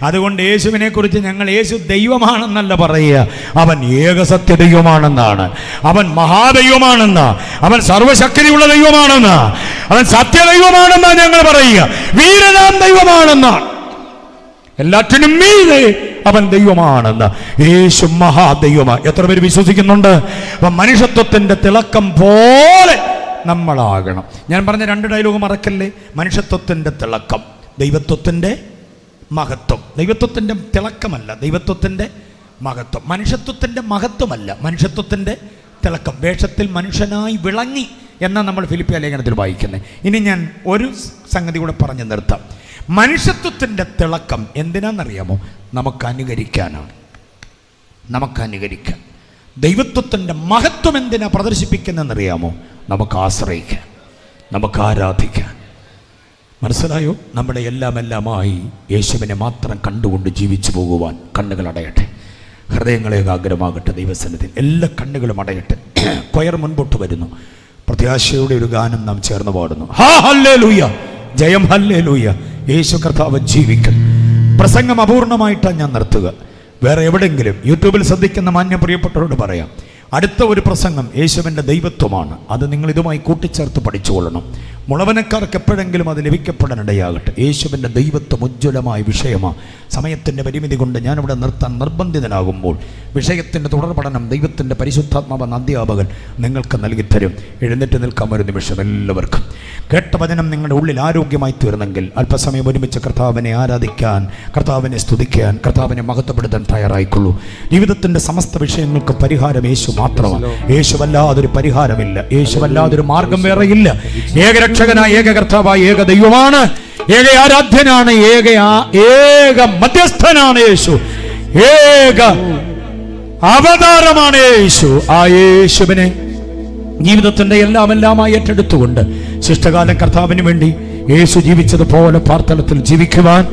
അതുകൊണ്ട് യേശുവിനെ കുറിച്ച് ഞങ്ങൾ യേശു ദൈവമാണെന്നല്ല പറയുക, അവൻ ഏകസത്യ ദൈവമാണെന്നാണ്, അവൻ മഹാദൈവമാണെന്ന്, അവൻ സർവശക്തിയുള്ള ദൈവമാണെന്ന്, അവൻ സത്യദൈവമാണെന്നാ ഞങ്ങൾ പറയുക. വീരനാം ദൈവമാണെന്നാണ്, എല്ലാറ്റിനും മീതെ അവൻ ദൈവമാണെന്ന്. യേശു മഹാദൈവമാണ്. എത്ര പേര് വിശ്വസിക്കുന്നുണ്ട്? അപ്പൊ മനുഷ്യത്വത്തിന്റെ തിളക്കം പോലെ നമ്മളാകണം. ഞാൻ പറഞ്ഞ 2 ഡയലോഗ് മറക്കല്ലേ. മനുഷ്യത്വത്തിന്റെ തിളക്കം, ദൈവത്വത്തിന്റെ മഹത്വം. ദൈവത്വത്തിന്റെ തിളക്കമല്ല, ദൈവത്വത്തിന്റെ മഹത്വം. മനുഷ്യത്വത്തിന്റെ മഹത്വമല്ല, മനുഷ്യത്വത്തിന്റെ തിളക്കം. വേഷത്തിൽ മനുഷ്യനായി വിളങ്ങി എന്നാണ് നമ്മൾ ഫിലിപ്പിയ ലേഖനത്തിൽ വായിക്കുന്നത്. ഇനി ഞാൻ ഒരു സംഗതി കൂടെ പറഞ്ഞു നിർത്താം. മനുഷ്യത്വത്തിൻ്റെ തിളക്കം എന്തിനാണെന്നറിയാമോ? നമുക്ക് അനുകരിക്കാനാണ്, നമുക്ക് അനുകരിക്കാൻ. ദൈവത്വത്തിൻ്റെ മഹത്വം എന്തിനാ പ്രദർശിപ്പിക്കുന്നതെന്നറിയാമോ? നമുക്ക് ആശ്രയിക്കാൻ, നമുക്ക് ആരാധിക്കാൻ. മനസ്സിലായോ? നമ്മുടെ എല്ലാമായി യേശുവിനെ മാത്രം കണ്ടുകൊണ്ട് ജീവിച്ചു പോകുവാൻ കണ്ണുകൾ അടയട്ടെ, ഹൃദയങ്ങളെ ഏകാഗ്രമാകട്ടെ. ദൈവസന്നിധിയിൽ എല്ലാ കണ്ണുകളും അടയട്ടെ. കൊയർ മുൻപോട്ട് വരുന്നു. പ്രത്യാശയുടെ ഒരു ഗാനം നാം ചേർന്ന് പാടുന്നു. ഹല്ലേലൂയ, ജയം ഹല്ലേലൂയ. യേശു കർത്താവ് ജീവിക്കൽ. പ്രസംഗം അപൂർണമായിട്ടാണ് ഞാൻ നിർത്തുക. വേറെ എവിടെയെങ്കിലും യൂട്യൂബിൽ ശ്രദ്ധിക്കുന്ന മാന്യ പ്രിയപ്പെട്ടവരോട് പറയാം, അടുത്ത ഒരു പ്രസംഗം യേശുവിൻ്റെ ദൈവത്വമാണ്. അത് നിങ്ങൾ ഇതുമായി കൂട്ടിച്ചേർത്ത് പഠിച്ചുകൊള്ളണം. മുളവനക്കാർക്ക് എപ്പോഴെങ്കിലും അത് ലഭിക്കപ്പെടാനിടയാകട്ടെ. യേശുവിൻ്റെ ദൈവത്വം ഉജ്ജ്വലമായ വിഷയമാണ്. സമയത്തിൻ്റെ പരിമിതി കൊണ്ട് ഞാനിവിടെ നിർത്താൻ നിർബന്ധിതനാകുമ്പോൾ വിഷയത്തിൻ്റെ തുടർ പഠനം ദൈവത്തിൻ്റെ പരിശുദ്ധാത്മാവെന്ന അധ്യാപകൻ നിങ്ങൾക്ക് നൽകിത്തരും. എഴുന്നേറ്റ് നിൽക്കാം ഒരു നിമിഷം. എല്ലാവർക്കും കേട്ട വചനം നിങ്ങളുടെ ഉള്ളിൽ ആരോഗ്യമായി തീർന്നെങ്കിൽ അല്പസമയം ഒരുമിച്ച് കർത്താവിനെ ആരാധിക്കാൻ, കർത്താവിനെ സ്തുതിക്കാൻ, കർത്താവിനെ മഹത്വപ്പെടുത്താൻ തയ്യാറായിക്കൊള്ളൂ. ജീവിതത്തിൻ്റെ സമസ്ത വിഷയങ്ങൾക്ക് പരിഹാരം യേശു മാത്രമാണ്. യേശുവല്ലാതൊരു പരിഹാരമില്ല, യേശുവല്ലാതൊരു മാർഗം വേറെയില്ല. ഏകരക്ഷകനായ, ഏക കർത്താവായ, ഏക ദൈവമാണ്, ഏക ആരാധ്യനാണ്, ഏക മധ്യസ്ഥനാണ് യേശു, ഏക അവതാരമാണ് യേശു. ആ യേശുവിനെ ജീവിതത്തിന്റെ എല്ലാമായി ഏറ്റെടുത്തുകൊണ്ട് ശിഷ്ടകാലം കർത്താവിന് വേണ്ടി യേശു ജീവിച്ചതുപോലെ പാർത്തലത്തിൽ ജീവിക്കുവാൻ